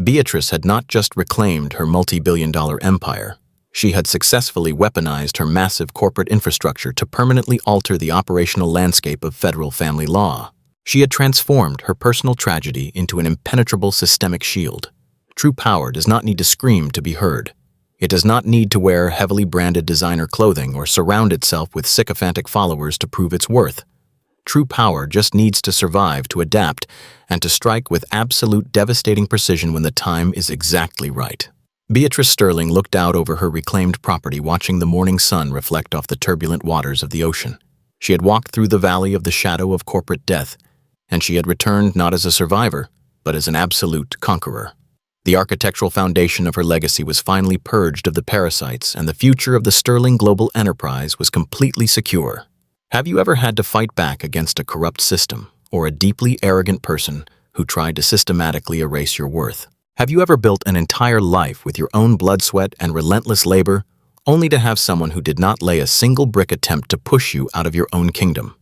Beatrice had not just reclaimed her multi-billion-dollar empire. She had successfully weaponized her massive corporate infrastructure to permanently alter the operational landscape of federal family law. She had transformed her personal tragedy into an impenetrable systemic shield. True power does not need to scream to be heard. It does not need to wear heavily branded designer clothing or surround itself with sycophantic followers to prove its worth. True power just needs to survive, to adapt, and to strike with absolute devastating precision when the time is exactly right. Beatrice Sterling looked out over her reclaimed property, watching the morning sun reflect off the turbulent waters of the ocean. She had walked through the valley of the shadow of corporate death, and she had returned not as a survivor, but as an absolute conqueror. The architectural foundation of her legacy was finally purged of the parasites, and the future of the Sterling global enterprise was completely secure. Have you ever had to fight back against a corrupt system or a deeply arrogant person who tried to systematically erase your worth? Have you ever built an entire life with your own blood, sweat, and relentless labor, only to have someone who did not lay a single brick attempt to push you out of your own kingdom?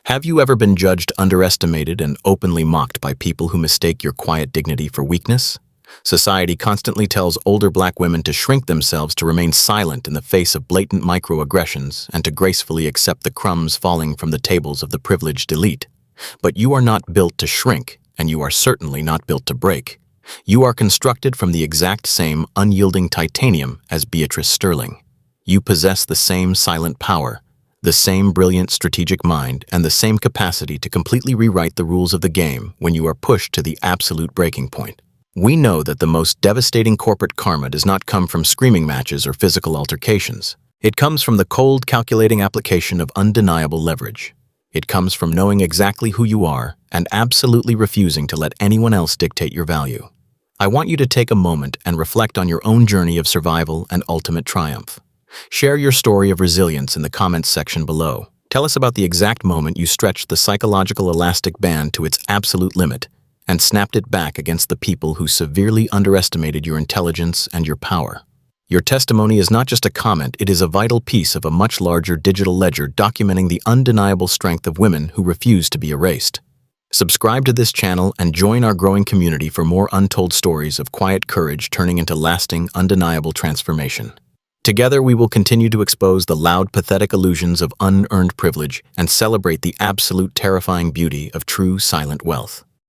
Have you ever been judged, underestimated, and openly mocked by people who mistake your quiet dignity for weakness? Society constantly tells older black women to shrink themselves, to remain silent in the face of blatant microaggressions, and to gracefully accept the crumbs falling from the tables of the privileged elite. But you are not built to shrink, and you are certainly not built to break. You are constructed from the exact same unyielding titanium as Beatrice Sterling. You possess the same silent power, the same brilliant strategic mind, and the same capacity to completely rewrite the rules of the game when you are pushed to the absolute breaking point. We know that the most devastating corporate karma does not come from screaming matches or physical altercations. It comes from the cold, calculating application of undeniable leverage. It comes from knowing exactly who you are and absolutely refusing to let anyone else dictate your value. I want you to take a moment and reflect on your own journey of survival and ultimate triumph. Share your story of resilience in the comments section below. Tell us about the exact moment you stretched the psychological elastic band to its absolute limit and snapped it back against the people who severely underestimated your intelligence and your power. Your testimony is not just a comment, it is a vital piece of a much larger digital ledger documenting the undeniable strength of women who refuse to be erased. Subscribe to this channel and join our growing community for more untold stories of quiet courage turning into lasting, undeniable transformation. Together, we will continue to expose the loud, pathetic illusions of unearned privilege and celebrate the absolute, terrifying beauty of true, silent wealth.